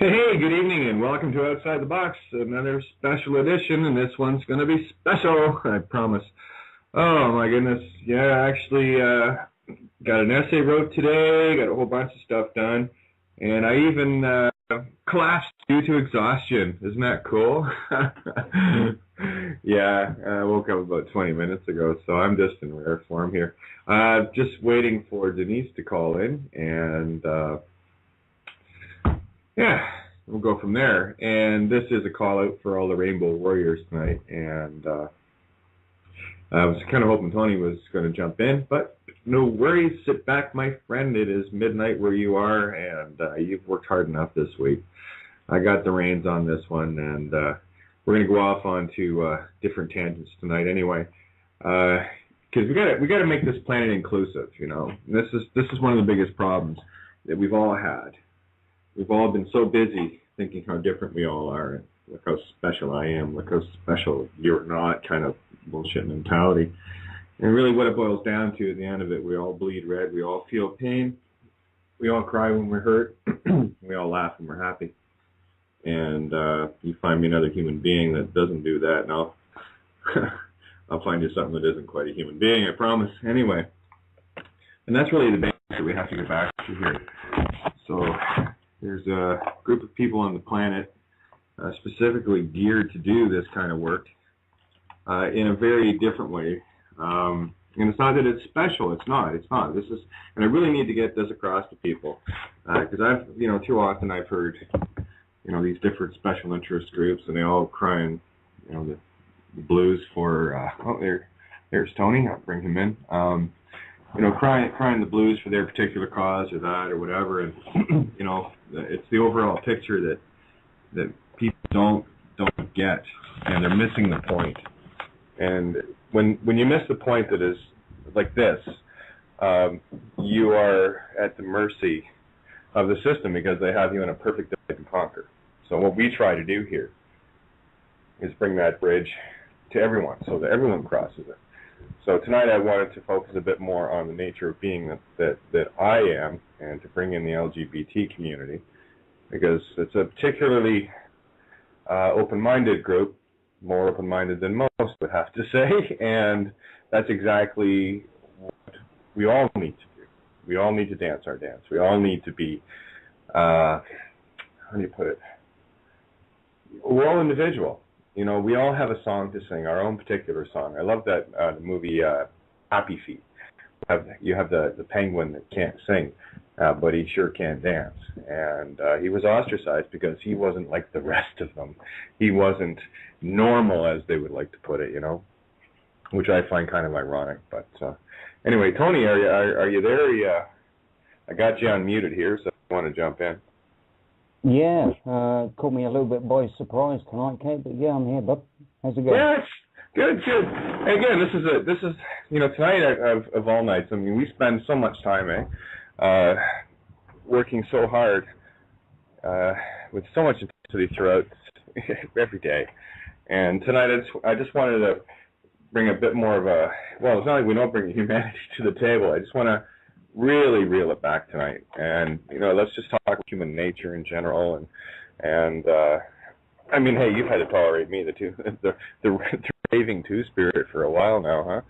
Hey, good evening, and welcome to Outside the Box, another special edition, and this one's going to be special, I promise. Oh, my goodness. Yeah, I actually got an essay wrote today, got a whole bunch of stuff done, and I even collapsed due to exhaustion. Isn't that cool? Yeah, I woke up about 20 minutes ago, so I'm just in rare form here. Just waiting for Denise to call in, and yeah, we'll go from there. And this is a call out for all the Rainbow Warriors tonight. And I was kind of hoping Tony was going to jump in, but no worries. Sit back, my friend. It is midnight where you are, and you've worked hard enough this week. I got the reins on this one, and we're going to go off onto different tangents tonight anyway. Because we got to make this planet inclusive, you know. And this is one of the biggest problems that we've all had. We've all been so busy thinking how different we all are, and look how special I am, look how special you're not, kind of bullshit mentality. And really what it boils down to at the end of it, we all bleed red, we all feel pain, we all cry when we're hurt, we all laugh when we're happy. And you find me another human being that doesn't do that, and I'll find you something that isn't quite a human being, I promise. Anyway, and that's really the basics that we have to get back to here. So there's a group of people on the planet specifically geared to do this kind of work in a very different way. And it's not that it's special. It's not. This is, and I really need to get this across to people because too often I've heard, these different special interest groups, and they all crying, the blues for. There's Tony. I'll bring him in. Crying the blues for their particular cause or that or whatever, and it's the overall picture that people don't get, and they're missing the point. And when you miss the point that is like this, you are at the mercy of the system because they have you in a perfect divide and conquer. So what we try to do here is bring that bridge to everyone so that everyone crosses it. So tonight I wanted to focus a bit more on the nature of being that I am, and to bring in the LGBT community, because it's a particularly open-minded group, more open-minded than most would have to say, and that's exactly what we all need to do. We all need to dance our dance. We all need to be, how do you put it? We're all individual. We all have a song to sing, our own particular song. I love that the movie Happy Feet. You have the penguin that can't sing, but he sure can dance. And he was ostracized because he wasn't like the rest of them. He wasn't normal, as they would like to put it, which I find kind of ironic. But anyway, Tony, are you there? I got you unmuted here, so I want to jump in. Yeah, caught me a little bit by surprise tonight, Kate, but yeah, I'm here, bud. How's it going? Yes, good. Again, this is tonight of all nights. I mean, we spend so much time, working so hard, with so much intensity throughout every day. And tonight, I just wanted to bring a bit more of a, well, it's not like we don't bring humanity to the table. I just want to really reel it back tonight, and let's just talk human nature in general, and I mean, hey, you've had to tolerate me, the raving two-spirit for a while now,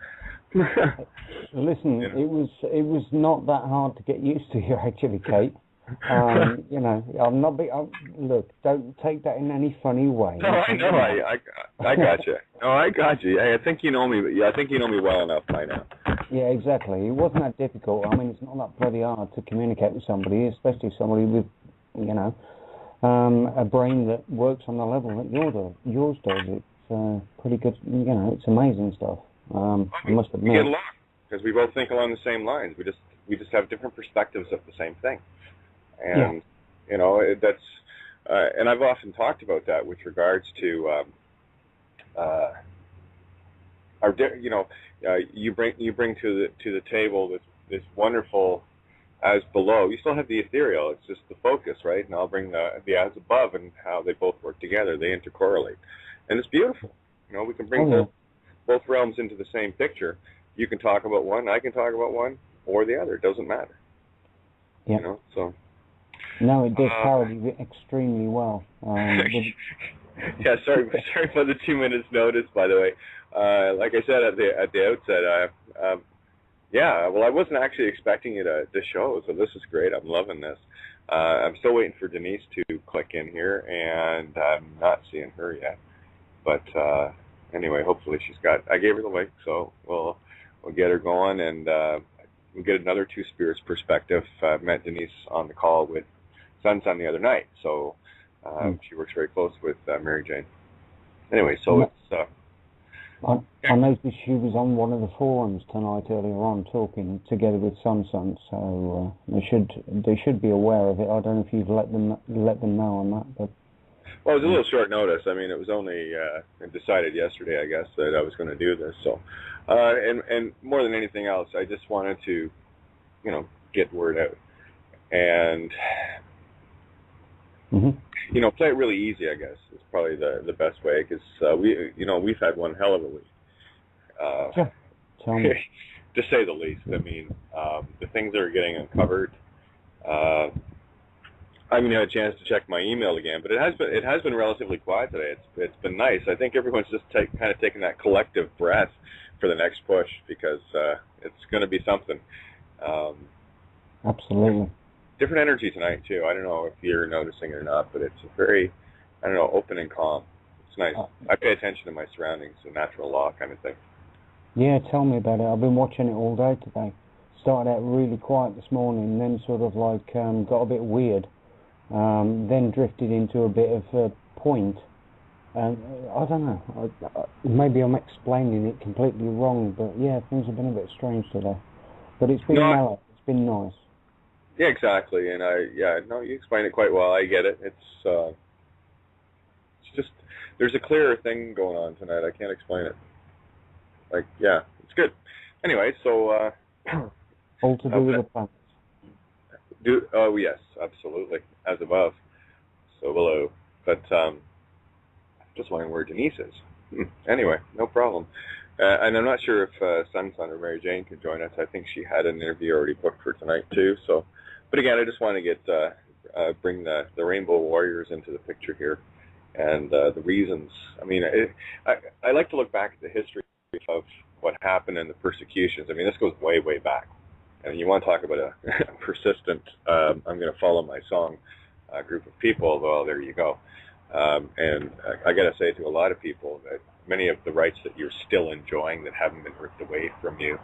huh? Listen, it was not that hard to get used to here, actually, Kate. I'm not big. Look, don't take that in any funny way. No, I know. I got you. No, I got you. I think you know me. I think you know me well enough by now. Yeah, exactly. It wasn't that difficult. I mean, it's not that bloody hard to communicate with somebody, especially somebody with, a brain that works on the level that yours does. It's pretty good. It's amazing stuff. I must admit. We get along because we both think along the same lines. We just have different perspectives of the same thing. And, that's, and I've often talked about that with regards to, you bring to the table this wonderful as below. You still have the ethereal. It's just the focus, right? And I'll bring the as above and how they both work together. They intercorrelate. And it's beautiful. We can bring both realms into the same picture. You can talk about one, I can talk about one, or the other. It doesn't matter. Yeah. So No, it does parody extremely well. Yeah, sorry for the 2 minutes notice, by the way. Like I said at the outset, yeah, well, I wasn't actually expecting you to show, so this is great. I'm loving this. I'm still waiting for Denise to click in here, and I'm not seeing her yet. But anyway, hopefully she's got. I gave her the link, so we'll get her going, and we'll get another Two Spirits perspective. I met Denise on the call with Sun the other night, so she works very close with Mary Jane. Anyway, so it's. I noticed she was on one of the forums tonight earlier on talking together with Sun, so they should be aware of it. I don't know if you've let them know on that, but. Well, it was a little short notice. I mean, it was only decided yesterday, I guess, that I was going to do this. So, and more than anything else, I just wanted to, get word out and, play it really easy. I guess is probably the best way because we've had one hell of a week. Sure. Tell me. To say the least. I mean, the things that are getting uncovered. I haven't had a chance to check my email again, but it has been relatively quiet today. It's been nice. I think everyone's just kind of taking that collective breath for the next push because it's going to be something. Absolutely. Different energy tonight too. I don't know if you're noticing it or not, but it's a very, open and calm. It's nice. I pay attention to my surroundings, a natural law kind of thing. Yeah, tell me about it. I've been watching it all day today. Started out really quiet this morning, then sort of got a bit weird. Then drifted into a bit of a point. I don't know. Maybe I'm explaining it completely wrong, but yeah, things have been a bit strange today. But it's been mellow. It's been nice. Yeah, exactly. And you explained it quite well. I get it. It's just there's a clearer thing going on tonight. I can't explain it. It's good. Anyway, so all to do with the planets. Oh yes, absolutely, as above, so below. But just wondering where Denise is. Anyway, no problem. And I'm not sure if Sun or Mary Jane can join us. I think she had an interview already booked for tonight too. So, but again, I just want to get bring the Rainbow Warriors into the picture here, and the reasons. I mean, I like to look back at the history of what happened and the persecutions. I mean, this goes way, way back. And you want to talk about a persistent, I'm going to follow my song group of people, well, there you go. And I got to say to a lot of people that many of the rights that you're still enjoying that haven't been ripped away from you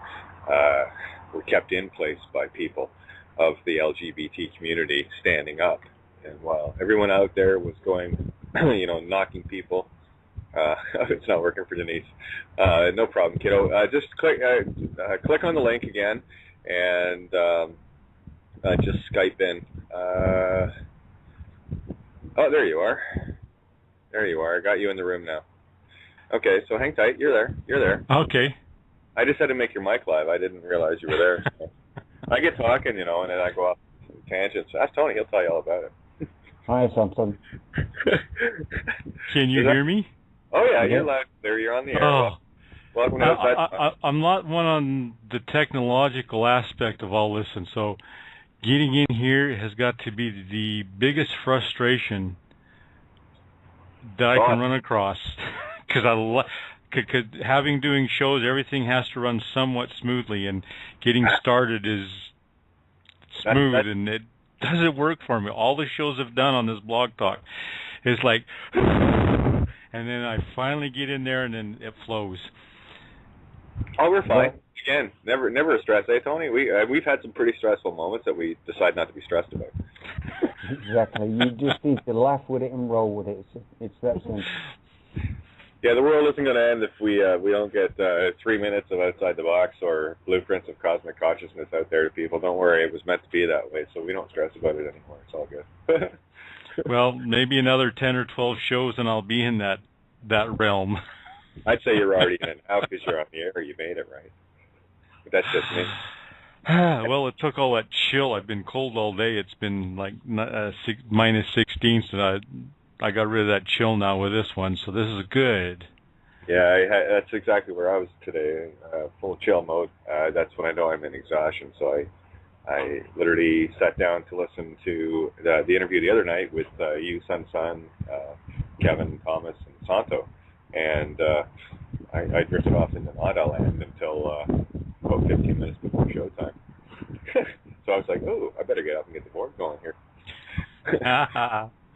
were kept in place by people of the LGBT community standing up. And while everyone out there was going, knocking people, it's not working for Denise. No problem, kiddo. Just click on the link again. And just Skype in. Oh, there you are. There you are. I got you in the room now. Okay, so hang tight. You're there. Okay. I just had to make your mic live. I didn't realize you were there. So. I get talking, and then I go off tangents. Ask Tony. He'll tell you all about it. Hi, something. Can you hear me? Oh, yeah. You're live. There, you're on the air. Oh. Welcome I'm not one on the technological aspect of all this, and so getting in here has got to be the biggest frustration that I can run across. Because having doing shows, everything has to run somewhat smoothly, and getting started is smooth, and it doesn't work for me. All the shows I've done on this blog talk is like, and then I finally get in there, and then it flows. Oh, we're fine. Again, never a stress. Hey, Tony, we've had some pretty stressful moments that we decide not to be stressed about. Exactly. You just need to laugh with it and roll with it. It's that simple. Yeah, the world isn't going to end if we don't get 3 minutes of outside the box or blueprints of cosmic consciousness out there to people. Don't worry, it was meant to be that way, so we don't stress about it anymore. It's all good. Well, maybe another 10 or 12 shows, and I'll be in that realm. I'd say you're already in now because you're on the air. You made it right. But that's just me. Well, it took all that chill. I've been cold all day. It's been like minus 16, so I got rid of that chill now with this one, so this is good. Yeah, that's exactly where I was today, full chill mode. That's when I know I'm in exhaustion, so I literally sat down to listen to the interview the other night with you, Sun, Kevin, Thomas, and Santo, and I drifted off into Nada land until about 15 minutes before showtime. So I was like, oh, I better get up and get the board going here.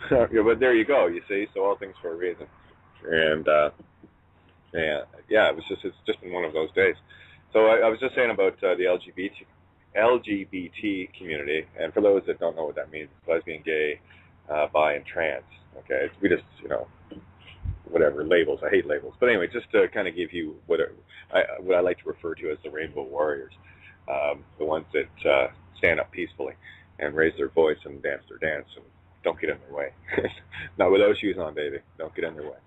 So, yeah, but there you go, you see, so all things for a reason. And yeah, it's just been one of those days. So I was just saying about the LGBT community, and for those that don't know what that means, lesbian, gay, bi, and trans. Okay, we just, whatever, labels. I hate labels. But anyway, just to kind of give you what I like to refer to as the rainbow warriors, the ones that stand up peacefully and raise their voice and dance their dance and don't get in their way. Not with those shoes on, baby. Don't get in their way.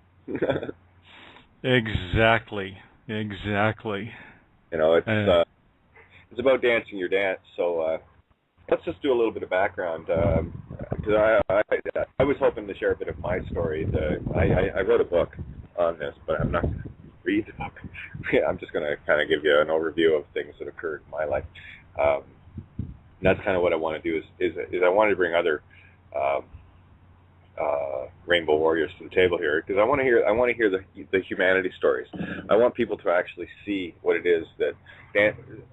Exactly. It's about dancing your dance. So let's just do a little bit of background, because I was hoping to share a bit of my story. I wrote a book on this, but I'm not going to read the book. I'm just going to kind of give you an overview of things that occurred in my life. And that's kind of what I want to do is I want to bring other rainbow warriors to the table here, because I want to hear the humanity stories. I want people to actually see what it is that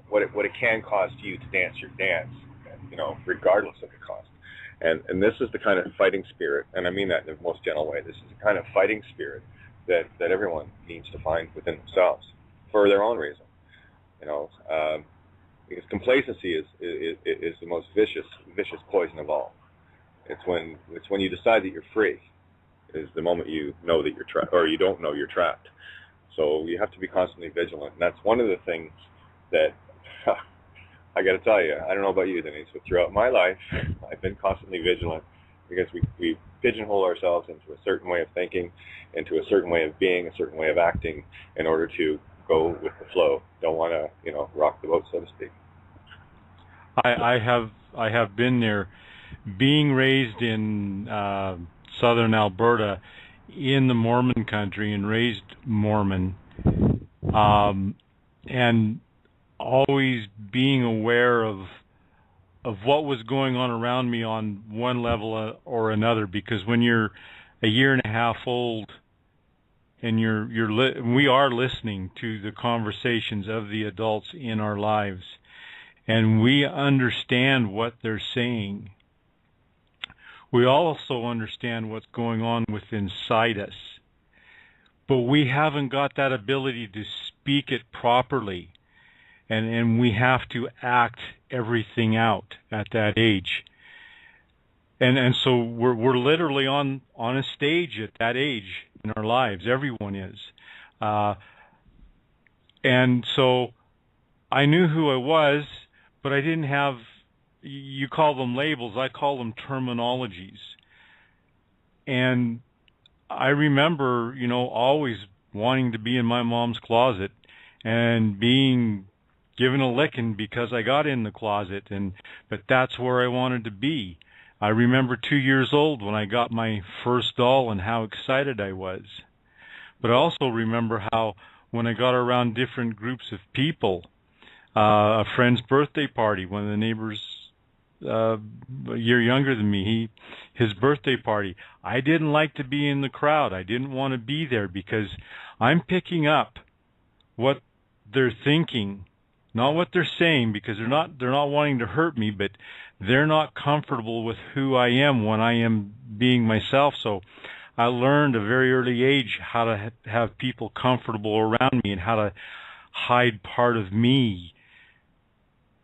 what it can cost you to dance your dance, regardless of the cost. And this is the kind of fighting spirit, and I mean that in the most gentle way. This is the kind of fighting spirit that everyone needs to find within themselves for their own reason. Because complacency is the most vicious poison of all. It's when you decide that you're free, is the moment you know that you're trapped, or you don't know you're trapped. So you have to be constantly vigilant, and that's one of the things that I got to tell you. I don't know about you, Denise, but throughout my life, I've been constantly vigilant, because we pigeonhole ourselves into a certain way of thinking, into a certain way of being, a certain way of acting, in order to go with the flow. Don't want to, rock the boat, so to speak. I have been there. Being raised in southern Alberta, in the Mormon country, and raised Mormon, and always being aware of what was going on around me on one level or another, because when you're a year and a half old and we are listening to the conversations of the adults in our lives, and we understand what they're saying, we also understand what's going on within inside us, but we haven't got that ability to speak it properly, and we have to act everything out at that age, and so we're literally on a stage at that age in our lives. Everyone is, and so I knew who I was, but I didn't have. You call them labels, I call them terminologies. And I remember, always wanting to be in my mom's closet and being given a licking because I got in the closet, but that's where I wanted to be. I remember 2 years old when I got my first doll and how excited I was. But I also remember how when I got around different groups of people, a friend's birthday party, one of the neighbors a year younger than me, his birthday party, I didn't like to be in the crowd. I didn't want to be there because I'm picking up what they're thinking, not what they're saying, because they're not wanting to hurt me, but they're not comfortable with who I am when I am being myself. So I learned at a very early age how to have people comfortable around me and how to hide part of me.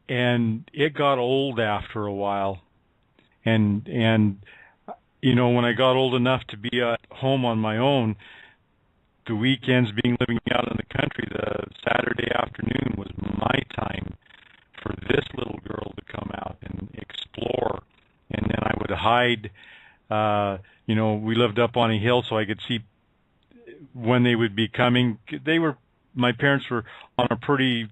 And it got old after a while. And when I got old enough to be at home on my own, the weekends living out in the country, the Saturday afternoon was my time for this little girl to come out and explore. And then I would hide. We lived up on a hill, so I could see when they would be coming. My parents were on a pretty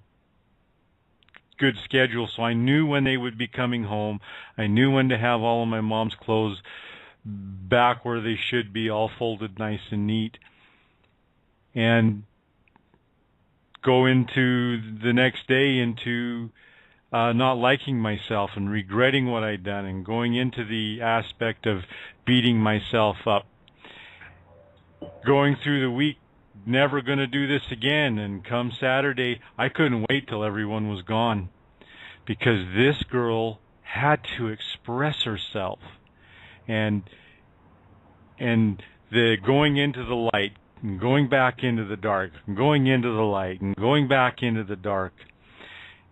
good schedule, so I knew when they would be coming home. I knew when to have all of my mom's clothes back where they should be, all folded nice and neat, and go into the next day into not liking myself and regretting what I'd done and going into the aspect of beating myself up. Going through the week, never going to do this again. And come Saturday, I couldn't wait till everyone was gone, because this girl had to express herself. And the going into the light, and going back into the dark, and going into the light, and going back into the dark.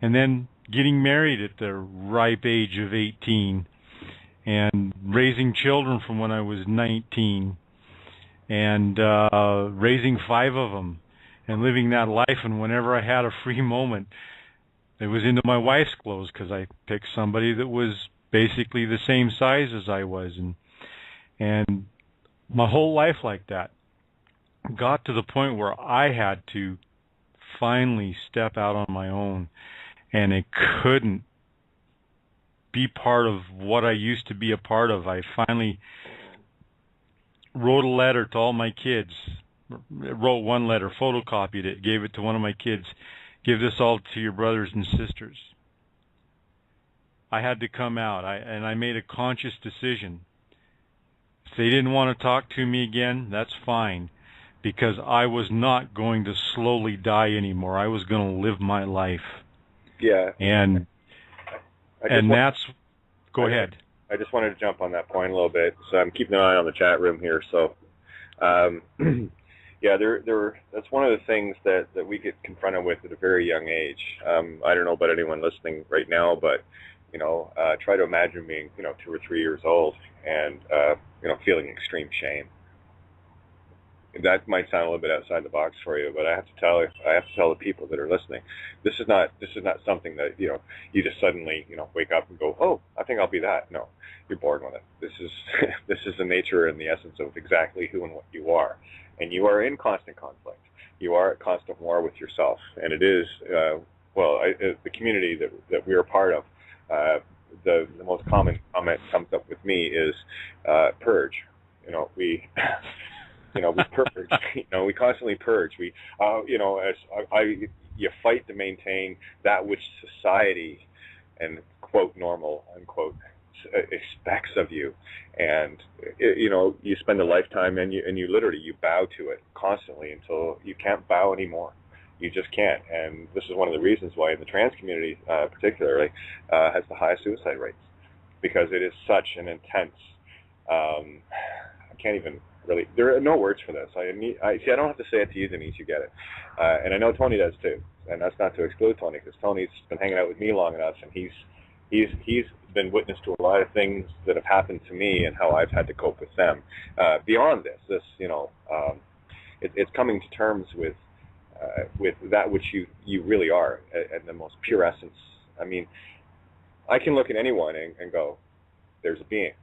And then getting married at the ripe age of 18, and raising children from when I was 19, and raising 5 of them, and living that life. And whenever I had a free moment, it was into my wife's clothes, because I picked somebody that was basically the same size as I was, and my whole life like that. Got to the point where I had to finally step out on my own, and it couldn't be part of what I used to be a part of. I finally wrote a letter to all my kids, wrote one letter, photocopied it, gave it to one of my kids. Give this all to your brothers and sisters. I had to come out, and I made a conscious decision. If they didn't want to talk to me again, that's fine, because I was not going to slowly die anymore. I was going to live my life. Yeah. And that's... Go ahead. I just wanted to jump on that point a little bit. So I'm keeping an eye on the chat room here. So, yeah, that's one of the things that we get confronted with at a very young age. I don't know about anyone listening right now, but, try to imagine being, 2 or 3 years old and, feeling extreme shame. That might sound a little bit outside the box for you, but I have to tell the people that are listening, this is not something that you just suddenly wake up and go, oh, I think I'll be that. No, you're born with it. This is the nature and the essence of exactly who and what you are, and you are in constant conflict. You are at constant war with yourself, and it is the community that we are part of. The most common comment comes up with me is purge. We purge. We constantly purge. We, you fight to maintain that which society and quote normal unquote expects of you, and you spend a lifetime and you literally bow to it constantly until you can't bow anymore. You just can't, and this is one of the reasons why in the trans community, particularly, has the highest suicide rates, because it is such an intense. I can't even. Really, there are no words for this. I don't have to say it to you, Denise. You get it, and I know Tony does too. And that's not to exclude Tony, because Tony's been hanging out with me long enough, and he's been witness to a lot of things that have happened to me and how I've had to cope with them. Beyond this, it's coming to terms with that which you really are at the most pure essence. I mean, I can look at anyone and go, "There's a being."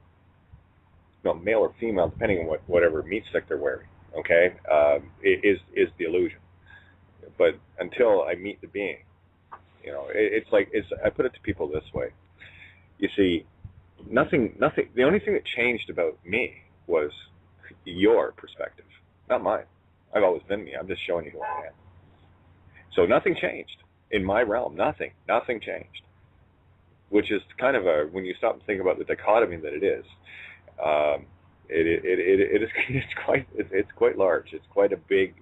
Male or female, depending on whatever meat stick they're wearing, okay, is the illusion. But until I meet the being, I put it to people this way. You see, nothing. The only thing that changed about me was your perspective, not mine. I've always been me. I'm just showing you who I am. So nothing changed in my realm. Nothing changed. Which is kind of when you stop and think about the dichotomy that it is. It's quite large. It's quite a big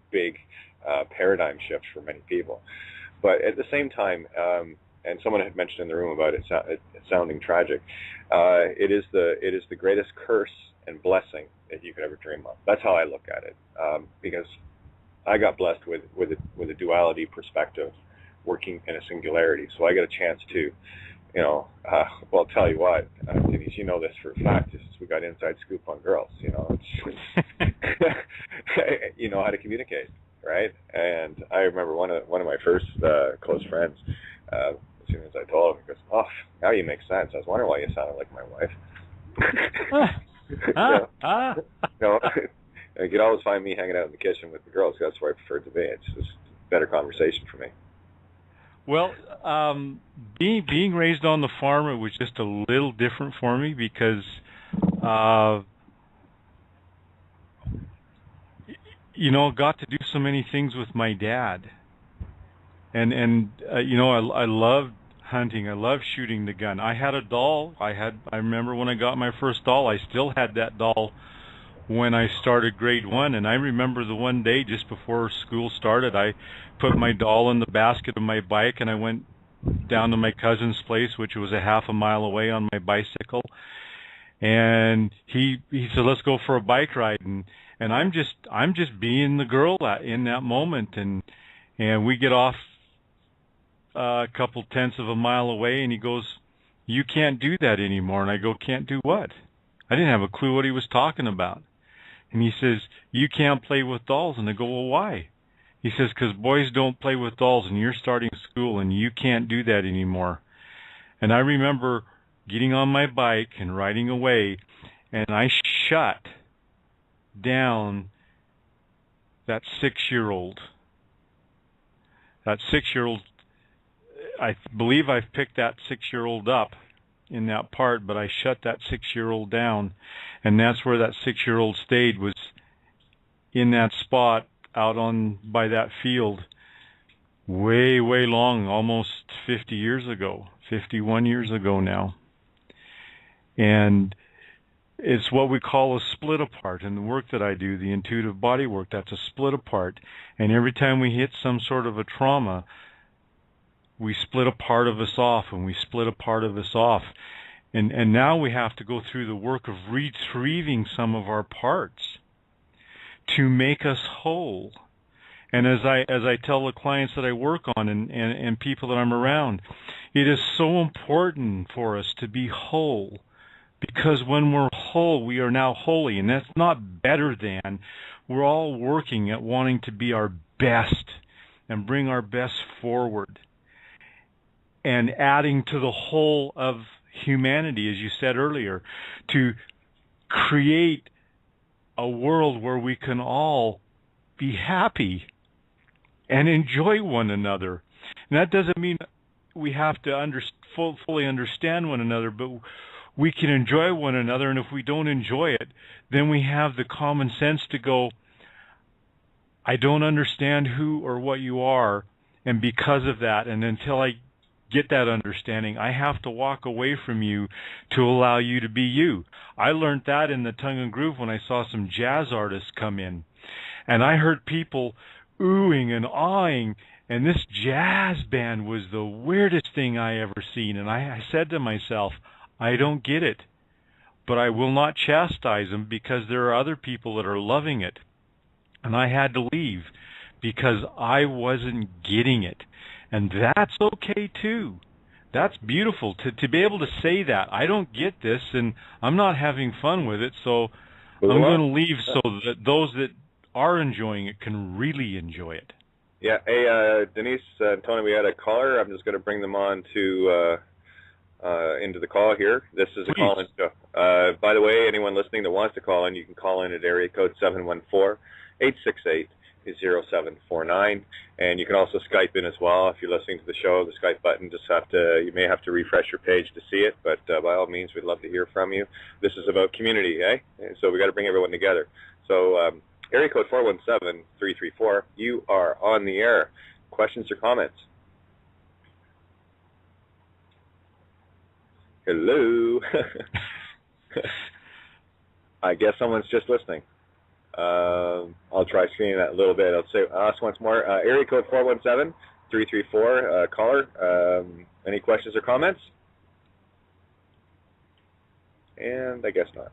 paradigm shift for many people. But at the same time, and someone had mentioned in the room about it sounding tragic, it is the greatest curse and blessing that you could ever dream of. That's how I look at it, because I got blessed with a duality perspective, working in a singularity. So I get a chance to. I'll tell you what, Denise, you know this for a fact, just as we got inside scoop on girls, you know how to communicate, right? And I remember one of my first close friends, as soon as I told him, he goes, "Oh, now you make sense. I was wondering why you sounded like my wife." You could always find me hanging out in the kitchen with the girls. That's where I preferred to be. It's just better conversation for me. Well, being raised on the farm, it was just a little different for me, because, got to do so many things with my dad, and I loved hunting. I love shooting the gun. I had a doll. I remember when I got my first doll, I still had that doll when I started grade 1, and I remember the one day just before school started, I put my doll in the basket of my bike and I went down to my cousin's place, which was a half a mile away, on my bicycle. And he said, "Let's go for a bike ride." And I'm just being the girl in that moment, and we get off a couple tenths of a mile away, and he goes, "You can't do that anymore." And I go, "Can't do what?" I didn't have a clue what he was talking about. And he says, "You can't play with dolls." And I go, "Well, why?" He says, "Because boys don't play with dolls, and you're starting school, and you can't do that anymore." And I remember getting on my bike and riding away, and I shut down that 6-year-old. That 6-year-old, I believe I've picked that 6-year-old up in that part, but I shut that 6-year-old down, and that's where that 6-year-old stayed, was in that spot out on by that field way long, almost 50 years ago, 51 years ago now. And it's what we call a split apart in the work that I do, the intuitive body work. That's a split apart, and every time we hit some sort of a trauma, we split a part of us off, and we split a part of us off. And now we have to go through the work of retrieving some of our parts to make us whole. And as I tell the clients that I work on and people that I'm around, it is so important for us to be whole, because when we're whole, we are now holy, and that's not better than. We're all working at wanting to be our best and bring our best forward, and adding to the whole of humanity, as you said earlier, to create a world where we can all be happy and enjoy one another. And that doesn't mean we have to fully understand one another, but we can enjoy one another, and if we don't enjoy it, then we have the common sense to go, "I don't understand who or what you are, and because of that, and until I get that understanding, I have to walk away from you to allow you to be you." I learned that in the Tongue and Groove when I saw some jazz artists come in, and I heard people oohing and awing, and this jazz band was the weirdest thing I ever seen. And I said to myself, I don't get it, but I will not chastise them, because there are other people that are loving it. And I had to leave because I wasn't getting it. And that's okay too. That's beautiful to be able to say that. I don't get this, and I'm not having fun with it, so I'm going to leave so that those that are enjoying it can really enjoy it. Yeah. Hey, Denise, Tony, we had a caller. I'm just going to bring them on to into the call here. This is a call-in show. By the way, anyone listening that wants to call in, you can call in at area code 714-868-0749, and you can also Skype in as well. If you're listening to the show, the Skype button, you may have to refresh your page to see it, but by all means, we'd love to hear from you. This is about community, eh? And so we got to bring everyone together. So area code 417-334, you are on the air. Questions or comments? Hello. I guess someone's just listening. I'll try screening that a little bit. I'll ask once more. Area code 417-334, caller. Any questions or comments? And I guess not.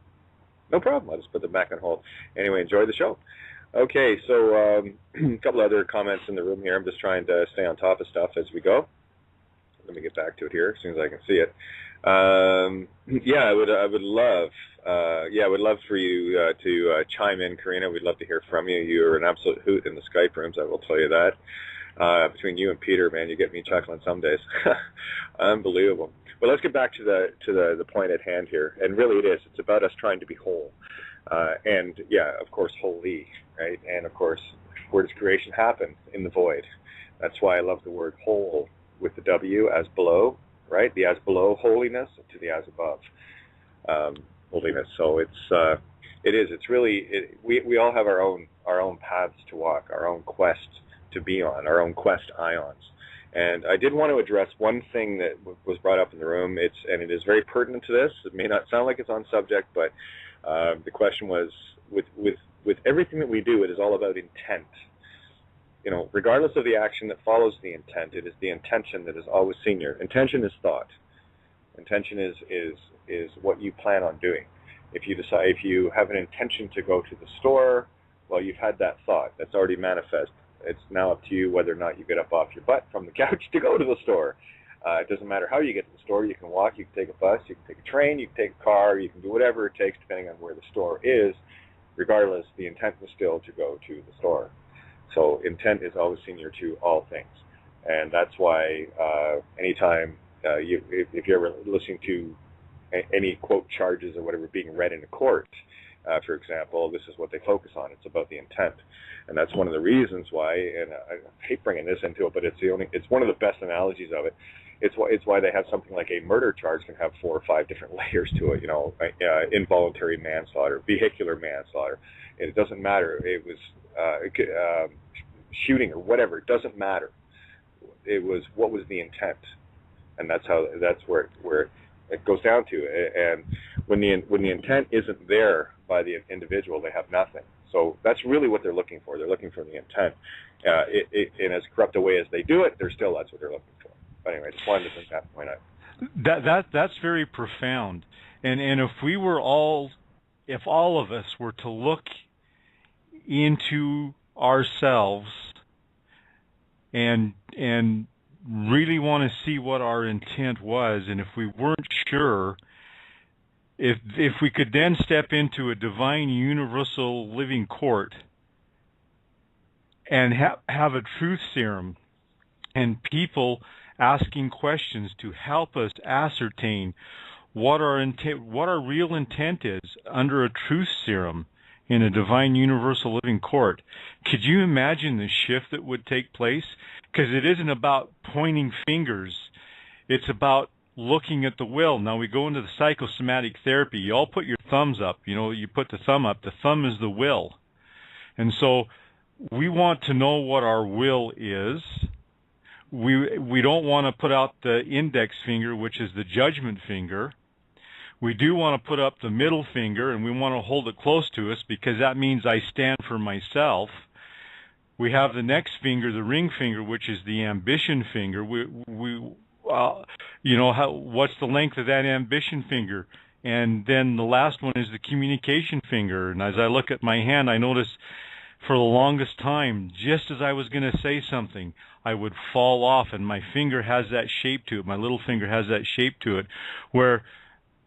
No problem. I'll just put them back on hold. Anyway, enjoy the show. Okay, so a couple other comments in the room here. I'm just trying to stay on top of stuff as we go. Let me get back to it here as soon as I can see it. Yeah, I would love for you to chime in, Karina. We'd love to hear from you. You're an absolute hoot in the Skype rooms, I will tell you that. Between you and Peter, man, you get me chuckling some days. Unbelievable. But let's get back to the point at hand here. And really it is. It's about us trying to be whole. And yeah, of course, holy, right? And of course, where does creation happen? In the void. That's why I love the word whole with the W, as below, right? The as below holiness to the as above holiness. So it's really, we all have our own paths to walk, our own quest to be on, our own quest ions. And I did want to address one thing that was brought up in the room. It is very pertinent to this. It may not sound like it's on subject, but the question was, with everything that we do, it is all about intent. You know, regardless of the action that follows the intent, it is the intention that is always senior. Intention is thought. Intention is what you plan on doing. If you have an intention to go to the store, well, you've had that thought. That's already manifest. It's now up to you whether or not you get up off your butt from the couch to go to the store. It doesn't matter how you get to the store. You can walk, you can take a bus, you can take a train, you can take a car, you can do whatever it takes depending on where the store is. Regardless, the intent is still to go to the store. So intent is always senior to all things. And that's why anytime if you're ever listening to any quote charges or whatever being read in a court, for example, this is what they focus on. It's about the intent. And that's one of the reasons why, and I hate bringing this into it, but it's one of the best analogies of it. It's why they have something like a murder charge can have 4 or 5 different layers to it. You know, involuntary manslaughter, vehicular manslaughter. And it doesn't matter. It was shooting or whatever. It doesn't matter. It was what was the intent, and that's where it goes down to. And when the intent isn't there by the individual, they have nothing. So that's really what they're looking for. They're looking for the intent. In as corrupt a way as they do it, that's what they're looking for. But anyway, I just wanted to bring that point up. That's very profound. And if all of us were to look into ourselves and really want to see what our intent was, and if we weren't sure, if we could then step into a divine universal living court and have a truth serum and people asking questions to help us ascertain what our real intent is under a truth serum in a divine universal living court, could you imagine the shift that would take place? Because it isn't about pointing fingers. It's about looking at the will. Now we go into the psychosomatic therapy. You all put your thumbs up. You know, you put the thumb up. The thumb is the will. And so we want to know what our will is. We don't want to put out the index finger, which is the judgment finger. We do want to put up the middle finger, and we want to hold it close to us because that means I stand for myself. We have the next finger, the ring finger, which is the ambition finger. What's the length of that ambition finger? And then the last one is the communication finger. And as I look at my hand, I notice for the longest time, just as I was going to say something, I would fall off, and my finger has that shape to it. My little finger has that shape to it, where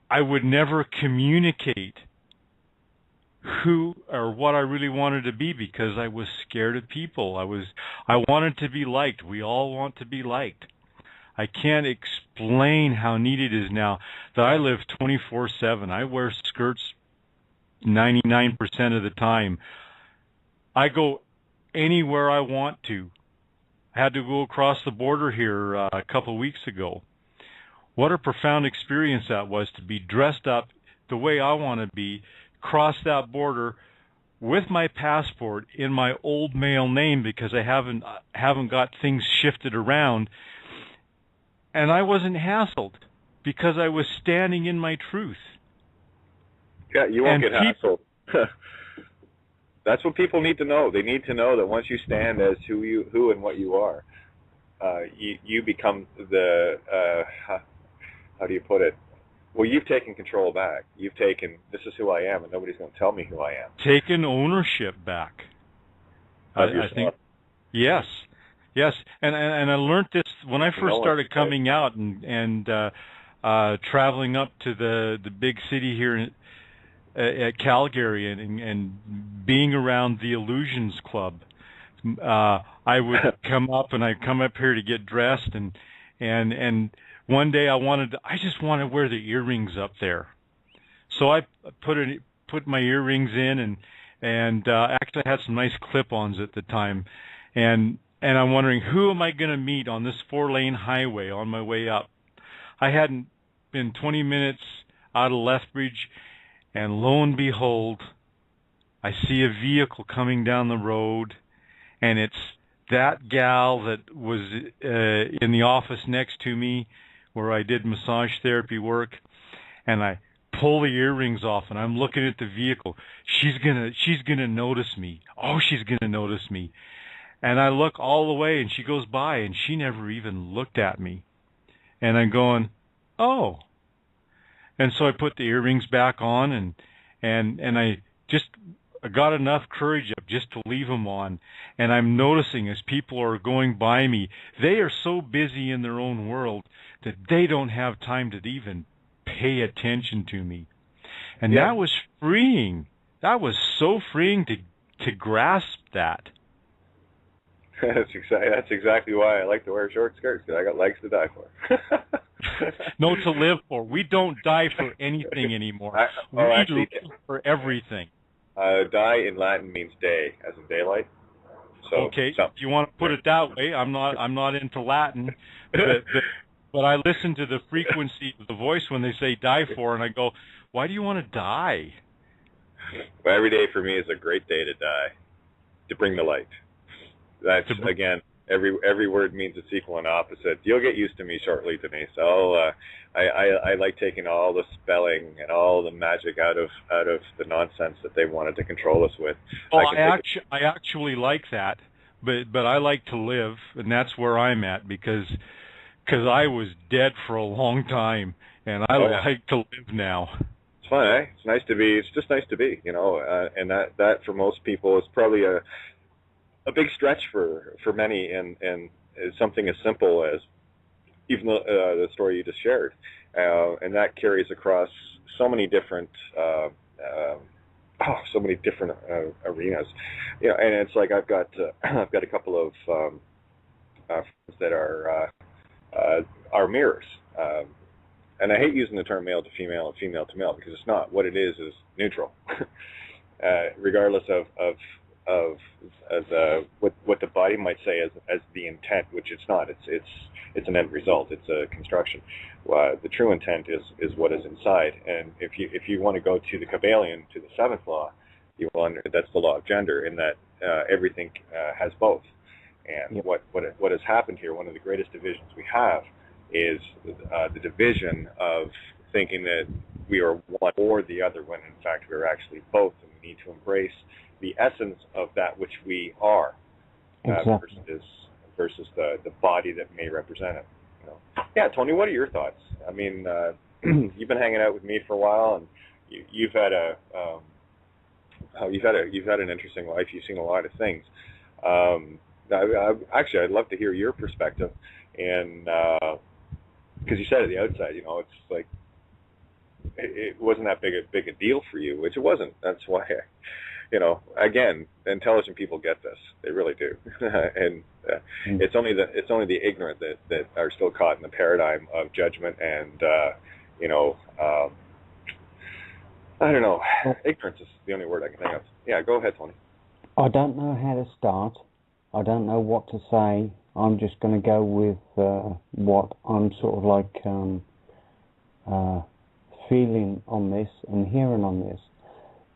I would never communicate who or what I really wanted to be because I was scared of people. I wanted to be liked. We all want to be liked. I can't explain how neat it is now that I live 24/7. I wear skirts 99% of the time. I go anywhere I want to. I had to go across the border here a couple of weeks ago. What a profound experience that was, to be dressed up the way I want to be, cross that border with my passport in my old male name because I haven't got things shifted around, and I wasn't hassled because I was standing in my truth. Yeah, you won't get hassled. That's what people need to know. They need to know that once you stand as who and what you are, you become the how do you put it? Well, you've taken control back. You've taken, this is who I am, and nobody's going to tell me who I am. Taken ownership back. I think, yes. And I learned this when I first started coming out and traveling up to the big city here at Calgary and being around the Illusions Club. I would come up and I'd come up here to get dressed and one day I just want to wear the earrings up there. So I put my earrings in and actually I had some nice clip-ons at the time. And I'm wondering, who am I going to meet on this 4-lane highway on my way up? I hadn't been 20 minutes out of Lethbridge, and lo and behold, I see a vehicle coming down the road, and it's that gal that was in the office next to me where I did massage therapy work, and I pull the earrings off and I'm looking at the vehicle. She's gonna notice me. Oh, she's gonna notice me. And I look all the way and she goes by and she never even looked at me. And I'm going, oh. And so I put the earrings back on and I got enough courage up just to leave them on. And I'm noticing as people are going by me, they are so busy in their own world that they don't have time to even pay attention to me. And that was freeing. That was so freeing to grasp that. That's exactly why I like to wear short skirts, because I got legs to die for. No, to live for. We don't die for anything anymore. We live for everything. Die in Latin means day, as in daylight. So, okay, if you want to put it that way, I'm not into Latin, but I listen to the frequency of the voice when they say die for, and I go, why do you want to die? Well, every day for me is a great day to die, to bring the light. That's, again, every word means its equal and opposite. You'll get used to me shortly, Denise. I like taking all the spelling and all the magic out of the nonsense that they wanted to control us with. Oh, I actually like that, but I like to live, and that's where I'm at, because I was dead for a long time, and I like to live now. It's fun, eh? It's nice to be. It's just nice to be, and that for most people is probably a big stretch for many, and something as simple as even the story you just shared, and that carries across so many different arenas, and it's like I've got a couple of friends that are mirrors, and I hate using the term male to female and female to male, because it's not. What it is neutral, regardless of what the body might say as the intent, which it's not. It's an end result. It's a construction. The true intent is what is inside. And if you want to go to the Kabbalion, to the seventh law, that's the law of gender, in that everything has both. And what has happened here, one of the greatest divisions we have, is the division of thinking that we are one or the other, when in fact we're actually both, and we need to embrace the essence of that which we are, versus the body that may represent it. Yeah, Tony, what are your thoughts? I mean, you've been hanging out with me for a while, and you've had an interesting life. You've seen a lot of things. Actually, I'd love to hear your perspective, and because you said at the outside, it's like it wasn't that big a deal for you, which it wasn't. That's why. Again, intelligent people get this. They really do, and it's only the ignorant that are still caught in the paradigm of judgment and I don't know. Ignorance is the only word I can think of. Yeah, go ahead, Tony. I don't know how to start. I don't know what to say. I'm just going to go with what I'm sort of like feeling on this and hearing on this.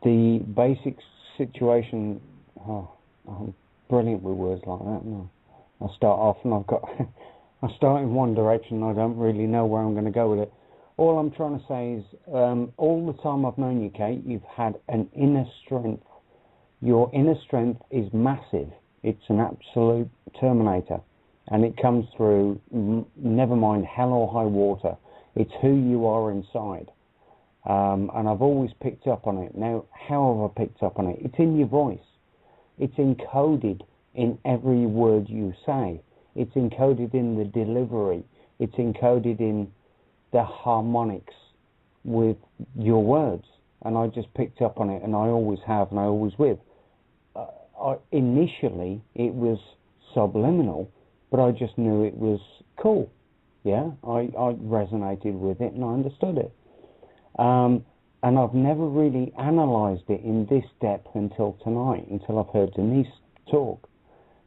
The basic situation, I'm brilliant with words like that. No, I start off and I start in one direction and I don't really know where I'm going to go with it. All I'm trying to say is, all the time I've known you, Kate, you've had an inner strength. Your inner strength is massive. It's an absolute terminator. And it comes through, never mind hell or high water. It's who you are inside. And I've always picked up on it. Now, how have I picked up on it? It's in your voice. It's encoded in every word you say. It's encoded in the delivery. It's encoded in the harmonics with your words. And I just picked up on it, and I always have, and I always will. Initially, it was subliminal, but I just knew it was cool. Yeah, I resonated with it, and I understood it. And I've never really analysed it in this depth until tonight, until I've heard Denise talk,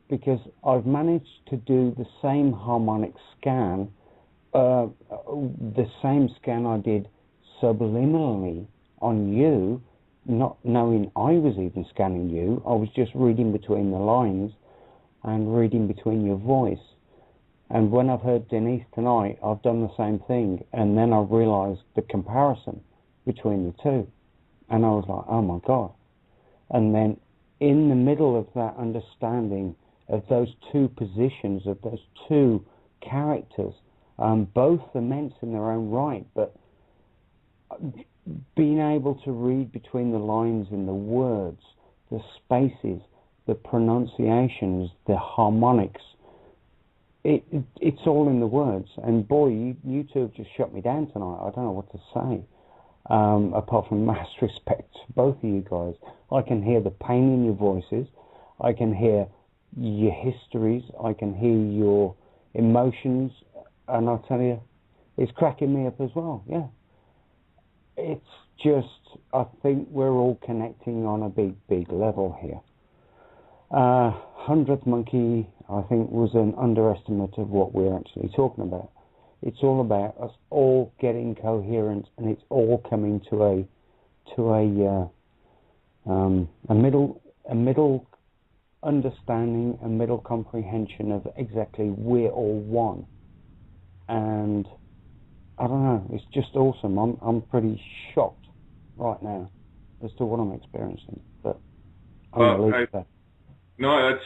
because I've managed to do the same harmonic scan, the same scan I did subliminally on you, not knowing I was even scanning you. I was just reading between the lines. and reading between your voice. And when I've heard Denise tonight, I've done the same thing, and then I've realised the comparison between the two. And I was like, oh my God. And then in the middle of that understanding of those two positions, of those two characters, both immense in their own right, but being able to read between the lines in the words, the spaces, the pronunciations, the harmonics, it's all in the words. And boy, you two have just shut me down tonight. I don't know what to say. Apart from mass respect to both of you guys. I can hear the pain in your voices. I can hear your histories. I can hear your emotions. And I'll tell you, it's cracking me up as well, yeah. It's just, I think we're all connecting on a big, big level here. 100th Monkey, I think, was an underestimate of what we're actually talking about. It's all about us all getting coherent, and it's all coming to a middle understanding, a middle comprehension of exactly we're all one. And I don't know, it's just awesome. I'm pretty shocked right now as to what I'm experiencing. But I'm going to leave that. No, that's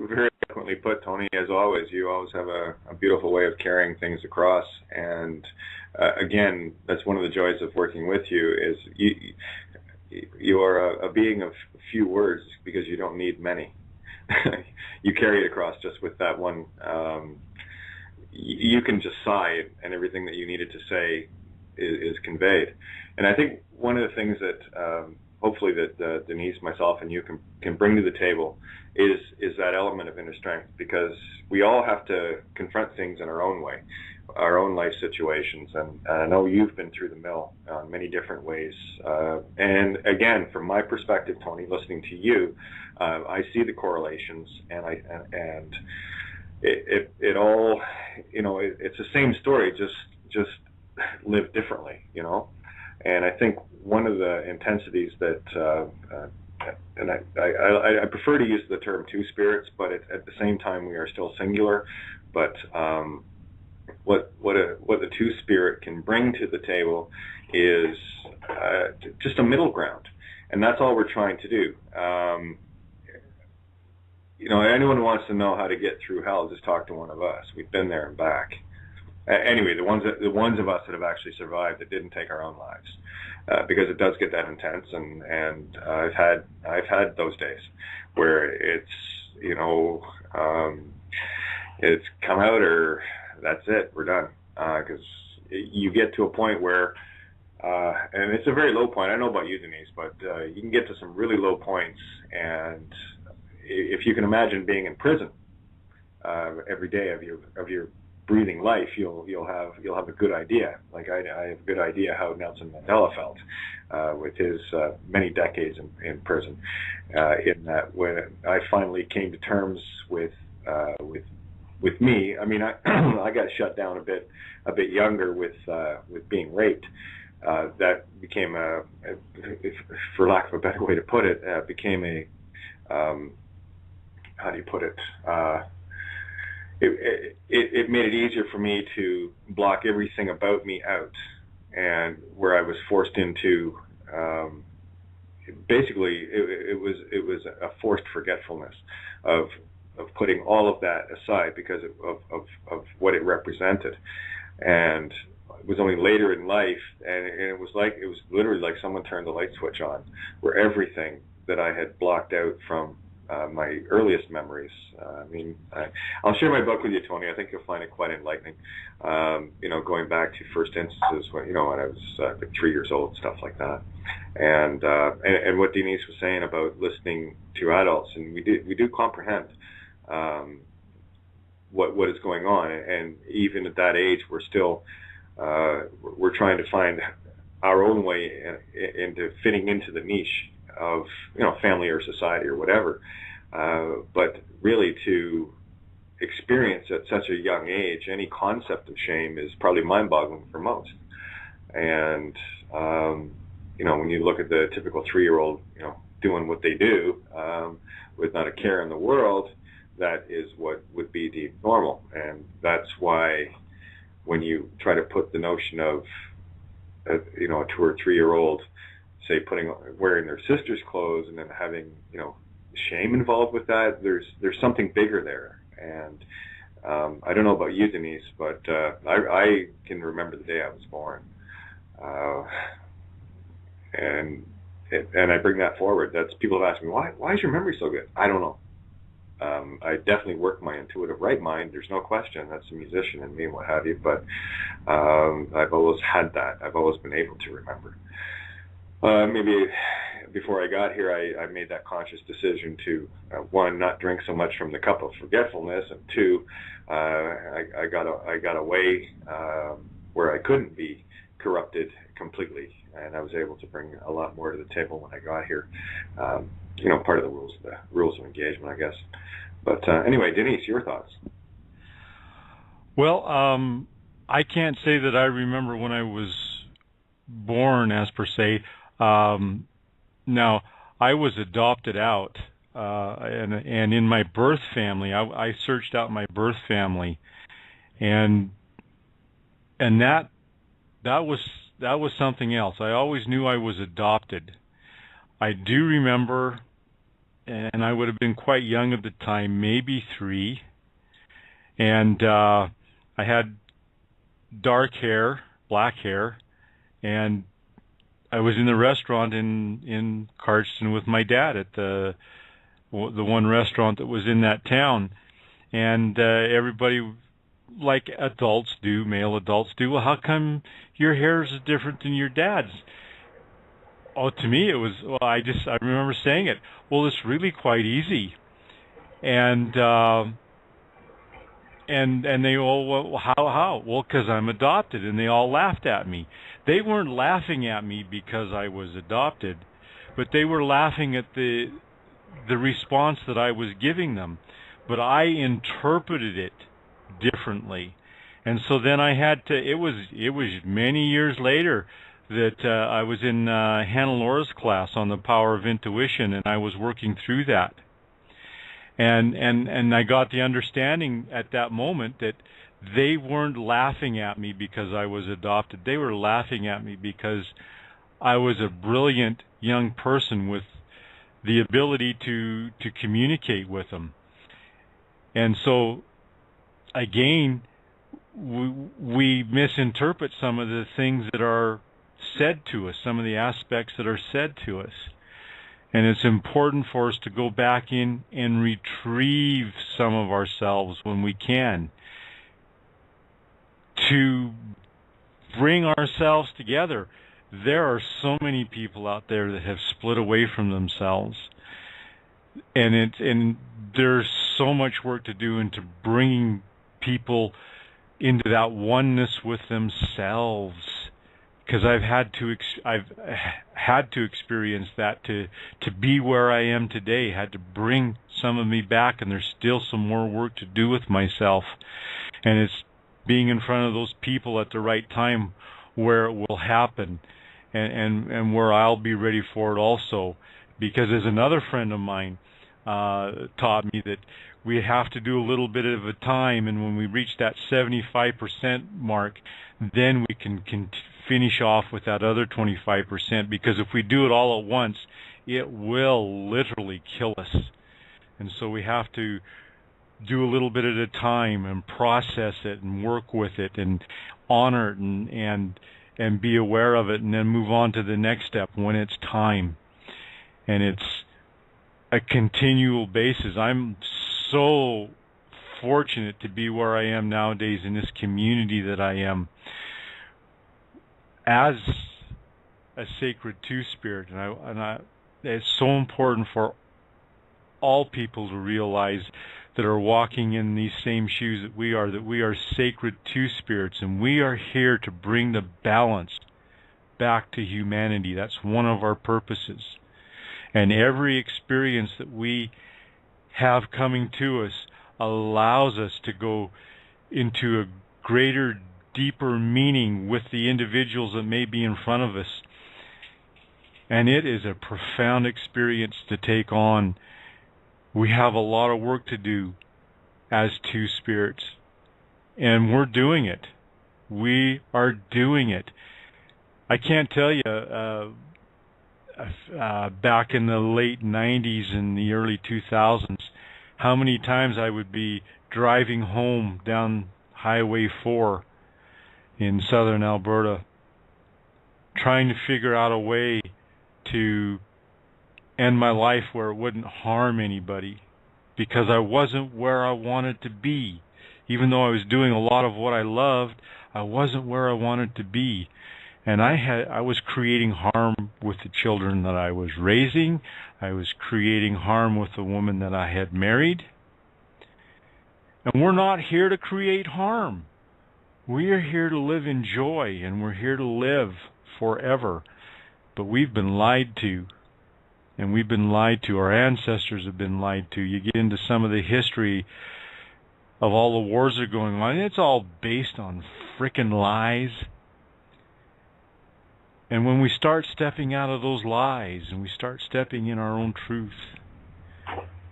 very eloquently put, Tony. As always, you always have a beautiful way of carrying things across. And again, that's one of the joys of working with you, is you are a being of few words because you don't need many. You carry it across just with that one. You can just sigh, and everything that you needed to say is conveyed. And I think one of the things that hopefully that Denise, myself, and you can bring to the table is that element of inner strength, because we all have to confront things in our own way, our own life situations. And I know you've been through the mill in many different ways. And again, from my perspective, Tony, listening to you, I see the correlations, and it all, it's the same story, just lived differently, And I think one of the intensities that, and I prefer to use the term two spirits, but at the same time we are still singular. But what the two spirit can bring to the table is just a middle ground, and that's all we're trying to do. Anyone who wants to know how to get through hell, just talk to one of us. We've been there and back. Anyway, the ones of us that have actually survived, that didn't take our own lives, because it does get that intense, and I've had those days where it's it's come out, or that's it, we're done, because you get to a point where, and it's a very low point. I don't know about you, Denise, but you can get to some really low points, and if you can imagine being in prison every day of your breathing life, you'll have a good idea. Like I have a good idea how Nelson Mandela felt with his many decades in prison. In that, when I finally came to terms with me, I mean, I got shut down a bit younger with being raped. That became for lack of a better way to put it, became a how do you put it? It made it easier for me to block everything about me out, and where I was forced into, basically, it was a forced forgetfulness of putting all of that aside because of what it represented. And it was only later in life, and it was literally like someone turned the light switch on, where everything that I had blocked out from my earliest memories. I'll share my book with you, Tony. I think you'll find it quite enlightening. Going back to first instances when I was like 3 years old, stuff like that. And what Denise was saying about listening to adults, and we do comprehend what is going on, and even at that age, we're still we're trying to find our own way into fitting into the niche of family or society or whatever, but really to experience at such a young age any concept of shame is probably mind-boggling for most. And when you look at the typical 3-year-old doing what they do with not a care in the world, that is what would be deemed normal. And that's why when you try to put the notion of a 2 or 3-year-old, say, wearing their sister's clothes and then having shame involved with that, there's something bigger there. And I don't know about you, Denise, but I can remember the day I was born, and I bring that forward. That's people have asked me, why is your memory so good? I don't know. I definitely work my intuitive right mind. There's no question. That's a musician in me and what have you. But I've always had that. I've always been able to remember. Maybe before I got here, I made that conscious decision to, one, not drink so much from the cup of forgetfulness, and two, I got away where I couldn't be corrupted completely, and I was able to bring a lot more to the table when I got here. Part of the rules of engagement, I guess. But anyway, Denise, your thoughts? Well, I can't say that I remember when I was born, as per se. Now, I was adopted out, and in my birth family, I searched out my birth family, and that was something else. I always knew I was adopted. I do remember, and I would have been quite young at the time, maybe 3, and I had dark hair, black hair, and I was in the restaurant in Cardston with my dad at the one restaurant that was in that town, and everybody, like adults do, male adults do, well, how come your hair is different than your dad's? Oh, to me it was, I remember saying it, well, it's really quite easy. And they all, well, how? Well, because I'm adopted, and they all laughed at me. They weren't laughing at me because I was adopted, but they were laughing at the response that I was giving them. But I interpreted it differently, and so then I had to. It was many years later that I was in Hannah-Laura's class on the power of intuition, and I was working through that. And I got the understanding at that moment that they weren't laughing at me because I was adopted. They were laughing at me because I was a brilliant young person with the ability to communicate with them. And so, again, we misinterpret some of the things that are said to us, some of the aspects that are said to us. And it's important for us to go back in and retrieve some of ourselves when we can, to bring ourselves together. There are so many people out there that have split away from themselves, and there's so much work to do into bringing people into that oneness with themselves. Because I've had to experience that to be where I am today. Had to bring some of me back, and there's still some more work to do with myself. And it's being in front of those people at the right time where it will happen, and where I'll be ready for it also. Because as another friend of mine taught me, that we have to do a little bit of a time, and when we reach that 75% mark, then we can finish off with that other 25%, because if we do it all at once, it will literally kill us. And so we have to do a little bit at a time and process it and work with it and honor it and be aware of it, and then move on to the next step when it's time. And it's a continual basis. I'm so fortunate to be where I am nowadays in this community that I am, as a sacred two-spirit, and it's so important for all people to realize that are walking in these same shoes that we are sacred two-spirits, and we are here to bring the balance back to humanity. That's one of our purposes. And every experience that we have coming to us allows us to go into a greater, deeper meaning with the individuals that may be in front of us. And it is a profound experience to take on. We have a lot of work to do, as two spirits. And we're doing it. We are doing it. I can't tell you, back in the late 90s and the early 2000s, how many times I would be driving home down Highway 4 in southern Alberta, trying to figure out a way to end my life where it wouldn't harm anybody, because I wasn't where I wanted to be. Even though I was doing a lot of what I loved, I wasn't where I wanted to be. And I was creating harm with the children that I was raising. I was creating harm with the woman that I had married. And we're not here to create harm. We are here to live in joy, and we're here to live forever. But we've been lied to. And we've been lied to. Our ancestors have been lied to. You get into some of the history of all the wars that are going on, and it's all based on frickin' lies. And when we start stepping out of those lies, and we start stepping in our own truth,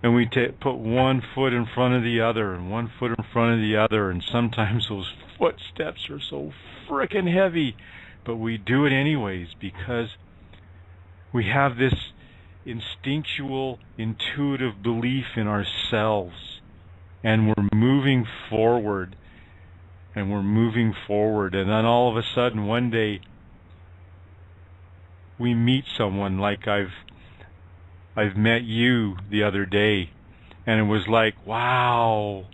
and we put one foot in front of the other, and one foot in front of the other, and sometimes those footsteps are so frickin' heavy, but we do it anyways, because we have this instinctual, intuitive belief in ourselves. And we're moving forward, and we're moving forward, and then all of a sudden one day we meet someone like I've met you the other day, and it was like, wow,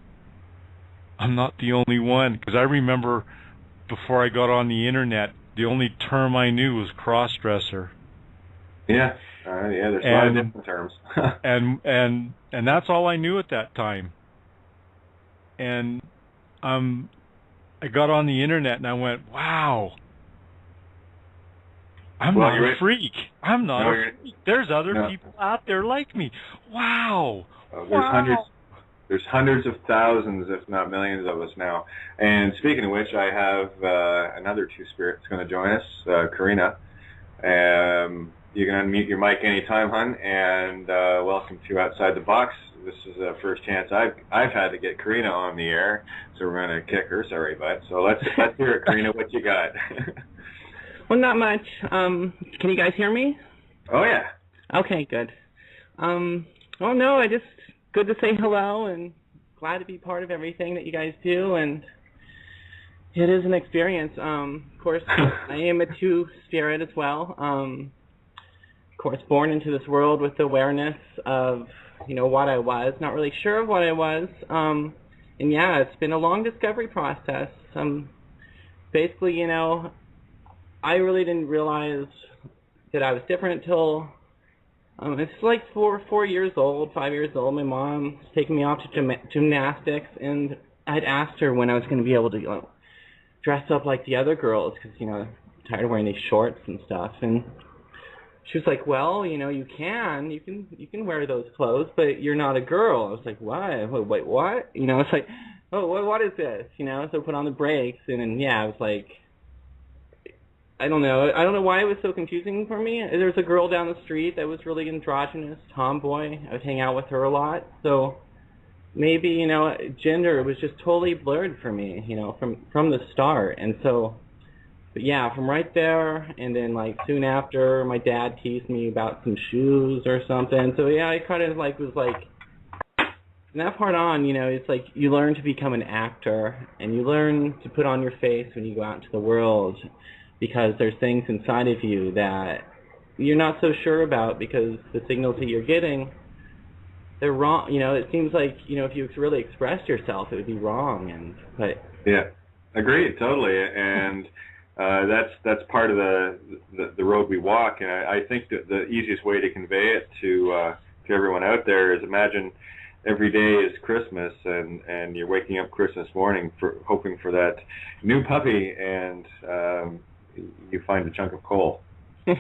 I'm not the only one. Because I remember before I got on the internet, the only term I knew was cross-dresser. Yeah, there's a lot of different terms. and that's all I knew at that time. And I got on the internet and I went, wow, I'm not a freak. I'm not a freak. There's other people out there like me. Wow. There's hundreds of thousands, if not millions of us now. And speaking of which, I have another two spirits going to join us, Karina. You can unmute your mic anytime, hon, and welcome to Outside the Box. This is the first chance I've had to get Karina on the air, so we're going to kick her. Sorry, bud. So let's hear it, Karina. What you got? Well, not much. Can you guys hear me? Oh yeah. Okay, good. Well, no, good to say hello and glad to be part of everything that you guys do, and it is an experience. Of course, I am a two-spirit as well. Of course, born into this world with the awareness of what I was, not really sure of what I was, and yeah, it's been a long discovery process. Basically, I really didn't realize that I was different until it's like 4 years old, 5 years old. My mom was taking me off to gymnastics, and I'd asked her when I was going to be able to dress up like the other girls, because I'm tired of wearing these shorts and stuff, and she was like, well, you can wear those clothes, but you're not a girl. I was like, what? Wait, what? It's like, oh, what is this? So I put on the brakes, and then, yeah, I was like, I don't know why it was so confusing for me. There was a girl down the street that was really androgynous, tomboy. I would hang out with her a lot. So maybe, gender was just totally blurred for me, from the start. And so, but yeah, from right there, and then soon after, my dad teased me about some shoes or something. So yeah, I kind of was like, from that part on, it's like you learn to become an actor, and you learn to put on your face when you go out into the world, because there's things inside of you that you're not so sure about, because the signals that you're getting, they're wrong. It seems like, if you really expressed yourself, it would be wrong. But yeah, agreed, totally. And that's part of the road we walk. And I think that the easiest way to convey it to everyone out there is, imagine every day is Christmas, and you're waking up Christmas morning hoping for that new puppy, and you find a chunk of coal. And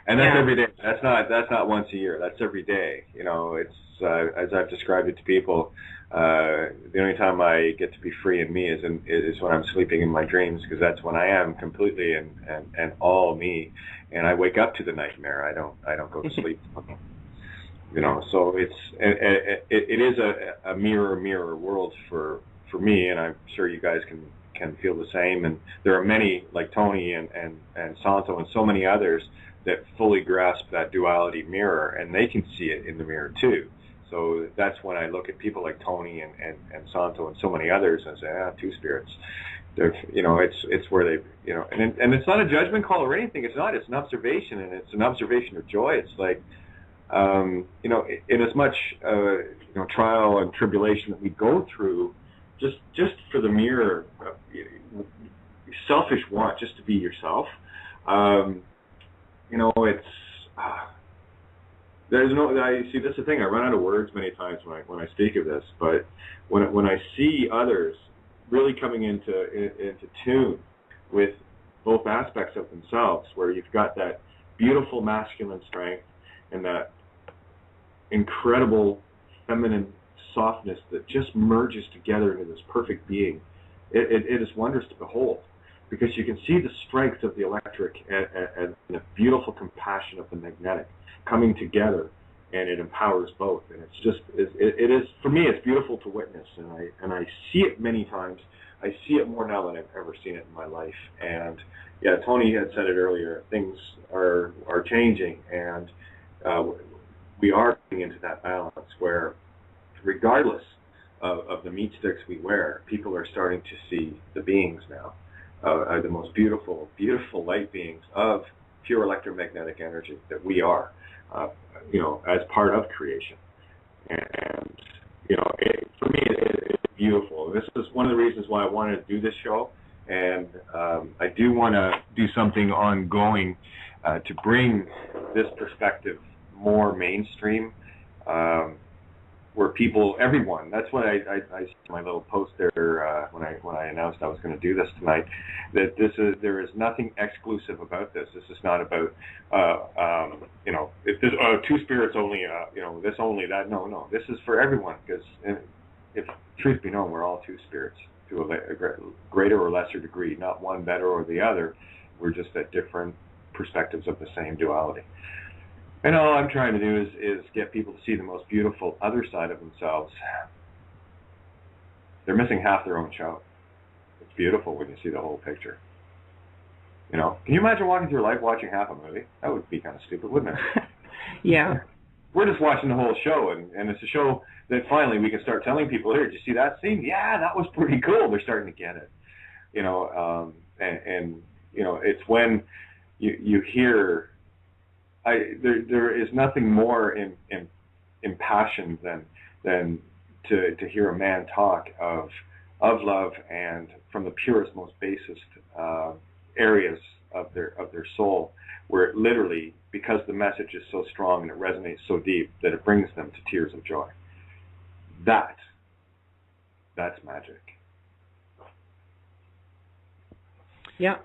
that's every day. That's not once a year. That's every day. It's as I've described it to people. The only time I get to be free in me is when I'm sleeping in my dreams, because that's when I am completely and all me, and I wake up to the nightmare. I don't go to sleep. So it is a mirror world for me, and I'm sure you guys can feel the same. And there are many like Tony and Santo and so many others that fully grasp that duality mirror, and they can see it in the mirror too. So that's when I look at people like Tony and Santo and so many others and say, two spirits. They're, it's where they, and it's not a judgment call or anything. It's not. It's an observation, and it's an observation of joy. It's like, in as much trial and tribulation that we go through, just for the mere selfish want just to be yourself. It's there's no. I see. That's the thing. I run out of words many times when I speak of this. But when I see others really coming into tune with both aspects of themselves, where you've got that beautiful masculine strength and that incredible feminine softness that just merges together into this perfect being, it is wondrous to behold, because you can see the strength of the electric and the beautiful compassion of the magnetic coming together, and it empowers both. And it's just, it is, for me, it's beautiful to witness, and I see it many times. I see it more now than I've ever seen it in my life. And yeah, Tony had said it earlier, things are changing, and we are getting into that balance where, regardless of the meat sticks we wear, people are starting to see the beings now, the most beautiful light beings of pure electromagnetic energy that we are, as part of creation. And for me, it's beautiful. This is one of the reasons why I wanted to do this show, and I do want to do something ongoing to bring this perspective more mainstream, where everyone. That's what I my little post there when I announced I was going to do this tonight. That there is nothing exclusive about this. This is not about if there's two spirits only, this only that. No. This is for everyone, because if truth be known, we're all two spirits to a greater or lesser degree. Not one better or the other. We're just at different perspectives of the same duality. And all I'm trying to do is get people to see the most beautiful other side of themselves. They're missing half their own show. It's beautiful when you see the whole picture. Can you imagine walking through life watching half a movie? That would be kind of stupid, wouldn't it? Yeah. We're just watching the whole show, and it's a show that finally we can start telling people, here, did you see that scene? Yeah, that was pretty cool. They're starting to get it. It's when you hear... There is nothing more impassioned than to hear a man talk of love, and from the purest, most basest areas of their soul, where it literally, because the message is so strong and it resonates so deep, that it brings them to tears of joy. That's magic. Yeah.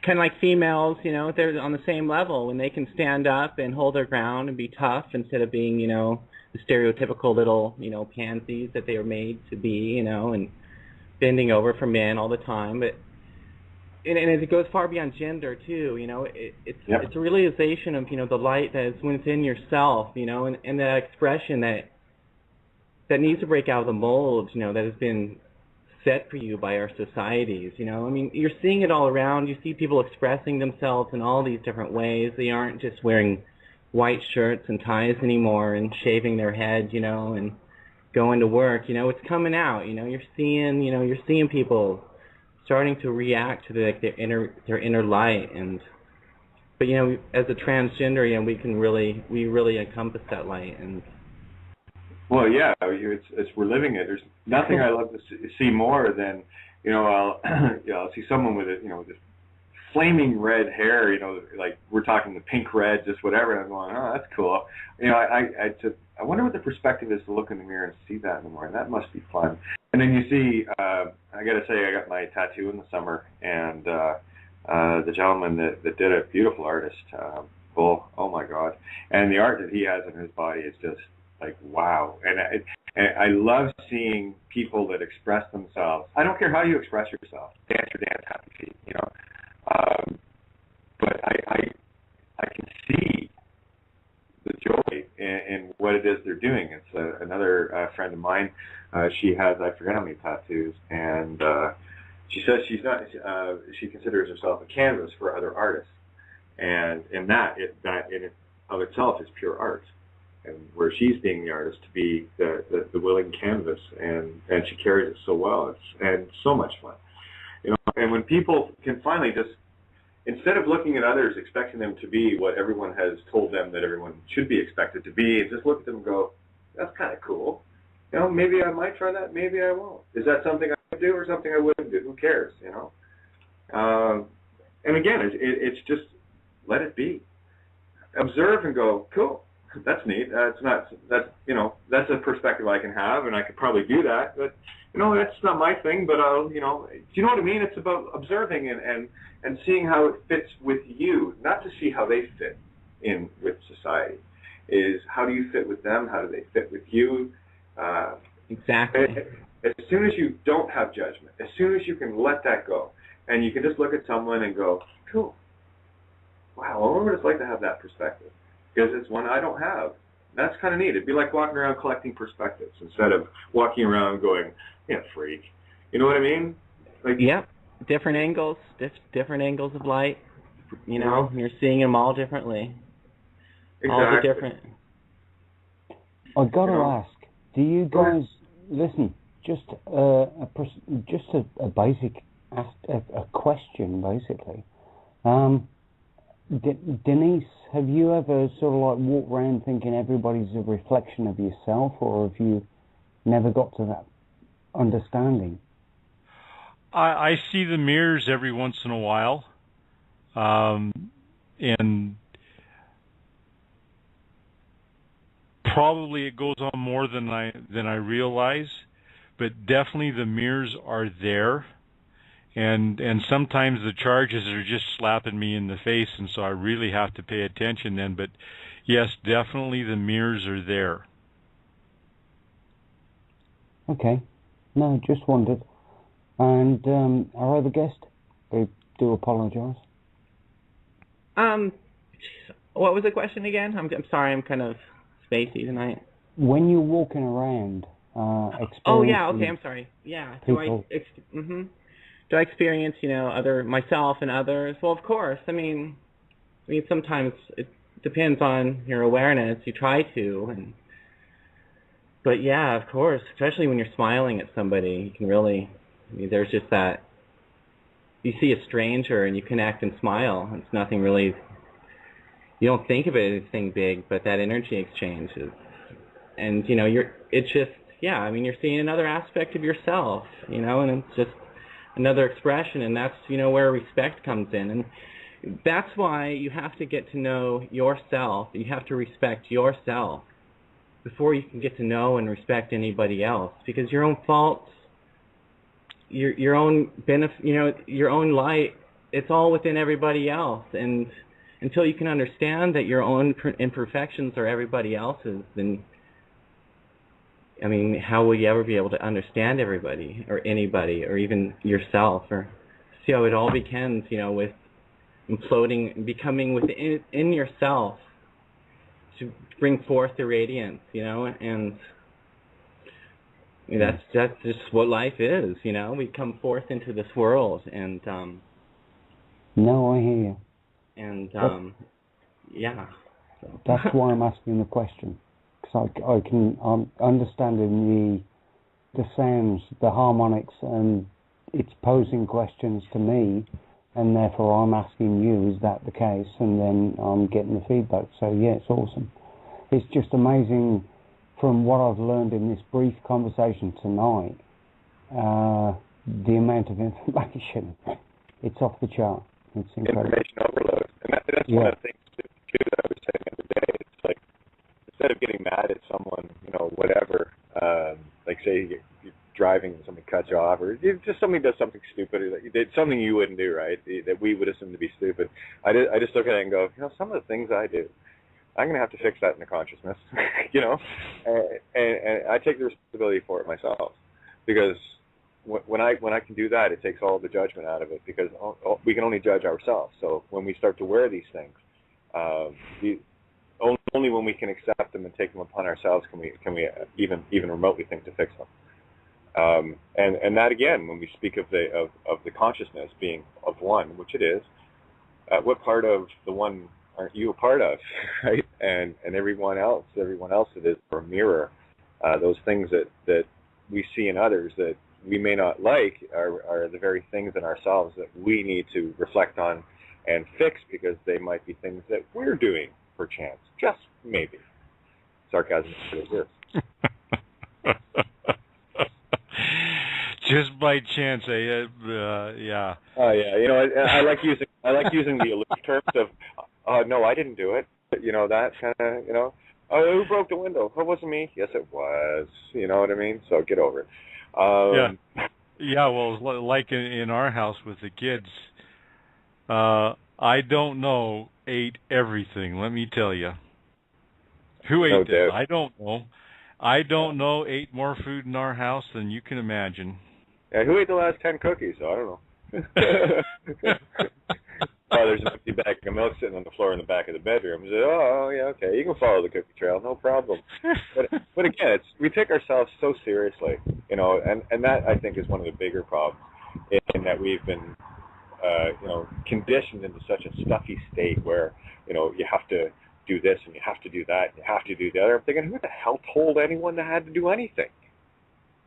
Kind of like females, they're on the same level when they can stand up and hold their ground and be tough instead of being, the stereotypical little, pansies that they are made to be, and bending over for men all the time. But and it goes far beyond gender too, it's a realization of, the light that is within yourself, and that expression that needs to break out of the mold, that has been set for you by our societies. You're seeing it all around. You see people expressing themselves in all these different ways. They aren't just wearing white shirts and ties anymore and shaving their heads, and going to work. It's coming out. You're seeing people starting to react to their inner light. But as a transgender, we really encompass that light. And well, yeah, it's we're living it. There's nothing I love to see more than, I'll see someone with this flaming red hair, like we're talking the pink red, just whatever, and I'm going, oh, that's cool. I wonder what the perspective is to look in the mirror and see that in the morning. That must be fun. And then you see, I got to say, I got my tattoo in the summer, and the gentleman that did it, beautiful artist, Bull, oh my God, and the art that he has in his body is just like, wow. And I love seeing people that express themselves. I don't care how you express yourself. Dance your dance, happy feet, But I can see the joy in what it is they're doing. It's another friend of mine. She has, I forget how many tattoos, and she says she's not. She considers herself a canvas for other artists, and that in of itself is pure art. And where she's being the artist to be the willing canvas, and she carries it so well. And so much fun, And when people can finally just, instead of looking at others expecting them to be what everyone has told them that everyone should be expected to be, and just look at them and go, that's kind of cool. Maybe I might try that, maybe I won't. Is that something I would do or something I wouldn't do? Who cares, And again, it's just let it be. Observe and go, cool. That's neat. That's a perspective I can have, and I could probably do that. But that's not my thing. But do you know what I mean? It's about observing and seeing how it fits with you, not to see how they fit in with society. Is how do you fit with them? How do they fit with you? Exactly. As soon as you don't have judgment, as soon as you can let that go, and you can just look at someone and go, cool. Wow, I wonder what it's like to have that perspective. Because it's one I don't have. That's kind of neat. It'd be like walking around collecting perspectives instead of walking around going, freak. You know what I mean? Yep. Different angles, different angles of light. You're seeing them all differently. Exactly. All the different. I got to ask, do you guys listen? Just a basic, a question, basically. Denise, have you ever sort of walked around thinking everybody's a reflection of yourself, or have you never got to that understanding? I see the mirrors every once in a while, and probably it goes on more than I realize, but definitely the mirrors are there. And sometimes the charges are just slapping me in the face, and so I really have to pay attention then. But yes, definitely the mirrors are there. Okay. No, just wondered. And our other guest, I do apologise. What was the question again? I'm sorry, I'm kind of spacey tonight. When you're walking around, experiencing... Oh, yeah, okay, I'm sorry. Yeah. People. Do I experience, myself and others? Well, of course. I mean, sometimes it depends on your awareness. You try to, but yeah, of course. Especially when you're smiling at somebody, you can really. There's just that. You see a stranger and you connect and smile. It's nothing really. You don't think of it as anything big, but that energy exchange is, and It's just you're seeing another aspect of yourself, and it's just another expression, and that's where respect comes in, and that's why you have to get to know yourself. You have to respect yourself before you can get to know and respect anybody else, because your own faults, your own benefit, your own light, it's all within everybody else, and until you can understand that your own imperfections are everybody else's, then how will you ever be able to understand everybody or anybody or even yourself, or see how it all begins, with imploding, becoming within yourself to bring forth the radiance, and that's just what life is, We come forth into this world, and No, I hear you. And yeah. So. That's why I'm asking the question. I can understanding the sounds, the harmonics, and it's posing questions to me, and therefore I'm asking you, is that the case? And then I'm getting the feedback. So yeah, it's awesome. It's just amazing from what I've learned in this brief conversation tonight, the amount of information. It's off the chart. It's incredible. Information overload. And that's one of the things too that I was saying the other day. It's like, instead of getting mad at someone, whatever, like say you're driving and somebody cuts you off, or just somebody does something stupid, or that you did something you wouldn't do, right? That we would assume to be stupid. I just look at it and go, some of the things I do, I'm going to have to fix that in the consciousness, and I take the responsibility for it myself, because when I can do that, it takes all the judgment out of it, because we can only judge ourselves. So when we start to wear these things, the only only when we can accept them and take them upon ourselves can we even remotely think to fix them. And that again, when we speak of the consciousness being of one, which it is, what part of the one aren't you a part of, right? And everyone else that is a mirror. Those things that we see in others that we may not like are the very things in ourselves that we need to reflect on and fix, because they might be things that we're doing perchance, just maybe. Sarcasm is this. Just by chance, yeah. Oh yeah, you know, I like using the aloof terms of, no, I didn't do it. You know, that kind of, you know, oh, who broke the window? Oh, it wasn't me. Yes, it was. You know what I mean? So get over it. Yeah. Well, like in our house with the kids, I don't know ate everything. Let me tell you. Who ate this? I don't know. I don't know ate more food in our house than you can imagine. Yeah, who ate the last 10 cookies? I don't know. Oh, there's an empty bag of milk sitting on the floor in the back of the bedroom. Say, oh, yeah, okay, you can follow the cookie trail, no problem. But again, we take ourselves so seriously, you know, and that I think is one of the bigger problems, in that we've been, you know, conditioned into such a stuffy state where, you know, you have to do this and you have to do that and you have to do the other. I'm thinking, who the hell told anyone they had to do anything?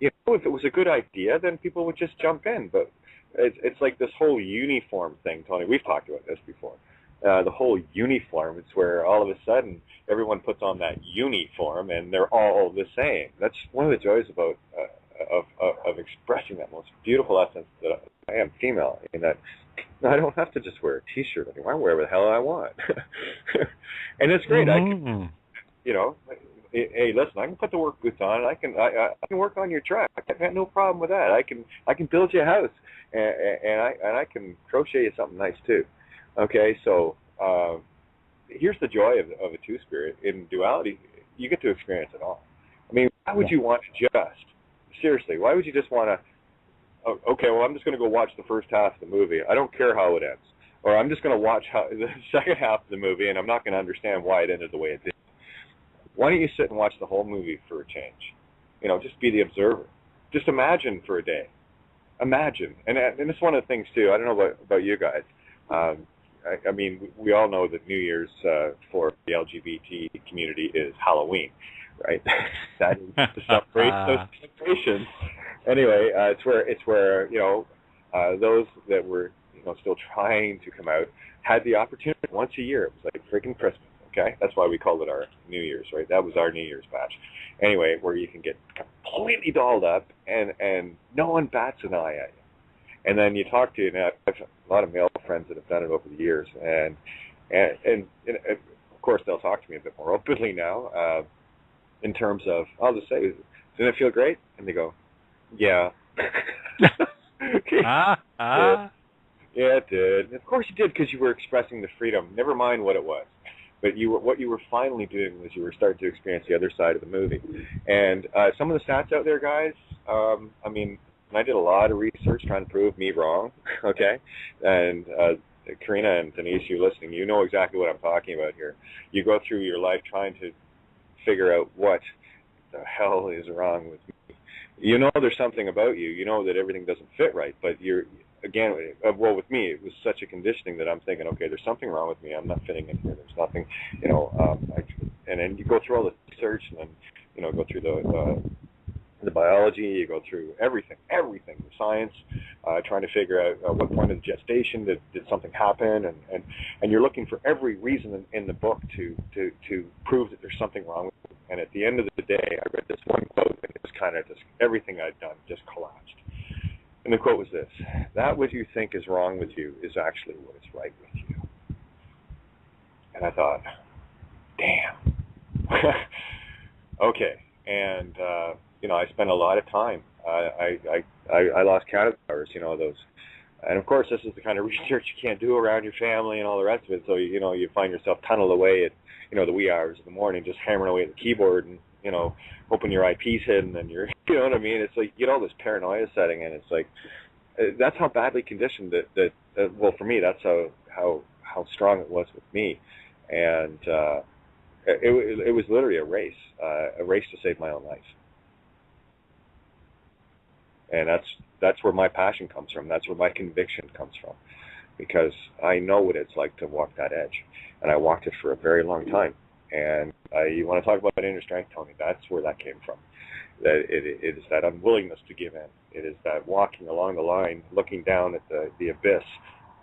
You know, if it was a good idea, then people would just jump in. But it's like this whole uniform thing, Tony. We've talked about this before. The whole uniform, it's where all of a sudden everyone puts on that uniform and they're all the same. That's one of the joys about of expressing that most beautiful essence that I am female, in that I don't have to just wear a T-shirt anymore. I wear whatever the hell I want. And it's great. Mm-hmm. I can, you know, hey, listen, I can put the work boots on. I can work on your truck. I got no problem with that. I can build you a house, and I can crochet you something nice too. Okay, so here's the joy of a two-spirit. In duality, you get to experience it all. I mean, why would you want to seriously, why would you just want to, okay, well, I'm just going to go watch the first half of the movie. I don't care how it ends. Or I'm just going to watch the second half of the movie, and I'm not going to understand why it ended the way it did. Why don't you sit and watch the whole movie for a change? You know, just be the observer. Just imagine for a day. Imagine. And it's one of the things, too. I don't know about you guys. I mean, we all know that New Year's for the LGBT community is Halloween, right? That is to celebrate those celebrations. Anyway, it's where you know, those that were, you know, still trying to come out had the opportunity once a year. It was like freaking Christmas. Okay, that's why we called it our New Year's, right? That was our New Year's batch. Anyway, where you can get completely dolled up and no one bats an eye at you. And then you talk to, you know, I've a lot of male friends that have done it over the years, and of course they'll talk to me a bit more openly now, in terms of, I'll just say, didn't it feel great? And they go, yeah. Yeah, it did. And of course you did, because you were expressing the freedom. Never mind what it was. But what you were finally doing was you were starting to experience the other side of the movie. And some of the stats out there, guys, I mean, I did a lot of research trying to prove me wrong, okay? And Karina and Denise, you listening, you know exactly what I'm talking about here. You go through your life trying to figure out what the hell is wrong with me. You know there's something about you. You know that everything doesn't fit right, but you're, again, well, with me, it was such a conditioning that I'm thinking, okay, there's something wrong with me. I'm not fitting in here. There's nothing, you know, and then you go through all the research, and then, you know, go through the biology, you go through everything, the science, trying to figure out what point of gestation did something happen, and you're looking for every reason in the book to prove that there's something wrong with you. And at the end of the day, I read this one quote, and it was kind of just everything I'd done just collapsed. And the quote was this: "That what you think is wrong with you is actually what is right with you." And I thought, damn. Okay. And you know, I spent a lot of time. I lost count of hours, you know, those. And of course, this is the kind of research you can't do around your family and all the rest of it. So you know, you find yourself tunneled away at, you know, the wee hours of the morning, just hammering away at the keyboard and, you know, hoping your IP's hidden and you're, you know what I mean? It's like you get all this paranoia setting in. It's like that's how badly conditioned that well, for me, that's how strong it was with me. And it was literally a race to save my own life. And that's where my passion comes from. That's where my conviction comes from, because I know what it's like to walk that edge, and I walked it for a very long time. And you want to talk about inner strength, Tony? That's where that came from. That it is that unwillingness to give in. It is that walking along the line, looking down at the abyss,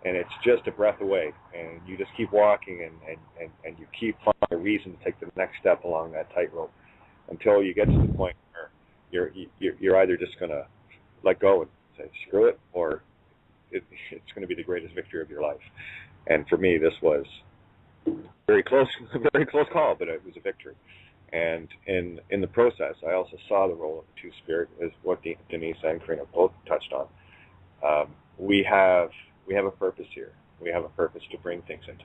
and it's just a breath away, and you just keep walking, and you keep finding a reason to take the next step along that tightrope until you get to the point where you're either just going to let go and say screw it, or it's going to be the greatest victory of your life. And for me, this was very close call, but it was a victory. And in the process, I also saw the role of the Two-Spirit, as what Denise and Karina both touched on. We have a purpose here. We have a purpose to bring things into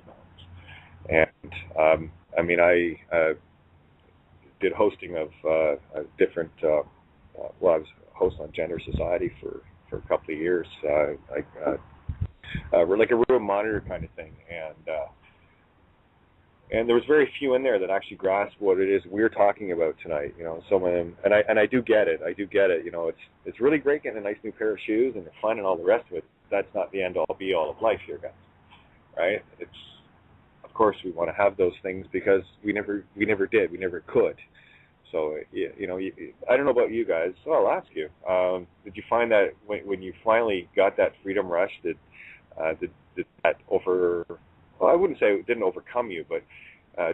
balance. And I mean, I did hosting of different. I was a host on Gender Society for a couple of years, like a room monitor kind of thing, and there was very few in there that actually grasped what it is we're talking about tonight. You know, some of them, and I do get it. You know, it's really great getting a nice new pair of shoes and fun and all the rest of it. That's not the end all be all of life here, guys. Right? It's, of course, we want to have those things because we never could. So, you know, I don't know about you guys, so I'll ask you. Did you find that when you finally got that freedom rush, did that well, I wouldn't say it didn't overcome you, but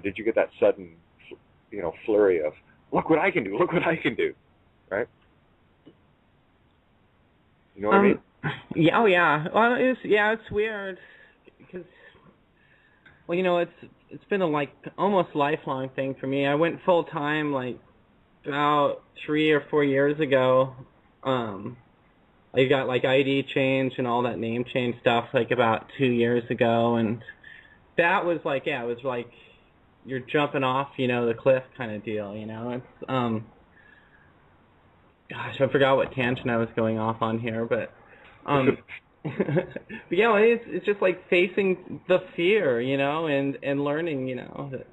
did you get that sudden, you know, flurry of, look what I can do, right? You know what I mean? Yeah, oh yeah. Well, it's weird because, well, you know, it's been a almost lifelong thing for me. I went full time about 3 or 4 years ago. I got ID change and all that name change stuff about 2 years ago, and that was it was like you're jumping off, the cliff kind of deal, It's gosh, I forgot what tangent I was going off on here, but but yeah, it's just facing the fear, and learning, that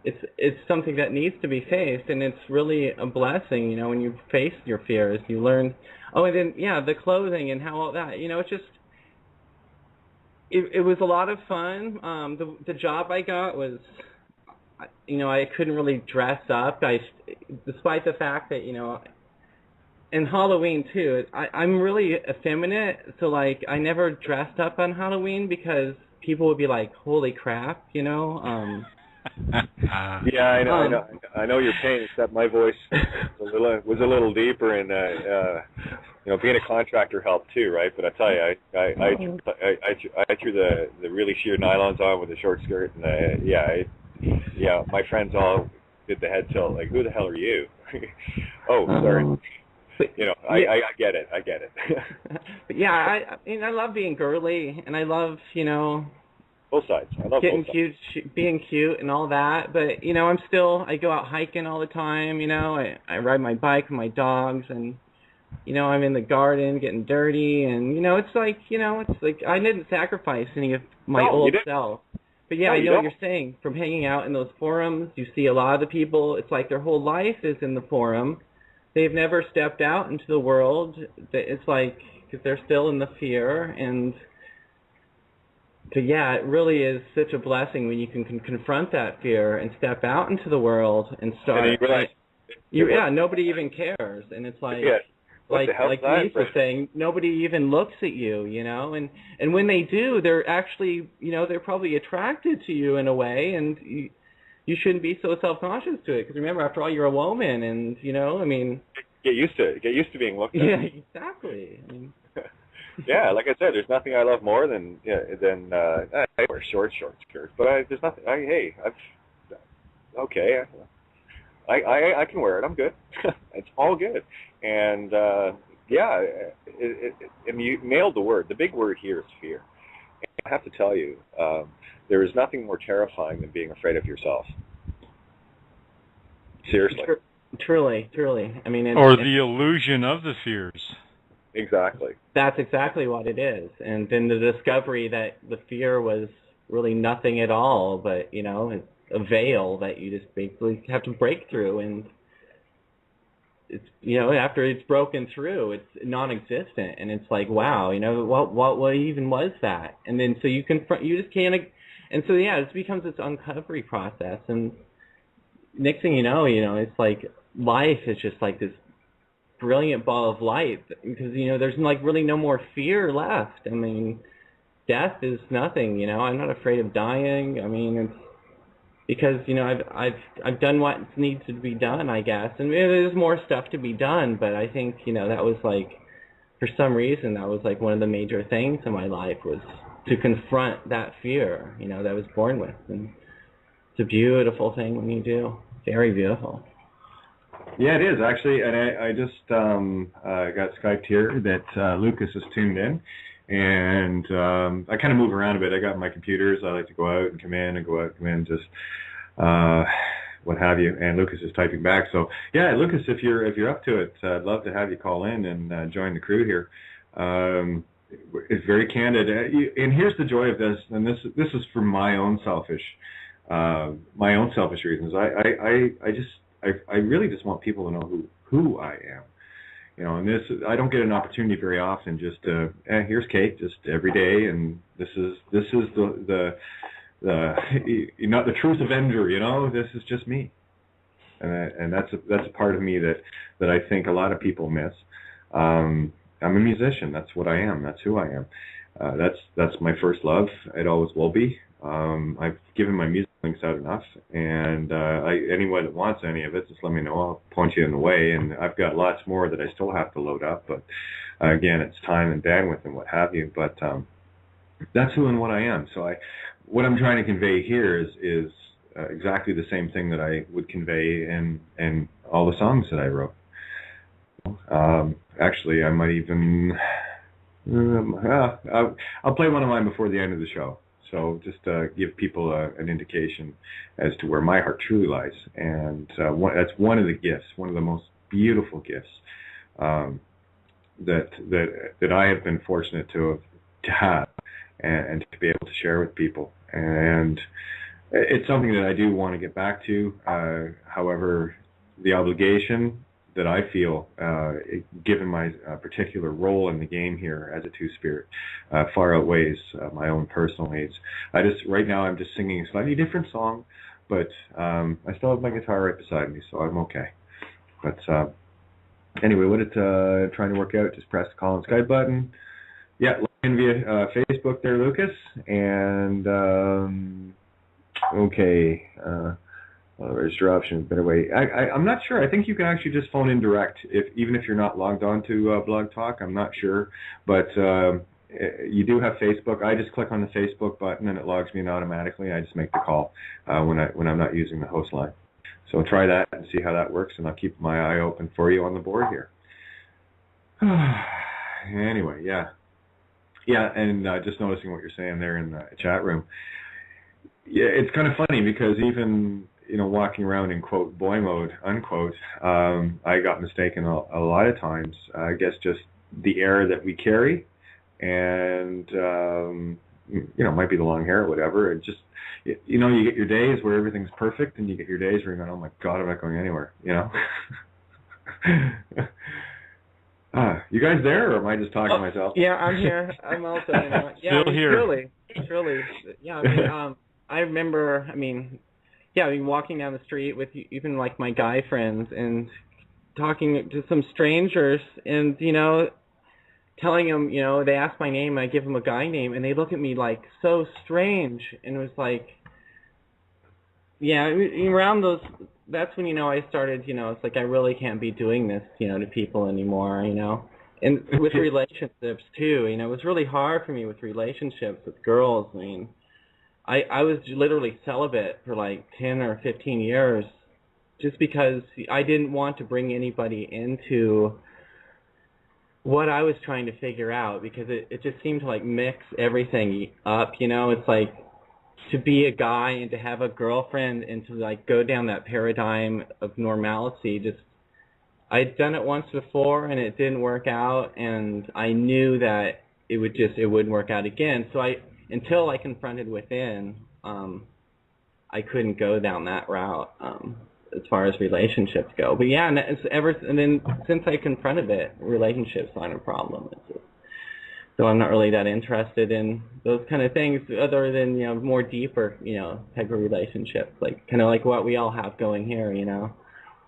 it's something that needs to be faced, and it's really a blessing, when you face your fears, you learn. Oh, and then the clothing and how all that, it's just it was a lot of fun. The job I got was, I couldn't really dress up. Despite the fact that and Halloween too. I'm really effeminate, so I never dressed up on Halloween because people would be like, "Holy crap," Yeah, I know your pain. Except my voice was a little deeper, and being a contractor helped too, right? But I tell you, I threw the really sheer nylons on with a short skirt, and my friends all did the head tilt, like, "Who the hell are you?" Oh, sorry. I get it. But yeah, I love being girly, and I love, both sides. I love getting both sides. cute, being cute and all that. But, I go out hiking all the time, I ride my bike with my dogs, and, I'm in the garden getting dirty, and, it's I didn't sacrifice any of my old self. But yeah, I know what you're saying. From hanging out in those forums, you see a lot of the people, it's like their whole life is in the forum. They've never stepped out into the world. It's because they're still in the fear. And so, yeah, it really is such a blessing when you can confront that fear and step out into the world and start. And you realize, nobody even cares. And it's like Denise was saying, nobody even looks at you, And when they do, they're actually, they're probably attracted to you in a way. And you shouldn't be so self-conscious to it, because remember, after all, you're a woman, and get used to it. Get used to being looked at. Yeah, exactly. Yeah, like I said, there's nothing I love more than I wear short skirts, but there's nothing. Okay, I can wear it. I'm good. It's all good, and and you nailed the word. The big word here is fear. I have to tell you, there is nothing more terrifying than being afraid of yourself. Seriously. Truly. I mean, or the illusion of the fears. Exactly. That's exactly what it is. And then the discovery that the fear was really nothing at all, but, a veil that you just basically have to break through, and it's, you know, after it's broken through, it's non-existent, and it's like, wow, you know, what even was that? And then so you confront, you just can't, and so yeah, it becomes this uncovery process, and next thing you know, it's like life is just like this brilliant ball of light, because, you know, there's like really no more fear left. I mean, death is nothing, you know. I'm not afraid of dying. I mean, it's because, you know, I've done what needs to be done, I guess, and there's more stuff to be done. But I think, you know, that was like, for some reason, that was like one of the major things in my life, was to confront that fear, you know, that I was born with. And it's a beautiful thing when you do. Very beautiful. Yeah, it is actually, and I just got Skyped here that Lucas is tuned in, and I kind of move around a bit. I got my computers. I like to go out and come in and go out and come in, just what have you. And Lucas is typing back. So yeah, Lucas, if you're up to it, I'd love to have you call in and join the crew here. It's very candid, and here's the joy of this. And this is for my own selfish reasons. I really just want people to know who I am, you know. And this, I don't get an opportunity very often. Just here's Kate, just every day, and this is the not the truth avenger, you know. This is just me, and that's a part of me that I think a lot of people miss. I'm a musician. That's what I am. That's who I am. That's my first love. It always will be. I've given my music links out enough, and anyone that wants any of it, just let me know. I'll point you in the way, and I've got lots more that I still have to load up, but again, it's time and bandwidth and what have you, but that's who and what I am. So what I'm trying to convey here is exactly the same thing that I would convey in all the songs that I wrote. Actually, I might even I'll play one of mine before the end of the show. So just give people an indication as to where my heart truly lies, and that's one of the gifts, one of the most beautiful gifts that I have been fortunate to have, and to be able to share with people. And it's something that I do want to get back to. However, the obligation that I feel, given my particular role in the game here as a two-spirit, far outweighs my own personal needs. Right now I'm just singing a slightly different song, but I still have my guitar right beside me, so I'm okay. But anyway, what trying to work out, just press the call and Skype button. Yeah, log in via Facebook there, Lucas, and okay. Register option, better way. I'm not sure. I think you can actually just phone in direct, even if you're not logged on to Blog Talk. I'm not sure, but you do have Facebook. I just click on the Facebook button and it logs me in automatically. I just make the call when I'm not using the host line. So try that and see how that works, and I'll keep my eye open for you on the board here. Anyway, yeah, and just noticing what you're saying there in the chat room. Yeah, it's kind of funny because even, you know, walking around in quote boy mode, unquote, I got mistaken a lot of times. I guess just the air that we carry, and you know, it might be the long hair or whatever. It just, you know, you get your days where everything's perfect, and you get your days where you're going, oh my God, I'm not going anywhere, you know. You guys there, or am I just talking to myself? Yeah, I'm here. I'm also, you know, yeah, Still here. Truly, yeah. I mean, I remember, walking down the street with even like my guy friends and talking to some strangers, and, you know, telling them, you know, they ask my name, I give them a guy name, and they look at me like so strange, and it was like, yeah, around those, that's when, you know, I started, you know, it's like I really can't be doing this, you know, to people anymore, you know. And with relationships too, you know, it was really hard for me with relationships with girls. I mean, I was literally celibate for like 10 or 15 years just because I didn't want to bring anybody into what I was trying to figure out, because it just seemed to like mix everything up, you know. It's like to be a guy and to have a girlfriend and to like go down that paradigm of normalcy. Just, I'd done it once before and it didn't work out, and I knew that it wouldn't work out again. So until I confronted within, I I couldn't go down that route as far as relationships go. But yeah, and then since I confronted it, relationships aren't a problem. So I'm not really that interested in those kind of things, other than more deeper type of relationships, like kind of like what we all have going here.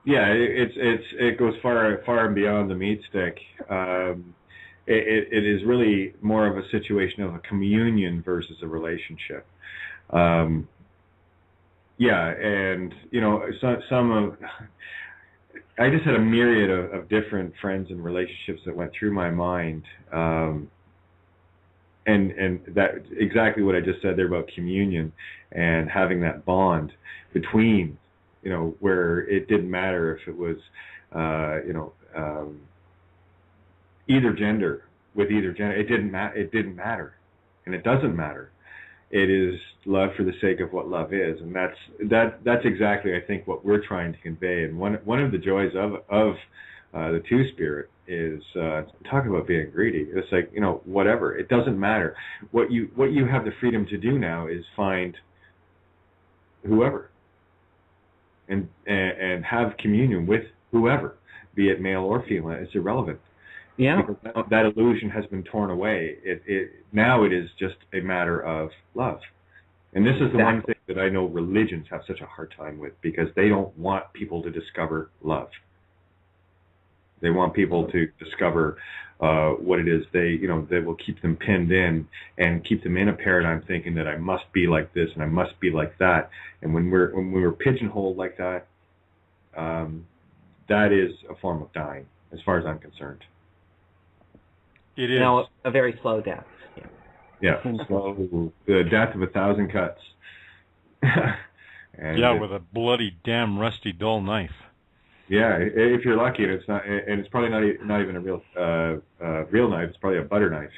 Yeah, it goes far and beyond the meat stick. It is really more of a situation of a communion versus a relationship. Yeah, and some of I just had a myriad of different friends and relationships that went through my mind, and that exactly what I just said there about communion and having that bond between, where it didn't matter if it was, either gender with either gender. It didn't matter, and it doesn't matter. It is love for the sake of what love is, and that's exactly, I think, what we're trying to convey. And one of the joys of the Two Spirit is talking about being greedy. It's like, whatever. It doesn't matter. What you have the freedom to do now is find whoever, and have communion with whoever, be it male or female. It's irrelevant. Yeah. Because that illusion has been torn away. Now it is just a matter of love. And this is the one thing that I know religions have such a hard time with, because they don't want people to discover love. They want people to discover what it is. They will keep them pinned in and keep them in a paradigm, thinking that I must be like this and I must be like that. And when we're pigeonholed like that, that is a form of dying, as far as I'm concerned. It is. A very slow death. Yeah, slow. The death of 1,000 cuts. With a bloody, damn, rusty, dull knife. Yeah, if you're lucky, and it's not, and it's probably not even a real knife. It's probably a butter knife,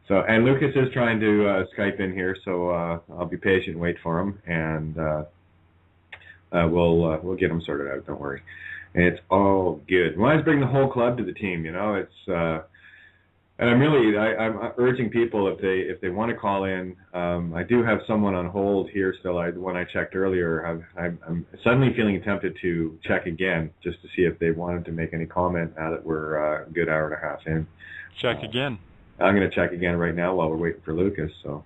So, and Lucas is trying to Skype in here, so I'll be patient and wait for him, and we'll get him sorted out. Don't worry. And it's all good. We always bring the whole club to the team, It's and I'm urging people, if they want to call in. I do have someone on hold here still. When I checked earlier, I'm suddenly feeling tempted to check again, just to see if they wanted to make any comment now that we're a good hour and a half in. Check again. I'm going to check again right now while we're waiting for Lucas. So.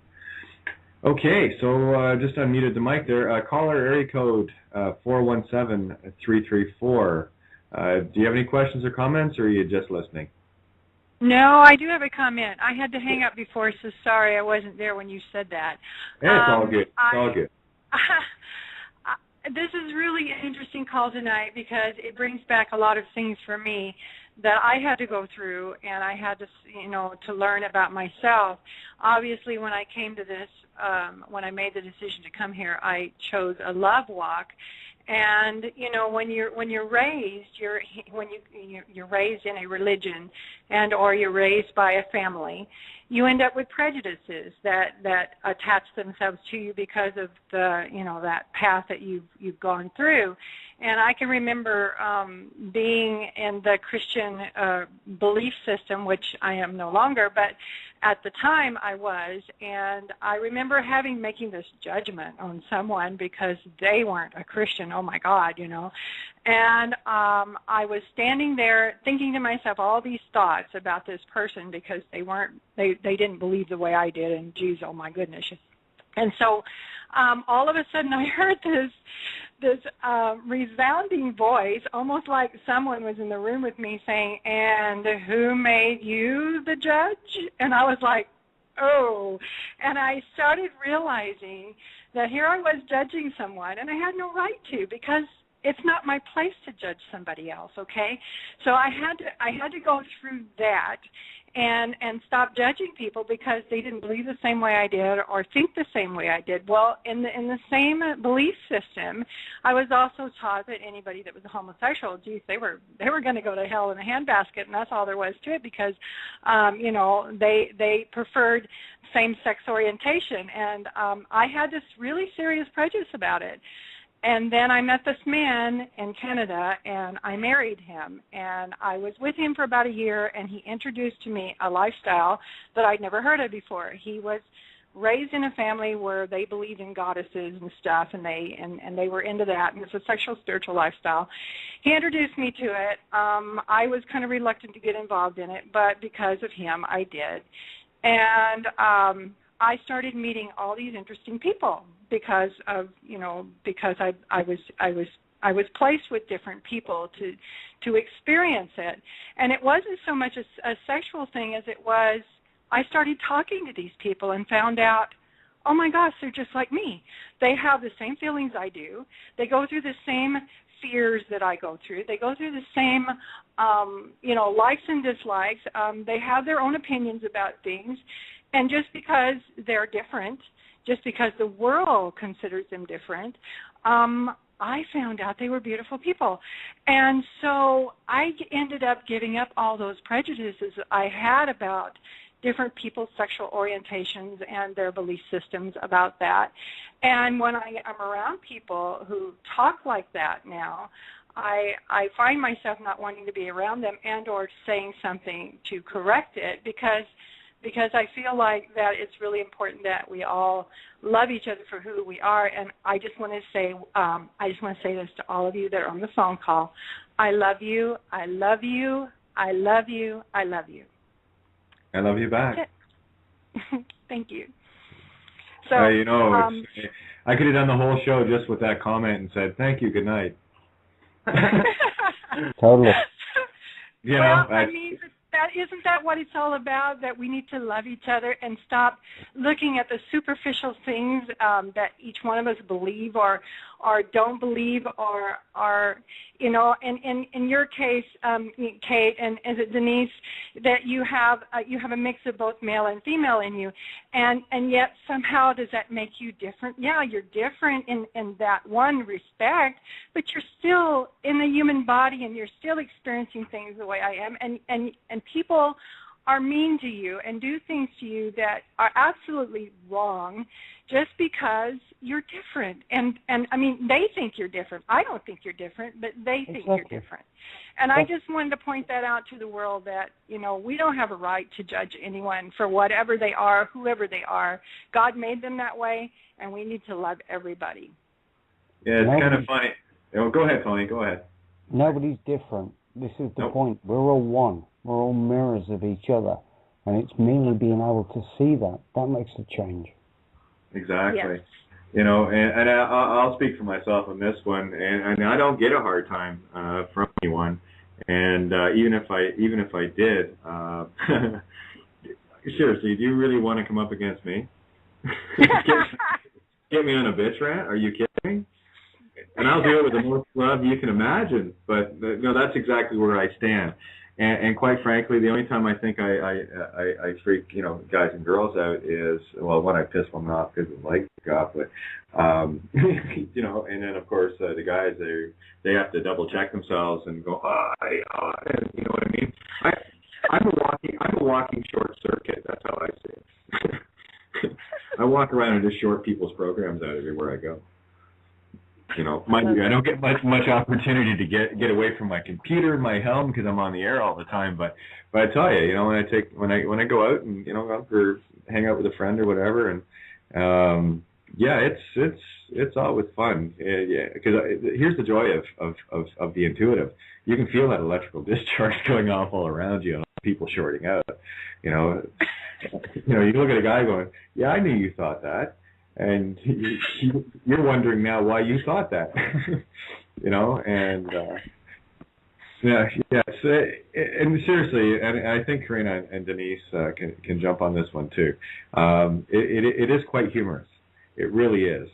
Okay, so just unmuted the mic there. Caller area code 417-334. Do you have any questions or comments, or are you just listening? No, I do have a comment. I had to hang up before, so sorry I wasn't there when you said that. Yeah, it's all good. It's all good. This is really an interesting call tonight, because it brings back a lot of things for me that I had to go through, and I had to, to learn about myself. Obviously, when I came to this, when I made the decision to come here, I chose a love walk. And when you're raised, you're raised in a religion, and or you're raised by a family, you end up with prejudices that attach themselves to you because of the that path that you've gone through. And I can remember being in the Christian belief system, which I am no longer, but at the time I was, and I remember making this judgment on someone because they weren't a Christian. Oh my God, And I was standing there thinking to myself all these thoughts about this person, because they didn't believe the way I did, and geez, oh my goodness. And so all of a sudden I heard this resounding voice, almost like someone was in the room with me, saying, "And who made you the judge?" And I was like, oh. And I started realizing that here I was judging someone, and I had no right to, because it's not my place to judge somebody else, okay? So I had to go through that and stop judging people because they didn't believe the same way I did or think the same way I did. Well, in the same belief system, I was also taught that anybody that was a homosexual, geez, they were going to go to hell in a handbasket, and that's all there was to it, because they preferred same-sex orientation, and I had this really serious prejudice about it. And then I met this man in Canada, and I married him. And I was with him for about a year, and he introduced to me a lifestyle that I'd never heard of before. He was raised in a family where they believed in goddesses and stuff, and they were into that, and it's a sexual spiritual lifestyle. He introduced me to it. I was kind of reluctant to get involved in it, but because of him, I did. And I started meeting all these interesting people because of, because I was placed with different people to experience it. And it wasn't so much a sexual thing as it was, I started talking to these people and found out, oh my gosh, they're just like me. They have the same feelings I do. They go through the same fears that I go through. They go through the same, likes and dislikes. They have their own opinions about things. And just because they're different, just because the world considers them different, I found out they were beautiful people. And so I ended up giving up all those prejudices I had about different people's sexual orientations and their belief systems about that. And when I am around people who talk like that now, I find myself not wanting to be around them and or saying something to correct it because I feel like that it's really important that we all love each other for who we are. And I just want to say, this to all of you that are on the phone call. I love you. I love you. I love you. I love you. I love you back. Thank you. So, I could have done the whole show just with that comment and said, thank you, good night. Totally. Isn't that what it's all about, that we need to love each other and stop looking at the superficial things that each one of us believe or don't believe or in your case, Kate, and is it Denise, that you have a mix of both male and female in you, and yet somehow does that make you different? Yeah, you're different in that one respect, but you're still in the human body and you're still experiencing things the way I am, and people are mean to you and do things to you that are absolutely wrong just because you're different. And I mean, they think you're different. I don't think you're different, but they think you're different. And I just wanted to point that out to the world that, we don't have a right to judge anyone for whatever they are, whoever they are. God made them that way, and we need to love everybody. Yeah, it's kind of funny. Oh, go ahead, Tony. Go ahead. Nobody's different. This is the point. We're all one. We're all mirrors of each other. And it's merely being able to see that. That makes the change. Exactly. Yes. And I'll speak for myself on this one. And I don't get a hard time from anyone. And even if I did, seriously, do you really want to come up against me? Get me on a bitch rant? Are you kidding me? And I'll do it with the most love you can imagine. But that's exactly where I stand. And quite frankly, the only time I think I freak guys and girls out is, well, when I piss one off because the lights go off, but and then of course the guys they have to double check themselves and go, and you know what I mean? I'm a walking short circuit. That's how I see it. I walk around and just short people's programs out everywhere I go. Mind you, I don't get much opportunity to get away from my computer and my helm because I'm on the air all the time. But I tell you, when I go out and go for hang out with a friend or whatever, and it's always fun. Because here's the joy of the intuitive. You can feel that electrical discharge going off all around you, and people shorting out. You look at a guy going, "Yeah, I knew you thought that." And you're wondering now why you thought that, and and seriously, and I think Karina and Denise can jump on this one too. It is quite humorous. It really is.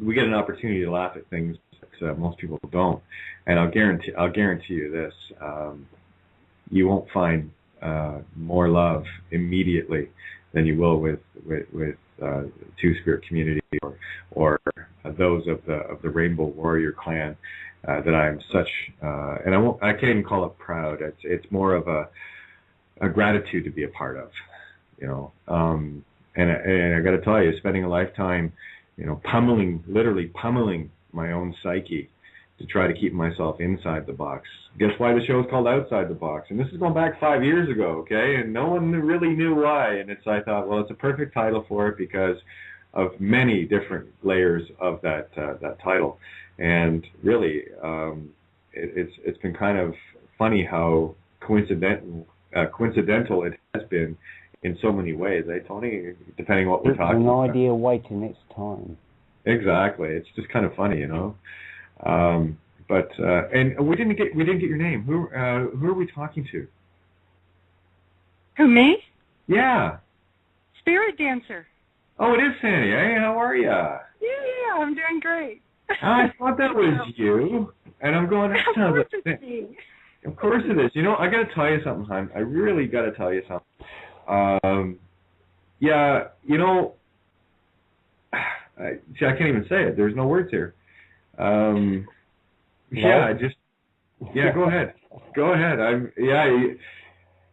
We get an opportunity to laugh at things that most people don't, and I'll guarantee you this: you won't find more love immediately than you will with Two-Spirit community or those of the Rainbow Warrior clan that I'm such and I can't even call it proud. It's more of a gratitude to be a part of, and I got to tell you, spending a lifetime, literally pummeling my own psyche to try to keep myself inside the box. Guess why the show is called Outside the Box? And this is going back 5 years ago, okay? And no one really knew why. And I thought, well, it's a perfect title for it because of many different layers of that title. And really, it's been kind of funny how coincidental it has been in so many ways, eh, Tony? Depending on what we're talking about. It's an idea waiting its time. Exactly. It's just kind of funny, you know. But we didn't get your name. Who are we talking to? Who, me? Yeah. Spirit dancer. Oh, it is Sandy. Hey, how are you? Yeah, I'm doing great. I thought that was you, and I'm going. That sounds like me. Of course it is. You know, I got to tell you something, hon. I really got to tell you something. Yeah, you know, I can't even say it. There's no words here. Yeah, go ahead. Go ahead.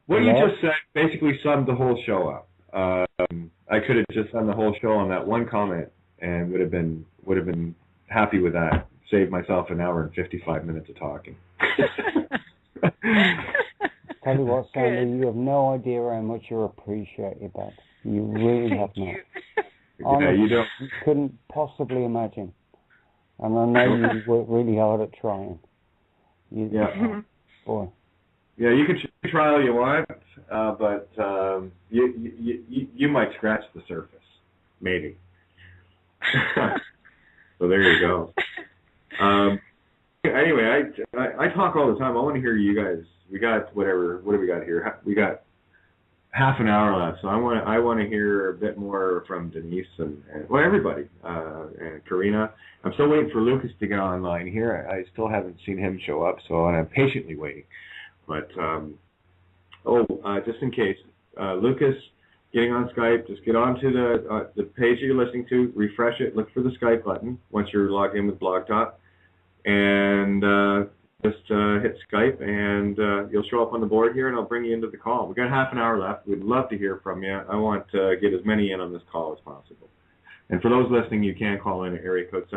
What you just said basically summed the whole show up. I could have just done the whole show on that one comment and would have been happy with that. Saved myself an hour and 55 minutes of talking. Tell you what, Sandy, you have no idea how much you're appreciated, Beth. You really have not. Yeah, you don't. You couldn't possibly imagine. And I know you worked really hard at trying. Boy. Yeah, you can try all you want, but you might scratch the surface, maybe. So there you go. Anyway, I talk all the time. I want to hear you guys. We got what do we got here? We got half an hour left, so I want to hear a bit more from Denise and everybody and Karina. I'm still waiting for Lucas to get online here. I still haven't seen him show up, so I'm patiently waiting. But just in case, Lucas, getting on Skype, just get onto the page that you're listening to, refresh it, look for the Skype button once you're logged in with Blog Talk, and just hit Skype, and you'll show up on the board here, and I'll bring you into the call. We've got half an hour left. We'd love to hear from you. I want to get as many in on this call as possible. And for those listening, you can call in at area code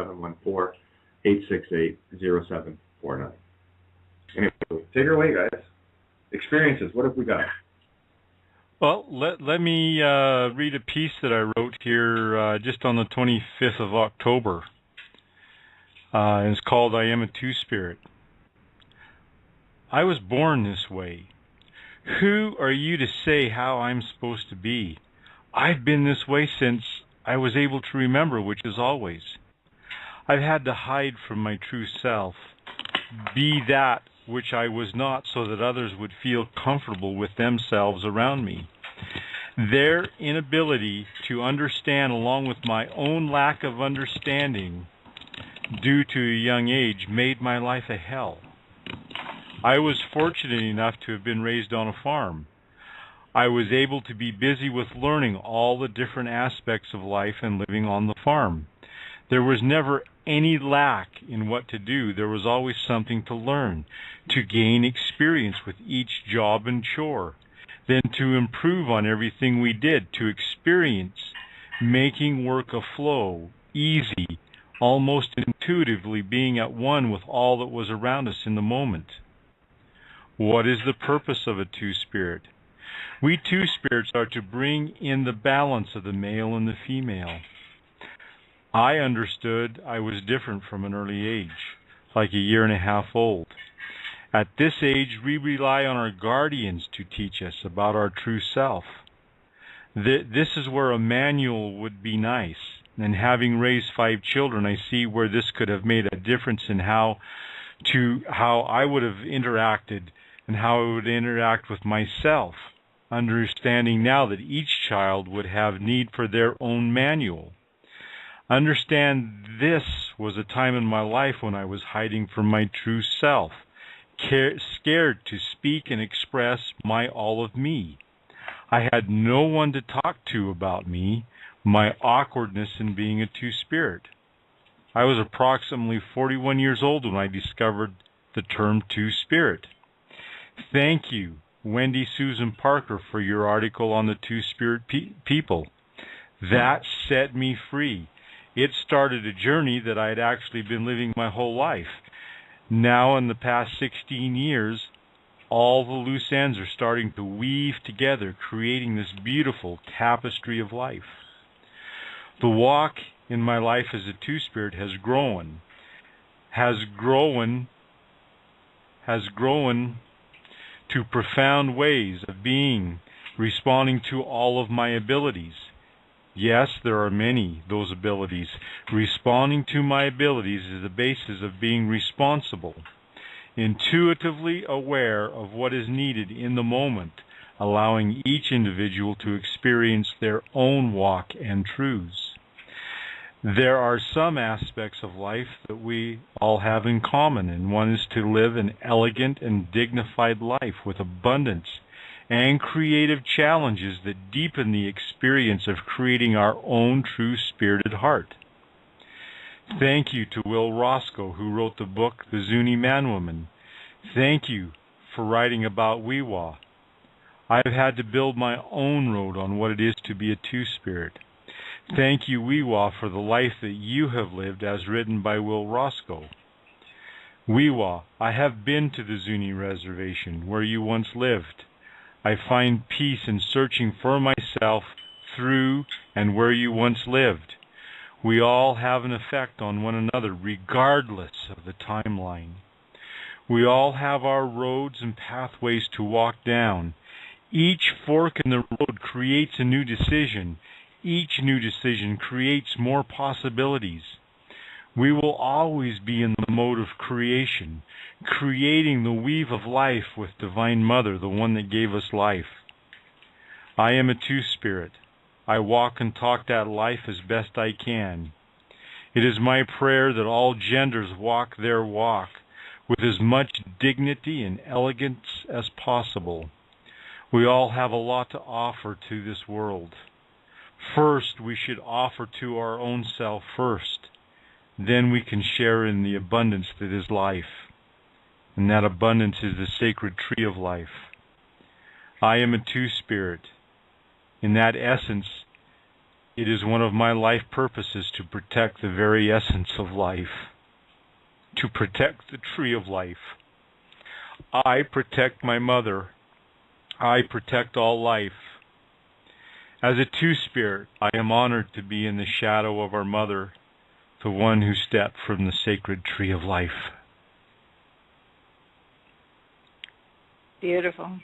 714-868-0749. Anyway, take her away, guys. Experiences, what have we got? Well, let me read a piece that I wrote here just on the 25th of October. And it's called I Am a Two-Spirit. I was born this way. Who are you to say how I'm supposed to be? I've been this way since I was able to remember, which is always. I've had to hide from my true self, be that which I was not, so that others would feel comfortable with themselves around me. Their inability to understand, along with my own lack of understanding due to a young age, made my life a hell. I was fortunate enough to have been raised on a farm. I was able to be busy with learning all the different aspects of life and living on the farm. There was never any lack in what to do. There was always something to learn, to gain experience with each job and chore, then to improve on everything we did, to experience making work a flow, easy, almost intuitively being at one with all that was around us in the moment. What is the purpose of a two-spirit? We two-spirits are to bring in the balance of the male and the female. I understood I was different from an early age, like a year and a half old. At this age, we rely on our guardians to teach us about our true self. This is where a manual would be nice. And having raised 5 children, I see where this could have made a difference in how I would have interacted and how I would interact with myself, understanding now that each child would have need for their own manual. Understand this was a time in my life when I was hiding from my true self, scared to speak and express my all of me. I had no one to talk to about me, my awkwardness in being a two-spirit. I was approximately 41 years old when I discovered the term two-spirit. Thank you, Wendy Susan Parker, for your article on the two-spirit people. That set me free. It started a journey that I had actually been living my whole life. Now, in the past 16 years, all the loose ends are starting to weave together, creating this beautiful tapestry of life. The walk in my life as a two-spirit has grown to profound ways of being, responding to all of my abilities. Yes, there are many, those abilities. Responding to my abilities is the basis of being responsible, intuitively aware of what is needed in the moment, allowing each individual to experience their own walk and truths. There are some aspects of life that we all have in common, and one is to live an elegant and dignified life with abundance and creative challenges that deepen the experience of creating our own true spirited heart. Thank you to Will Roscoe, who wrote the book The Zuni Man-Woman. Thank you for writing about Wiwa. I've had to build my own road on what it is to be a two-spirit. Thank you, Wiwa, for the life that you have lived as written by Will Roscoe. Wiwa, I have been to the Zuni reservation where you once lived. I find peace in searching for myself through and where you once lived. We all have an effect on one another regardless of the timeline. We all have our roads and pathways to walk down. Each fork in the road creates a new decision. Each new decision creates more possibilities. We will always be in the mode of creation, creating the weave of life with Divine Mother, the one that gave us life. I am a two-spirit. I walk and talk that life as best I can. It is my prayer that all genders walk their walk with as much dignity and elegance as possible. We all have a lot to offer to this world. First, we should offer to our own self first. Then we can share in the abundance that is life. And that abundance is the sacred tree of life. I am a two-spirit. In that essence, it is one of my life purposes to protect the very essence of life. To protect the tree of life. I protect my mother. I protect all life. As a two-spirit, I am honored to be in the shadow of our mother, the one who stepped from the sacred tree of life. Beautiful.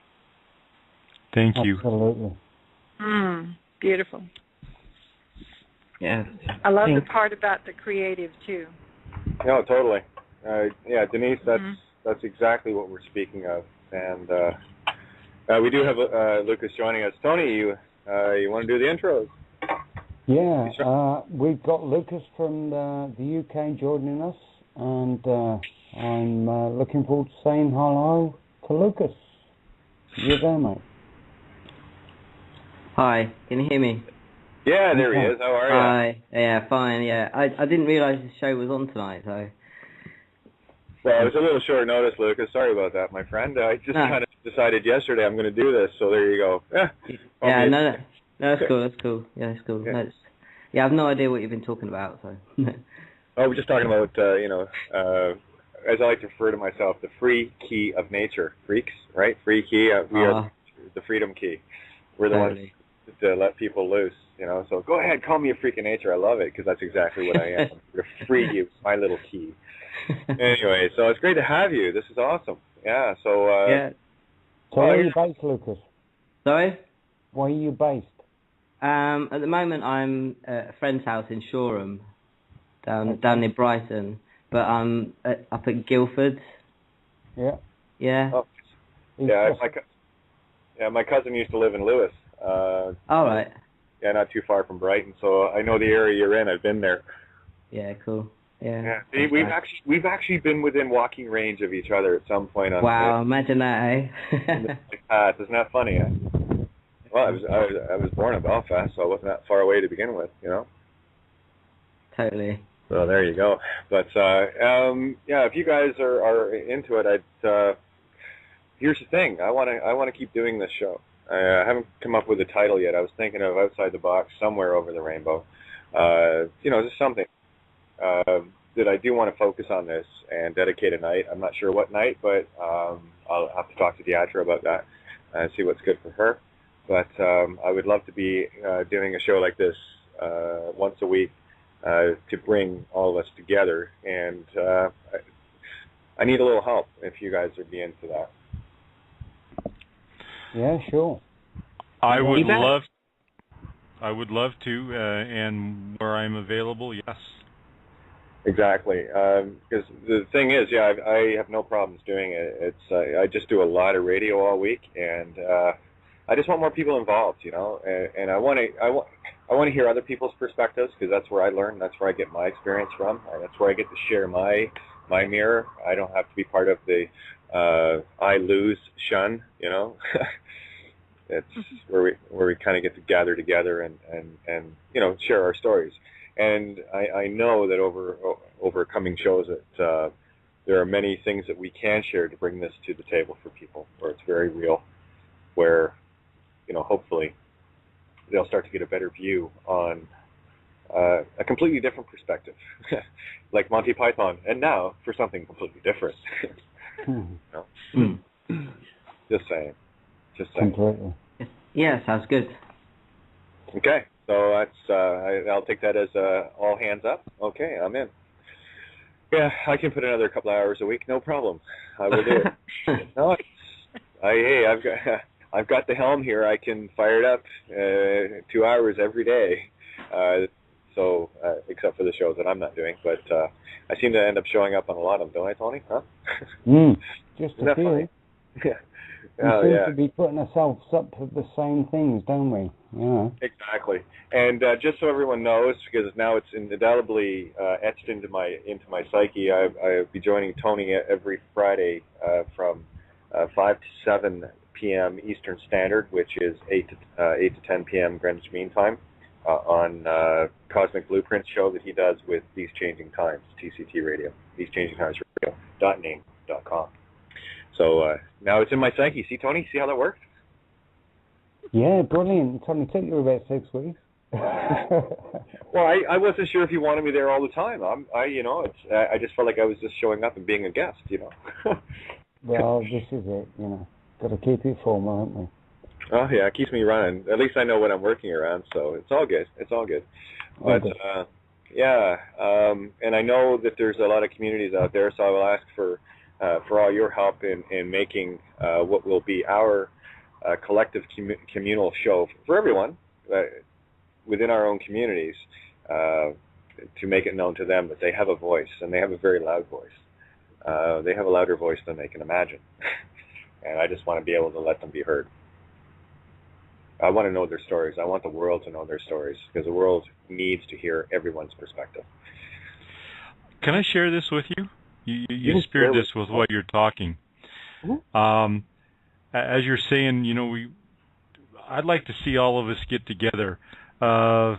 Thank you. Absolutely. Beautiful. Yes. I love the part about the creative too. No, totally. Yeah, Denise, that's exactly what we're speaking of. And we do have Lucas joining us. Tony, you want to do the intros? Yeah, we've got Lucas from the UK joining us, and I'm looking forward to saying hello to Lucas. You there, mate? Hi, can you hear me? Yeah, there he is. How are you? Hi, yeah, fine, yeah. I didn't realise the show was on tonight, so... Well, it was a little short notice, Lucas. Sorry about that, my friend. I just kind of decided yesterday I'm going to do this, so there you go. Yeah, no, that's cool. Yeah, that's cool. Yeah. I have no idea what you've been talking about, so... Oh, we're just talking about, as I like to refer to myself, the free key of nature. Freaks, right? Free key. We are the freedom key. We're the ones to let people loose, So go ahead, call me a freak of nature. I love it, because that's exactly what I am. I'm going to free you, my little key. Anyway, so it's great to have you. This is awesome. Yeah, so... yeah. So where are you based, Lucas? Sorry? Where are you based? At the moment, I'm at a friend's house in Shoreham, down near Brighton, but I'm up at Guildford. Yeah. Yeah. Oh. Yeah, my cousin used to live in Lewis. All right. Yeah, not too far from Brighton, so I know the area you're in. I've been there. Yeah, cool. Yeah. See, we've actually been within walking range of each other at some point on. Wow, imagine that, eh? Isn't that funny? Well, I was born in Belfast, so I wasn't that far away to begin with, Totally. So there you go. But yeah, if you guys are into it, here's the thing. I want to keep doing this show. I haven't come up with a title yet. I was thinking of outside the box, somewhere over the rainbow. Just something. that I do want to focus on this and dedicate a night. I'm not sure what night, but I'll have to talk to Deatra about that and see what's good for her. But I would love to be doing a show like this once a week to bring all of us together. And I need a little help if you guys would be into that. Yeah, sure. I would love to, and where I'm available, yes. Exactly, because the thing is, yeah, I have no problems doing it. It's I just do a lot of radio all week, and I just want more people involved, you know. And I want to hear other people's perspectives, because that's where I learn. That's where I get my experience from, and that's where I get to share my mirror. I don't have to be part of the I lose shun, you know. It's where we kind of get to gather together and you know, share our stories. And I know that over coming shows that there are many things that we can share to bring this to the table for people, where it's very real, where, you know, hopefully they'll start to get a better view on a completely different perspective, like Monty Python, and now for something completely different. You know? Just saying. Completely. Yeah, sounds good. Okay, so that's I'll take that as all hands up. Okay, I'm in. Yeah, I can put another couple of hours a week, no problem. I will do it. No, I've got the helm here. I can fire it up 2 hours every day. So except for the shows that I'm not doing, but I seem to end up showing up on a lot of them, don't I, Tony? Huh? Just Isn't a that funny? few. We seem to be putting ourselves up for the same things, don't we? Yeah. Exactly. And just so everyone knows, because now it's indelibly etched into my psyche, I'll be joining Tony every Friday from 5 to 7 p.m. Eastern Standard, which is 8 to 10 p.m. Greenwich Mean Time, on Cosmic Blueprint show that he does with These Changing Times, TCT Radio, These Changing Times Radio.name.com. So now it's in my psyche. See, Tony? See how that works? Yeah, brilliant. It only took you about 6 weeks. Well, I wasn't sure if you wanted me there all the time. I just felt like I was just showing up and being a guest, you know. Well, this is it, you know. Got to keep it formal, haven't we? Oh yeah, it keeps me running. At least I know what I'm working around, so it's all good. It's all good. But yeah, and I know that there's a lot of communities out there, so I will ask for all your help in making what will be our collective communal show for everyone within our own communities, to make it known to them that they have a voice, and they have a very loud voice. They have a louder voice than they can imagine. And I just want to be able to let them be heard. I want to know their stories. I want the world to know their stories, because the world needs to hear everyone's perspective. Can I share this with you? You speared this with what you're talking. Mm-hmm. As you're saying, you know, I'd like to see all of us get together. I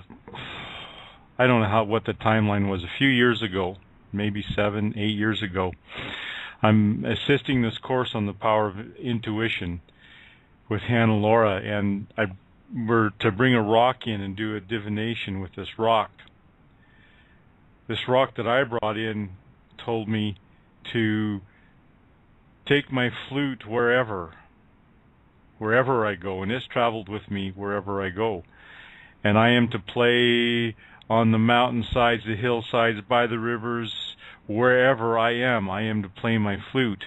don't know what the timeline was. A few years ago, maybe 7, 8 years ago, I'm assisting this course on the power of intuition with Hannah Laura, and we're to bring a rock in and do a divination with this rock. This rock that I brought in told me to take my flute wherever I go, and it's traveled with me wherever I go. And I am to play on the mountainsides, the hillsides, by the rivers, wherever I am to play my flute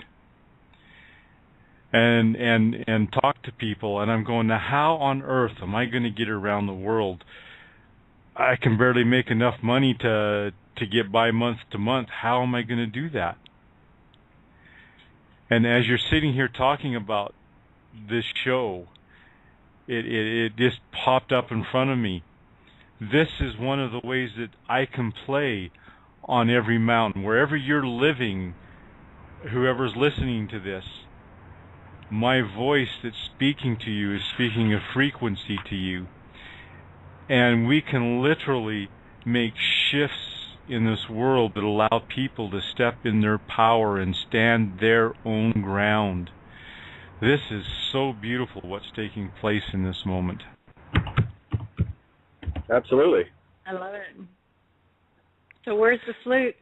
and talk to people. And I'm going, now how on earth am I going to get around the world? I can barely make enough money to get by month to month. How am I going to do that? And as you're sitting here talking about this show, it just popped up in front of me. This is one of the ways that I can play on every mountain. Wherever you're living, whoever's listening to this, my voice that's speaking to you is speaking a frequency to you. And we can literally make shifts in this world that allow people to step in their power and stand their own ground. This is so beautiful what's taking place in this moment. Absolutely. I love it. So where's the flute?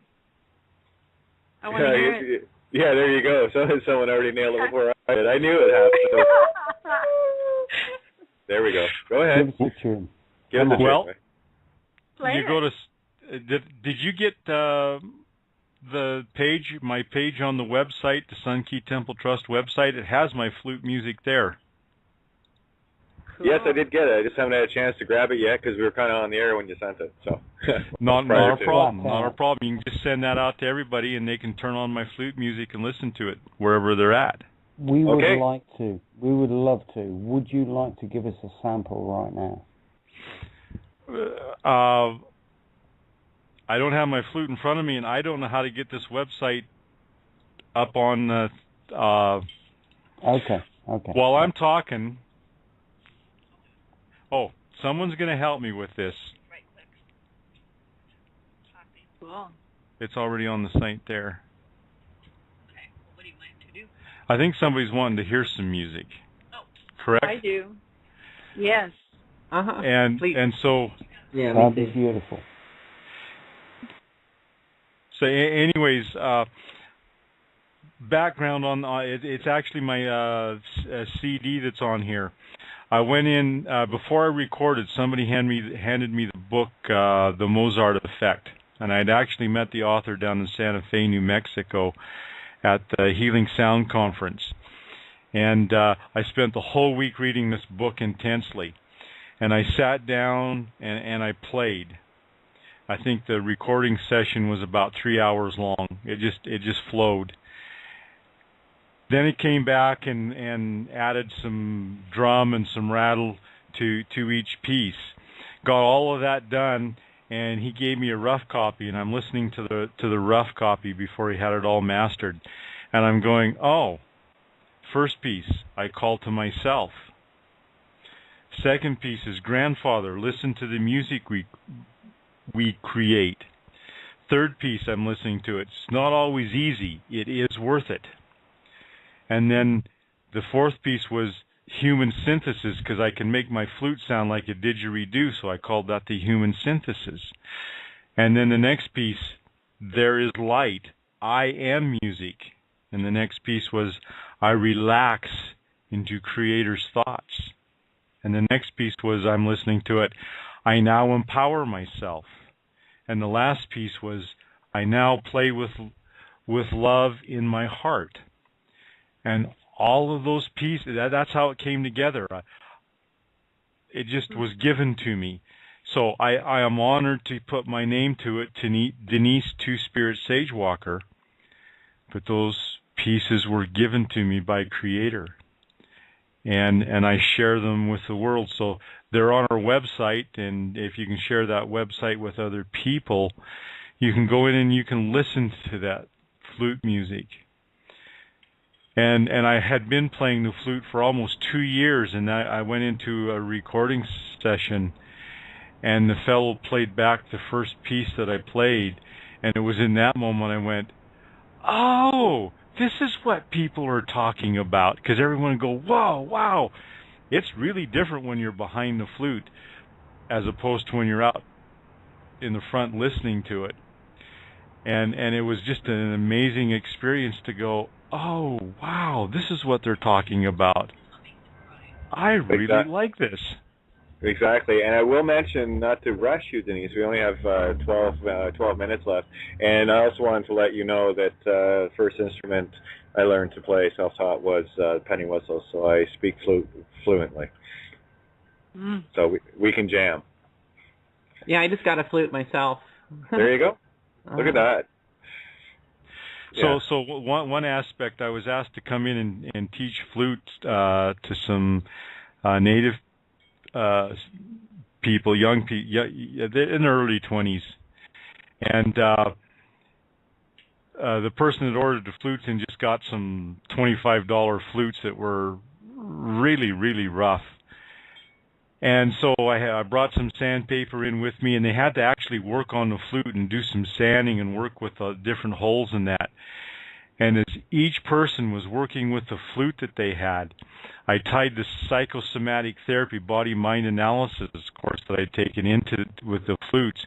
I want to hear it. Yeah, there you go. Someone already nailed it before I did. I knew it happened. So. There we go. Go ahead. Give us a tune. Give us a Well, tune. you go to. Did you get the page? My page on the website, the Sun Key Temple Trust website. It has my flute music there. Cool. Yes, I did get it. I just haven't had a chance to grab it yet because we were kind of on the air when you sent it. So not a problem. to. Not a problem. You can just send that out to everybody, and they can turn on my flute music and listen to it wherever they're at. We would like to. We would love to. Would you like to give us a sample right now? I don't have my flute in front of me, and I don't know how to get this website up on. Okay. While I'm talking. Oh, someone's going to help me with this. Cool. It's already on the site there. Okay. Well, what do you like to do? I think somebody's wanting to hear some music. Oh. Correct? I do. Yes. Uh-huh. And so. Yeah, that'd be beautiful. So, anyways, background on it's actually my CD that's on here. I went in before I recorded. Somebody handed me the book, The Mozart Effect, and I'd actually met the author down in Santa Fe, New Mexico, at the Healing Sound Conference, and I spent the whole week reading this book intensely. And I sat down and I played. I think the recording session was about 3 hours long. It just flowed. Then it came back and added some drum and some rattle to each piece. Got all of that done, and he gave me a rough copy, and I'm listening to the rough copy before he had it all mastered. And I'm going, oh, first piece, I call to myself. Second piece is grandfather, listen to the music we create. Third piece, I'm listening to it. It's not always easy. It is worth it. And then the fourth piece was human synthesis, because I can make my flute sound like a didgeridoo, so I called that the human synthesis. And then the next piece, there is light. I am music. And the next piece was I relax into creator's thoughts. And the next piece was I'm listening to it. I now empower myself. And the last piece was I now play with love in my heart. And all of those pieces, that's how it came together. It just was given to me. So I am honored to put my name to it, to Denise Two-Spirit Sagewalker. But those pieces were given to me by Creator. And I share them with the world. So they're on our website, and if you can share that website with other people, you can go in and you can listen to that flute music. And I had been playing the flute for almost 2 years, and I went into a recording session, and the fellow played back the first piece that I played, and it was in that moment I went, oh, this is what people are talking about, because everyone would go, whoa, wow. It's really different when you're behind the flute as opposed to when you're out in the front listening to it. And it was just an amazing experience to go, oh, wow, this is what they're talking about. I really like this. Exactly. And I will mention, not to rush you, Denise, we only have 12 minutes left. And I also wanted to let you know that the first instrument I learned to play self-taught was penny whistle, so I speak flute fluently. So we can jam. Yeah, I just got a flute myself. There you go. Look at that. So one aspect, I was asked to come in and teach flute to some native people, young people, in their early 20s. And the person that ordered the flutes and just got some $25 flutes that were really, really rough. And so I brought some sandpaper in with me, and they had to actually work on the flute and do some sanding and work with different holes in that. And as each person was working with the flute that they had, I tied the psychosomatic therapy, body-mind analysis course that I'd taken with the flutes.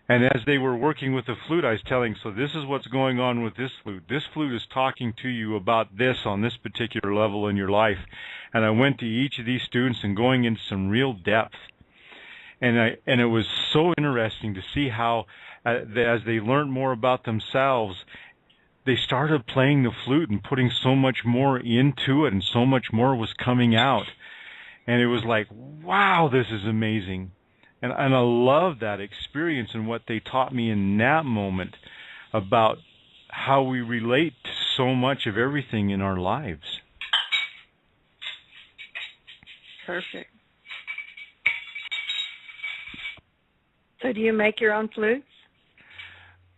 And as they were working with the flute, I was telling, so this is what's going on with this flute. This flute is talking to you about this on this particular level in your life. And I went to each of these students and going into some real depth. And it was so interesting to see how, as they learned more about themselves, they started playing the flute and putting so much more into it, and so much more was coming out. And it was like, wow, this is amazing. And I love that experience and what they taught me in that moment about how we relate to so much of everything in our lives. Perfect. So do you make your own flutes?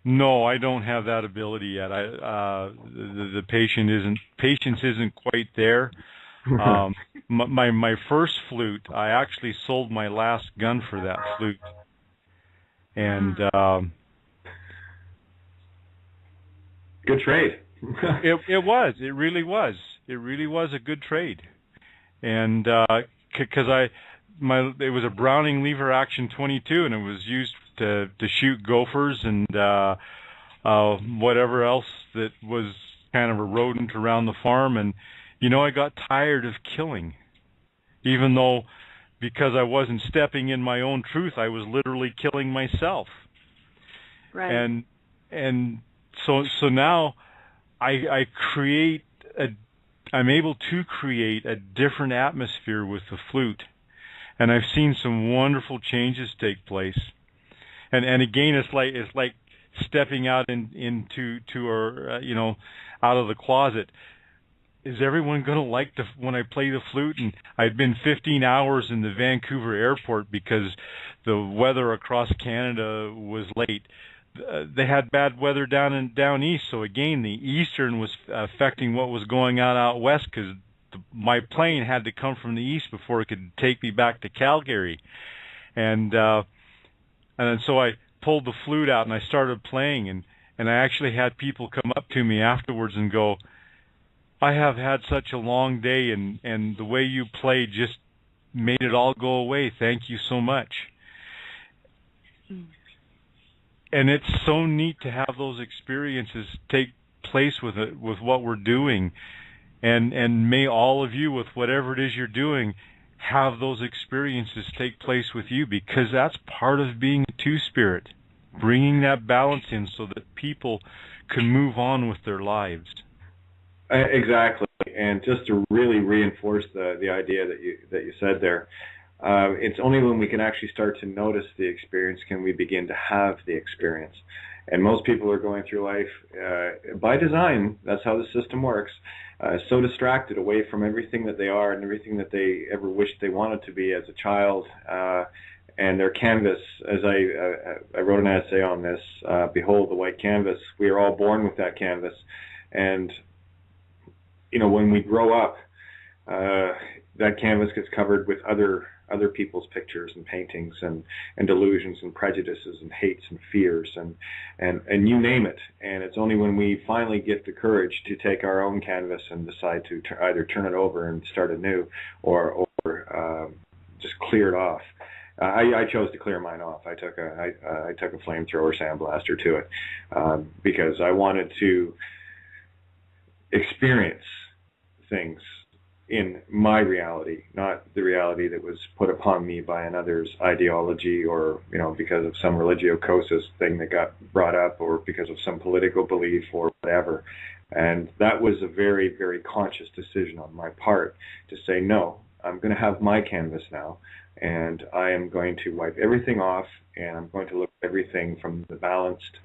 No, I don't have that ability yet. The patience isn't quite there. My first flute, I actually sold my last gun for that flute, and good trade. It really was a good trade, and because it was a Browning lever action 22, and it was used to shoot gophers and whatever else that was kind of a rodent around the farm. And I got tired of killing, even though, because I wasn't stepping in my own truth, I was literally killing myself. Right. And so now I'm able to create a different atmosphere with the flute, and I've seen some wonderful changes take place. And again, it's like stepping out into our out of the closet. Is everyone going to like when I play the flute? And I'd been 15 hours in the Vancouver airport because the weather across Canada was late. They had bad weather down east, so again, the eastern was affecting what was going on out west, because my plane had to come from the east before it could take me back to Calgary. And so I pulled the flute out and I started playing, and I actually had people come up to me afterwards and go, I have had such a long day, and the way you played just made it all go away. Thank you so much. And it's so neat to have those experiences take place with what we're doing. And may all of you, with whatever it is you're doing, have those experiences take place with you, because that's part of being a two-spirit, bringing that balance in so that people can move on with their lives. Exactly, and just to really reinforce the idea that you said there, it's only when we can actually start to notice the experience can we begin to have the experience. And most people are going through life by design. That's how the system works. So distracted away from everything that they are and everything that they ever wished they wanted to be as a child. And their canvas, as I wrote an essay on this, Behold the White Canvas. We are all born with that canvas. And when we grow up, that canvas gets covered with other people's pictures and paintings and delusions and prejudices and hates and fears and you name it. And it's only when we finally get the courage to take our own canvas and decide to either turn it over and start anew or just clear it off. I chose to clear mine off. I took a flamethrower sandblaster to it because I wanted to experience things in my reality, not the reality that was put upon me by another's ideology, or because of some religiocosus thing that got brought up, or because of some political belief or whatever. And that was a very, very conscious decision on my part to say, no, I'm going to have my canvas now, and I am going to wipe everything off, and I'm going to look at everything from the balanced,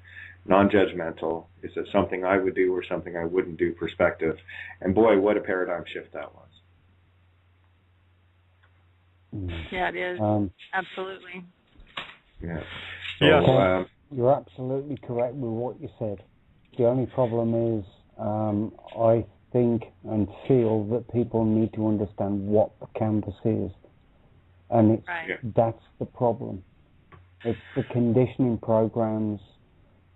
non-judgmental, is it something I would do or something I wouldn't do perspective. And boy, what a paradigm shift that was. Yeah, it is. Absolutely. Yeah. So, yes. You're absolutely correct with what you said. The only problem is I think and feel that people need to understand what the canvas is. And that's the problem. It's the conditioning programs.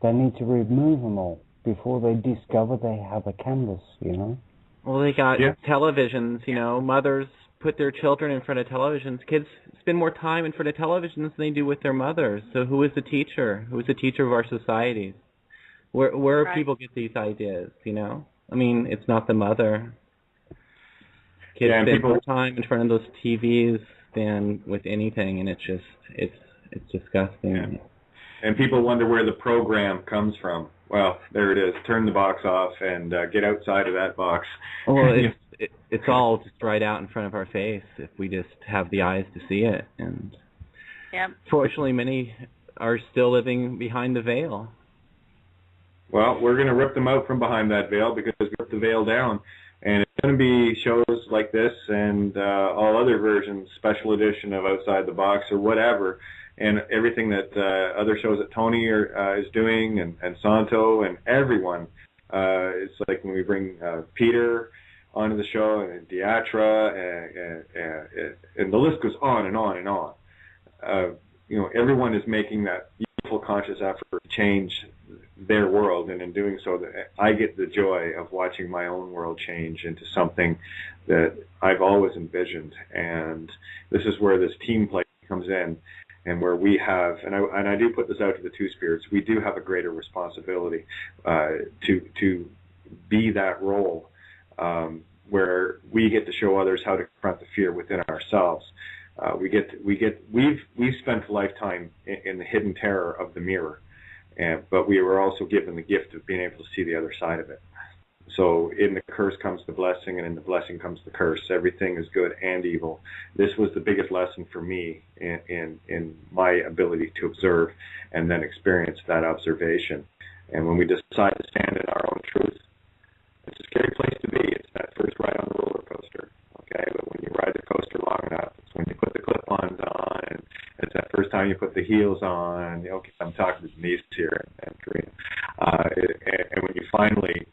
They need to remove them all before they discover they have a canvas, Well, they got televisions, mothers put their children in front of televisions. Kids spend more time in front of televisions than they do with their mothers. So who is the teacher? Who is the teacher of our societies? Where Right. people get these ideas, you know? I mean, it's not the mother. Kids spend more time in front of those TVs than with anything, and it's disgusting. Yeah. And people wonder where the program comes from. Well, there it is. Turn the box off and get outside of that box. Well, it's all just right out in front of our face if we just have the eyes to see it. And fortunately, many are still living behind the veil. Well, we're going to rip them out from behind that veil because we ripped the veil down. And it's going to be shows like this and all other versions, special edition of Outside the Box or whatever, and everything that other shows that Tony is doing and Santo and everyone. It's like when we bring Peter onto the show and Diatra and the list goes on and on and on. Everyone is making that beautiful conscious effort to change their world, and in doing so, I get the joy of watching my own world change into something that I've always envisioned. And this is where this team play comes in, and where we have, and I do put this out to the Two Spirits, we do have a greater responsibility to be that role, where we get to show others how to confront the fear within ourselves. We've spent a lifetime in the hidden terror of the mirror. But we were also given the gift of being able to see the other side of it. So in the curse comes the blessing, and in the blessing comes the curse. Everything is good and evil. This was the biggest lesson for me in my ability to observe and then experience that observation. And when we decide to stand in our own truth, it's a scary place to be. It's that first ride on the roller coaster. Okay, but when you ride the coaster long enough, it's when you put the clip-ons on, and it's that first time you put the heels on. Okay, I'm talking to Denise here and Karina. And when you finally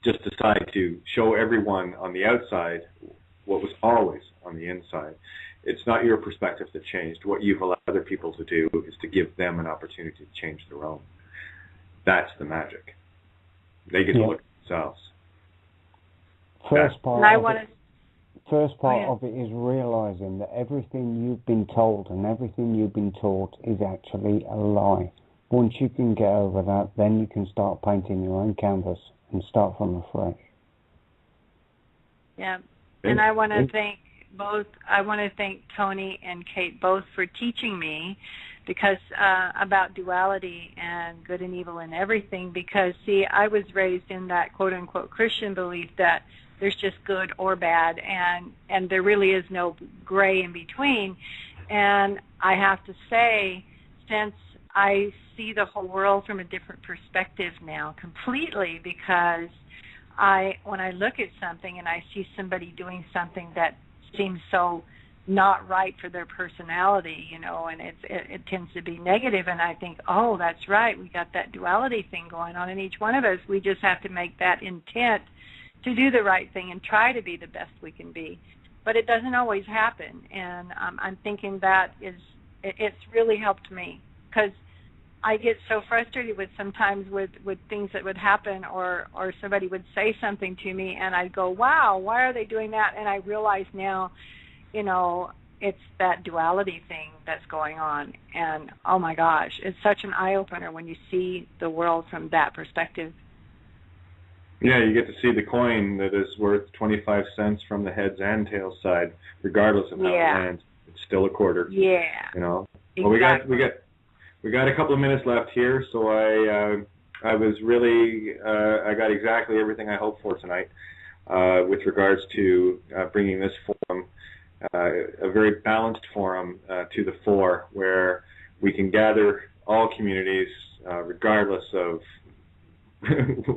just decide to show everyone on the outside what was always on the inside, it's not your perspective that changed. What you've allowed other people to do is to give them an opportunity to change their own. That's the magic. They get to look at themselves. First part of it is realizing that everything you've been told and everything you've been taught is actually a lie. Once you can get over that, then you can start painting your own canvas and start from afresh. Yeah, and I want to thank both. I want to thank Tony and Kate both for teaching me, because about duality and good and evil and everything. Because see, I was raised in that quote unquote Christian belief that there's just good or bad, and there really is no gray in between. And I have to say, since I see the whole world from a different perspective now completely, because when I look at something and I see somebody doing something that seems so not right for their personality, and it tends to be negative, and I think, oh, that's right, we got that duality thing going on in each one of us. We just have to make that intent to do the right thing and try to be the best we can be. But it doesn't always happen, and I'm thinking that it's really helped me, because I get so frustrated sometimes with things that would happen, or somebody would say something to me, and I'd go, wow, why are they doing that? And I realize now, it's that duality thing that's going on. And, oh, my gosh, it's such an eye-opener when you see the world from that perspective. Yeah, you get to see the coin that is worth 25 cents from the heads and tails side, regardless of how it lands. It's still a quarter. Yeah. Well, exactly. we got a couple of minutes left here, so I was really I got exactly everything I hoped for tonight with regards to bringing this forum, a very balanced forum, to the fore, where we can gather all communities, regardless of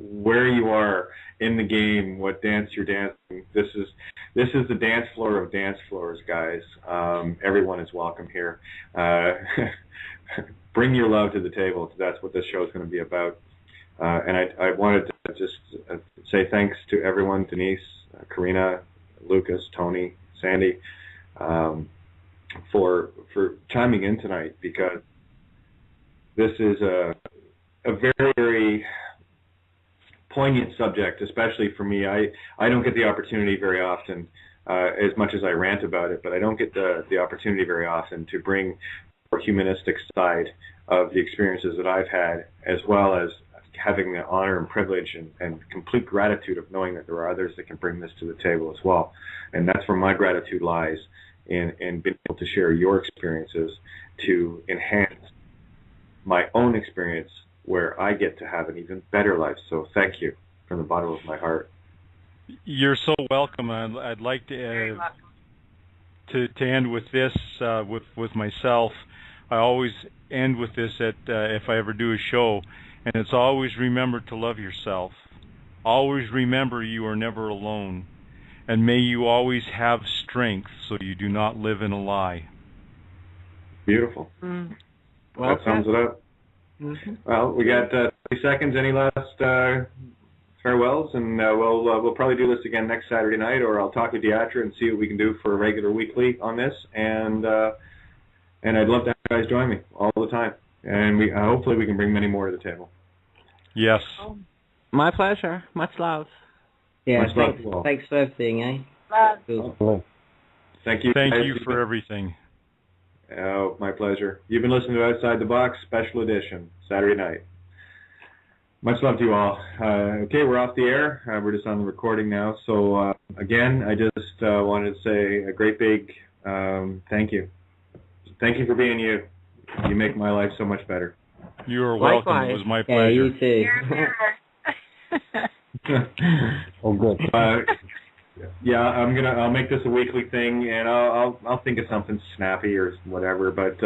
where you are in the game, what dance you're dancing. This is the dance floor of dance floors, guys. Everyone is welcome here. Bring your love to the table. That's what this show is going to be about. And I wanted to just say thanks to everyone, Denise, Karina, Lucas, Tony, Sandy, for chiming in tonight, because this is a very, very poignant subject, especially for me. I don't get the opportunity very often, as much as I rant about it, but I don't get the opportunity very often to bring the humanistic side of the experiences that I've had, as well as having the honor and privilege and complete gratitude of knowing that there are others that can bring this to the table as well. And that's where my gratitude lies, in being able to share your experiences to enhance my own experience, where I get to have an even better life. So thank you from the bottom of my heart. You're so welcome. I'd like to end with this, with myself. I always end with this if I ever do a show, and it's always remember to love yourself. Always remember you are never alone, and may you always have strength so you do not live in a lie. Beautiful. Well, that sums it up. Mm-hmm. Well, we got 30 seconds. Any last farewells? And we'll probably do this again next Saturday night, or I'll talk to Deatra and see what we can do for a regular weekly on this. And I'd love to have you guys join me all the time. And hopefully we can bring many more to the table. Yes. My pleasure. Much love. Yeah, Much love. Thanks for everything, eh? Cool. Thank you. Thank you for everything. Oh, my pleasure. You've been listening to Outside the Box, special edition, Saturday night. Much love to you all. Okay, we're off the air. We're just on the recording now. So, again, I just wanted to say a great big thank you. Thank you for being you. You make my life so much better. You are welcome. Likewise. It was my pleasure. Yeah, you too. All good. Yeah, I'll make this a weekly thing, and I'll think of something snappy or whatever. But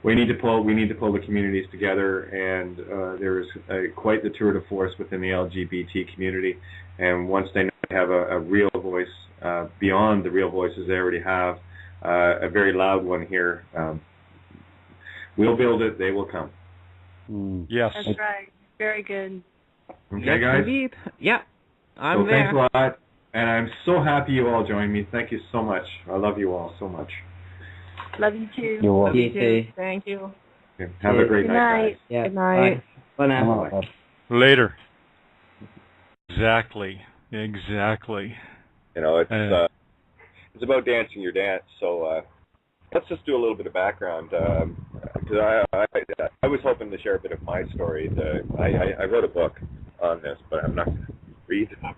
we need to pull the communities together, and there's quite the tour de force within the LGBT community. And once they have a real voice beyond the real voices they already have, a very loud one here, we'll build it. They will come. Yes, that's right. Very good. Okay, yes, guys. Indeed. Yeah, I'm so there. Thanks a lot. And I'm so happy you all joined me. Thank you so much. I love you all so much. Love you too. You're welcome. You too. Thank you. Okay. Have a great night, guys. Yeah. Good night. Bye now. Come on, later. Exactly. You know, it's about dancing your dance. So let's just do a little bit of background. Because I was hoping to share a bit of my story. I wrote a book on this, but I'm not going to read the book.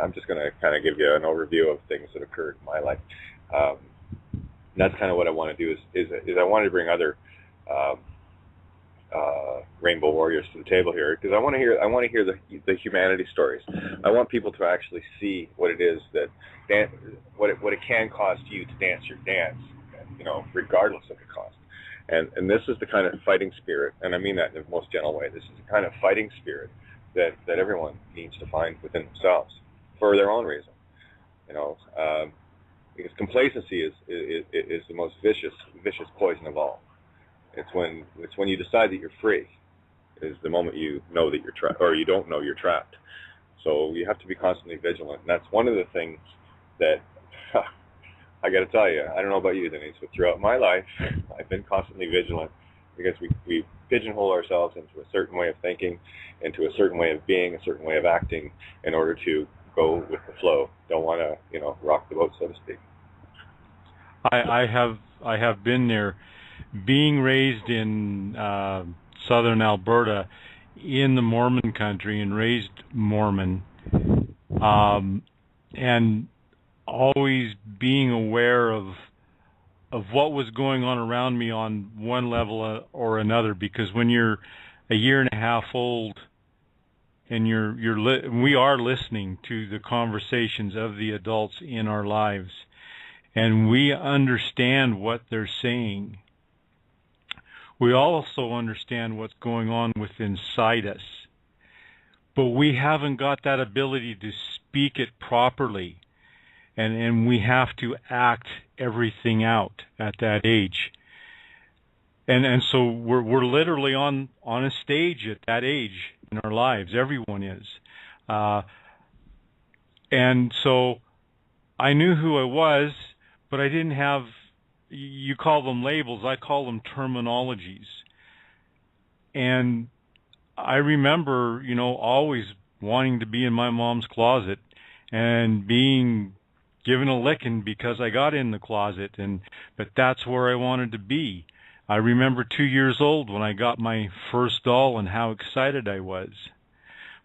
I'm just going to kind of give you an overview of things that occurred in my life. And that's kind of what I want to do is I want to bring other rainbow warriors to the table here, because I want to hear the humanity stories. I want people to actually see what it is that what it can cost you to dance your dance, you know, regardless of the cost. And this is the kind of fighting spirit, and I mean that in the most gentle way. This is the kind of fighting spirit that everyone needs to find within themselves for their own reason. You know, because complacency is the most vicious poison of all. It's when you decide that you're free, is the moment you know that you're trapped, or you don't know you're trapped. So you have to be constantly vigilant, and that's one of the things that I got to tell you. I don't know about you, Denise, but throughout my life, I've been constantly vigilant, because we pigeonhole ourselves into a certain way of thinking, into a certain way of being, a certain way of acting, in order to go with the flow. Don't want to, you know, rock the boat, so to speak. I have been there. Being raised in southern Alberta, in the Mormon country, and raised Mormon, and always being aware of what was going on around me on one level or another, because when you're a year and a half old and we are listening to the conversations of the adults in our lives, and we understand what they're saying, we also understand what's going on within inside us, but we haven't got that ability to speak it properly. And we have to act everything out at that age. And so we're literally on a stage at that age in our lives. Everyone is. And so I knew who I was, but I didn't have, you call them labels, I call them terminologies. And I remember, you know, always wanting to be in my mom's closet and being given a licking because I got in the closet, but that's where I wanted to be. I remember 2 years old when I got my first doll and how excited I was.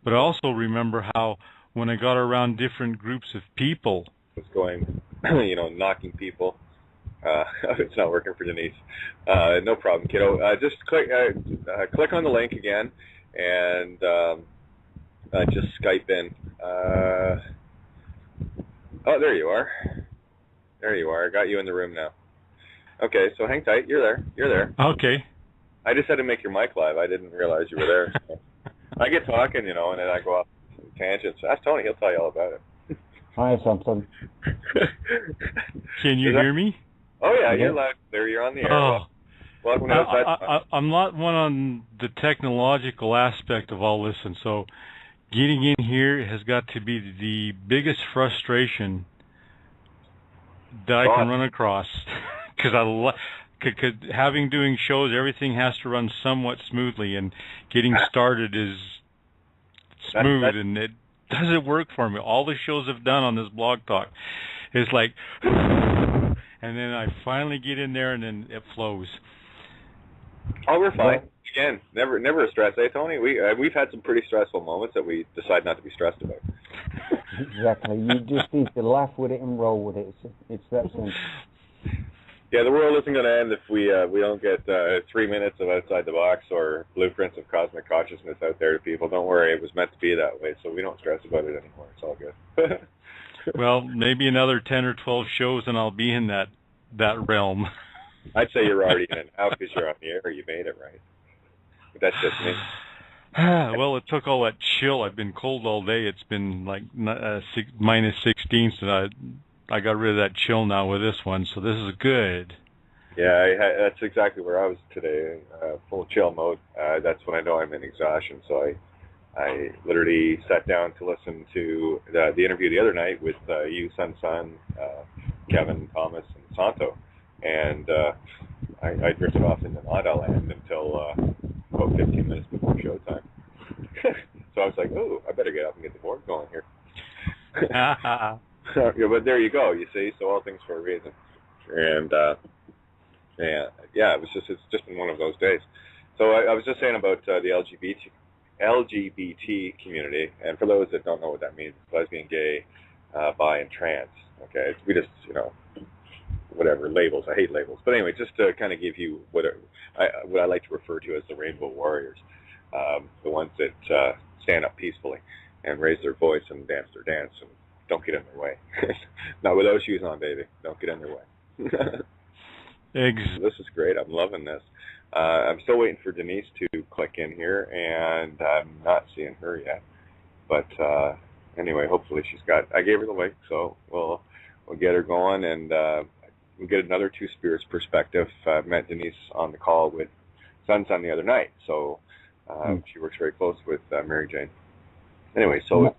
But I also remember how when I got around different groups of people, it's going, knocking people. It's not working for Denise. No problem, kiddo. Just click on the link again, and just Skype in. Oh, there you are. There you are. I got you in the room now. Okay, so hang tight. You're there. You're there. Okay. I just had to make your mic live. I didn't realize you were there. So. I get talking, and then I go off tangents. Ask Tony. He'll tell you all about it. Hi, Santos. Can you hear me? Oh, yeah, you're live. There, you're on the air. Oh. Welcome to I'm not one on the technological aspect of all this, and so getting in here has got to be the biggest frustration that I can run across. Because doing shows, everything has to run somewhat smoothly, and getting started is smooth, and it doesn't work for me. All the shows I've done on this blog talk is like, and then I finally get in there, and then it flows. Oh, we're fine. Again, never a stress. Hey, Tony, we've had some pretty stressful moments that we decide not to be stressed about. Exactly. You just need to laugh with it and roll with it. It's that simple. Yeah, the world isn't going to end if we don't get 3 minutes of outside the box or blueprints of cosmic consciousness out there to people. Don't worry, it was meant to be that way, so we don't stress about it anymore. It's all good. Well, maybe another 10 or 12 shows and I'll be in that realm. I'd say you're already in it now because you're on the air. You made it, right? But that's just me. Well, it took all that chill. I've been cold all day. It's been like minus 16, so I got rid of that chill now with this one, so this is good. Yeah, that's exactly where I was today, full chill mode. That's when I know I'm in exhaustion, so I literally sat down to listen to the interview the other night with you, Sun, Kevin, Thomas, and Santo, and I drifted off into Nada land until about 15 minutes before showtime. So I was like, oh, I better get up and get the board going here. Yeah, but there you go. You see, so all things for a reason, and it's just been one of those days. So I was just saying about the LGBT community, and for those that don't know what that means, it's lesbian, gay, bi, and trans. Okay, we just whatever labels. I hate labels, but anyway, just to kind of give you what I like to refer to as the rainbow warriors, the ones that stand up peacefully and raise their voice and dance their dance and don't get in their way. Not with those shoes on, baby. Don't get in their way. This is great. I'm loving this. I'm still waiting for Denise to click in here, and I'm not seeing her yet. But anyway, hopefully she's got. I gave her the link, so we'll get her going, and we'll get another Two Spirits perspective. I met Denise on the call with Sun the other night, so she works very close with Mary Jane. Anyway, so it's.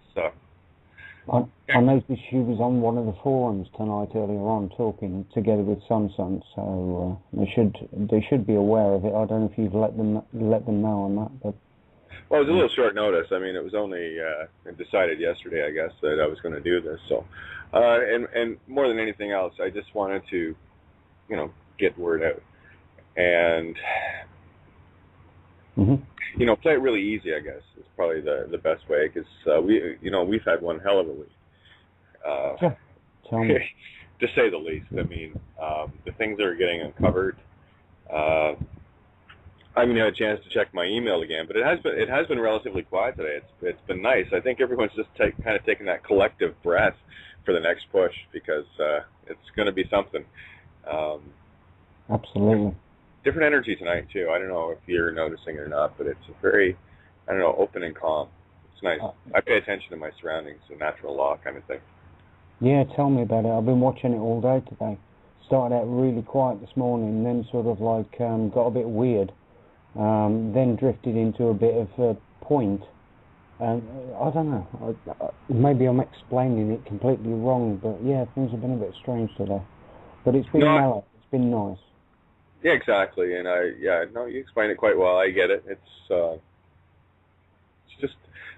I noticed she was on one of the forums tonight earlier on talking together with Sun, so they should be aware of it. I don't know if you've let them know on that, but. Well, it was a little short notice. I mean, it was only decided yesterday, I guess, that I was going to do this. So, and more than anything else, I just wanted to, get word out, and play it really easy. I guess is probably the best way, because we've had one hell of a week, sure. Tell me. to say the least. I mean, the things that are getting uncovered. I haven't had a chance to check my email again, but it has been relatively quiet today. It's been nice. I think everyone's just kind of taking that collective breath for the next push, because it's going to be something. Absolutely. Different energy tonight too. I don't know if you're noticing it or not, but it's a very, open and calm. It's nice. I pay attention to my surroundings, a natural law kind of thing. Yeah, tell me about it. I've been watching it all day today. Started out really quiet this morning, then sort of like got a bit weird. Then drifted into a bit of a point. I don't know. Maybe I'm explaining it completely wrong, but yeah, things have been a bit strange today. But it's been mellow. It's been nice. Yeah, exactly. And you explained it quite well. I get it. It's just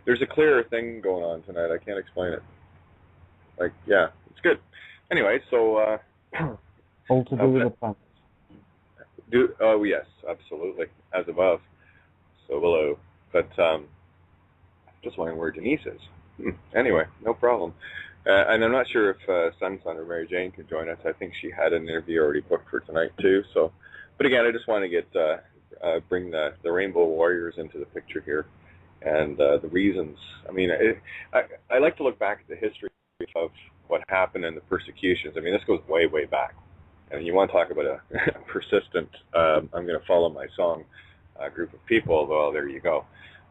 there's a clearer thing going on tonight. I can't explain it. Like, yeah, it's good. Anyway, so all to do with the planets. Oh yes, absolutely, as above, so below. But just wondering where Denise is. Anyway, no problem. And I'm not sure if Sunsun or Mary Jane can join us. I think she had an interview already booked for tonight too. So, but again, I just want to get bring the Rainbow Warriors into the picture here, and the reasons. I mean, I like to look back at the history of what happened and the persecutions. I mean, this goes way, way back. And you want to talk about a persistent, I'm going to follow my song group of people, well, there you go.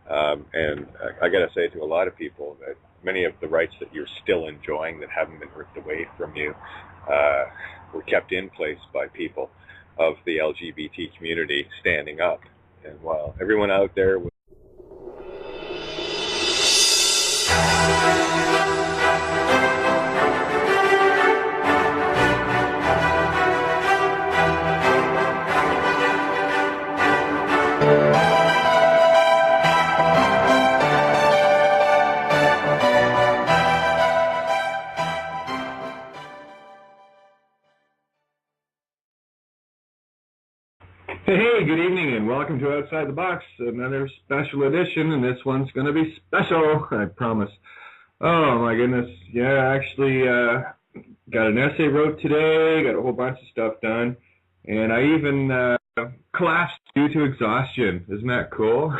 And I got to say to a lot of people that many of the rights that you're still enjoying that haven't been ripped away from you were kept in place by people of the LGBT community standing up. And while everyone out there was Hey, good evening, and welcome to Outside the Box, another special edition, and this one's going to be special, I promise. Oh, my goodness. Yeah, I actually got an essay wrote today, got a whole bunch of stuff done, and I even collapsed due to exhaustion. Isn't that cool?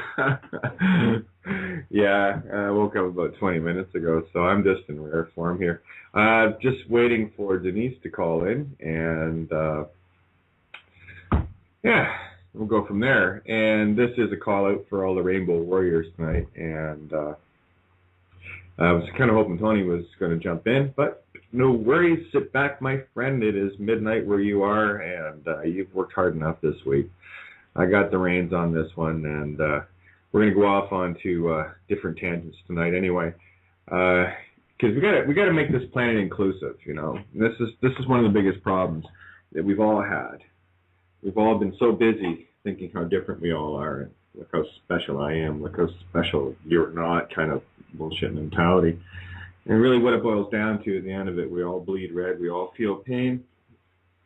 Yeah, I woke up about 20 minutes ago, so I'm just in rare form here. Just waiting for Denise to call in, and yeah, we'll go from there. And this is a call out for all the Rainbow Warriors tonight. And I was kind of hoping Tony was going to jump in, but no worries. Sit back, my friend. It is midnight where you are, and you've worked hard enough this week. I got the reins on this one, and we're going to go off onto different tangents tonight anyway. Because we got to make this planet inclusive, you know. And this is one of the biggest problems that we've all had. We've all been so busy thinking how different we all are, and look how special I am, look how special you're not, kind of bullshit mentality. And really what it boils down to at the end of it, we all bleed red, we all feel pain,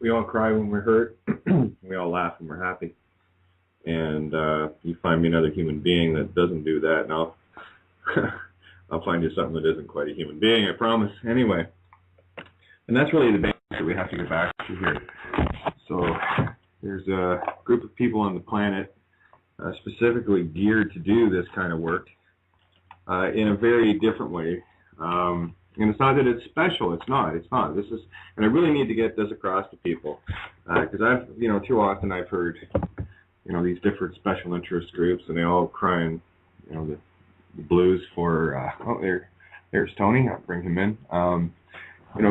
we all cry when we're hurt, we all laugh when we're happy. And you find me another human being that doesn't do that, and I'll find you something that isn't quite a human being, I promise. Anyway, and that's really the basics that we have to get back to here. So there's a group of people on the planet specifically geared to do this kind of work in a very different way. And it's not that it's special. It's not. This is, and I really need to get this across to people because too often I've heard, these different special interest groups, and they all crying, the blues for. There's Tony. I'll bring him in.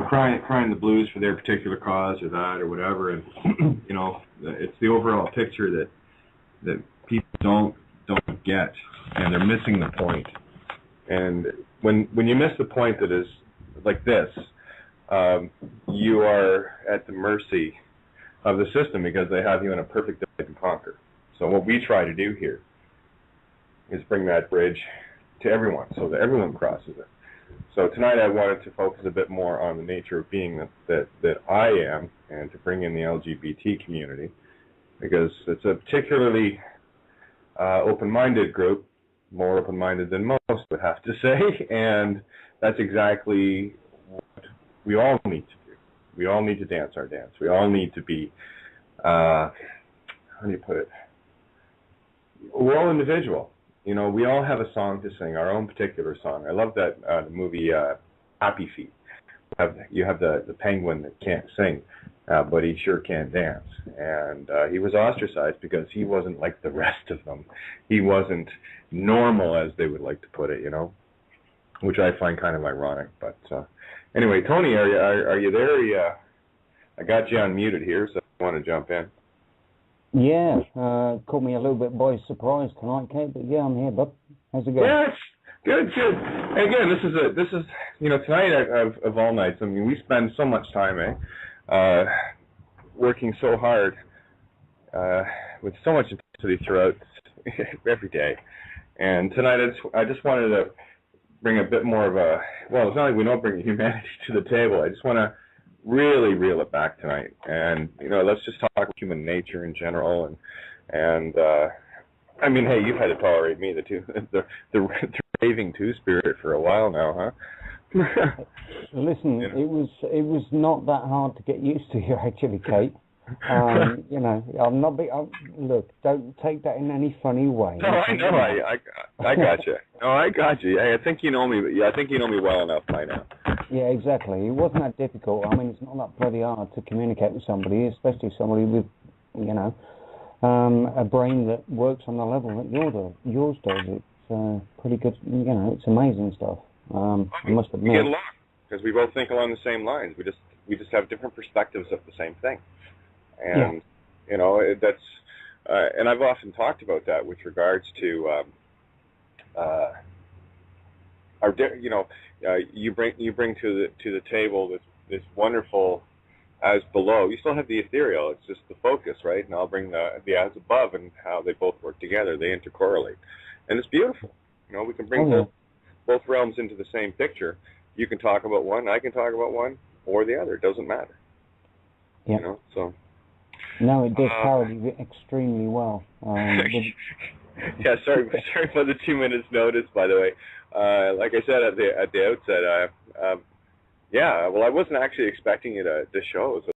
Crying the blues for their particular cause or that or whatever, and it's the overall picture that people don't get, and they're missing the point. And when you miss the point that is like this, you are at the mercy of the system because they have you in a perfect divide and conquer. So what we try to do here is bring that bridge to everyone so that everyone crosses it. So tonight I wanted to focus a bit more on the nature of being that I am, and to bring in the LGBT community, because it's a particularly open-minded group, more open-minded than most would have to say, and that's exactly what we all need to do. We all need to dance our dance. We all need to be, how do you put it? We're all individual. We all have a song to sing, our own particular song. I love that the movie Happy Feet. You have the penguin that can't sing, but he sure can dance. And he was ostracized because he wasn't like the rest of them. He wasn't normal, as they would like to put it, which I find kind of ironic. But anyway, Tony, are you there? Yeah, I got you unmuted here, so I want to jump in. Yeah, caught me a little bit by surprise tonight, Kate, but yeah, I'm here, bub. How's it going? Yes, good. And again, this is tonight of all nights. I mean, we spend so much time, working so hard with so much intensity throughout every day, And tonight I just wanted to bring a bit more of a, well, it's not like we don't bring humanity to the table. I just want to really reel it back tonight. And, let's just talk about human nature in general. And I mean, hey, you've had to tolerate me, the raving two-spirit for a while now, huh? Listen, it was not that hard to get used to you, actually, Kate. I'm not look, don't take that in any funny way. No, I know. I got you. No, I got you. I think you know me. I think you know me well enough by now. Yeah, exactly. It wasn't that difficult. I mean, it's not that bloody hard to communicate with somebody, especially somebody with, a brain that works on the level that yours does. It's pretty good. It's amazing stuff. I must admit. We get along because we both think along the same lines. We just have different perspectives of the same thing. And that's and I've often talked about that with regards to you bring to the table this wonderful as below. You still have the ethereal. It's just the focus, right? And I'll bring the as above and how they both work together. They intercorrelate, and it's beautiful. We can bring both realms into the same picture. You can talk about one. I can talk about one, or the other. It doesn't matter. Yeah. So. No, it does parody extremely well. Yeah, sorry for the 2 minutes notice, by the way. Like I said at the outset, well, I wasn't actually expecting you to show. So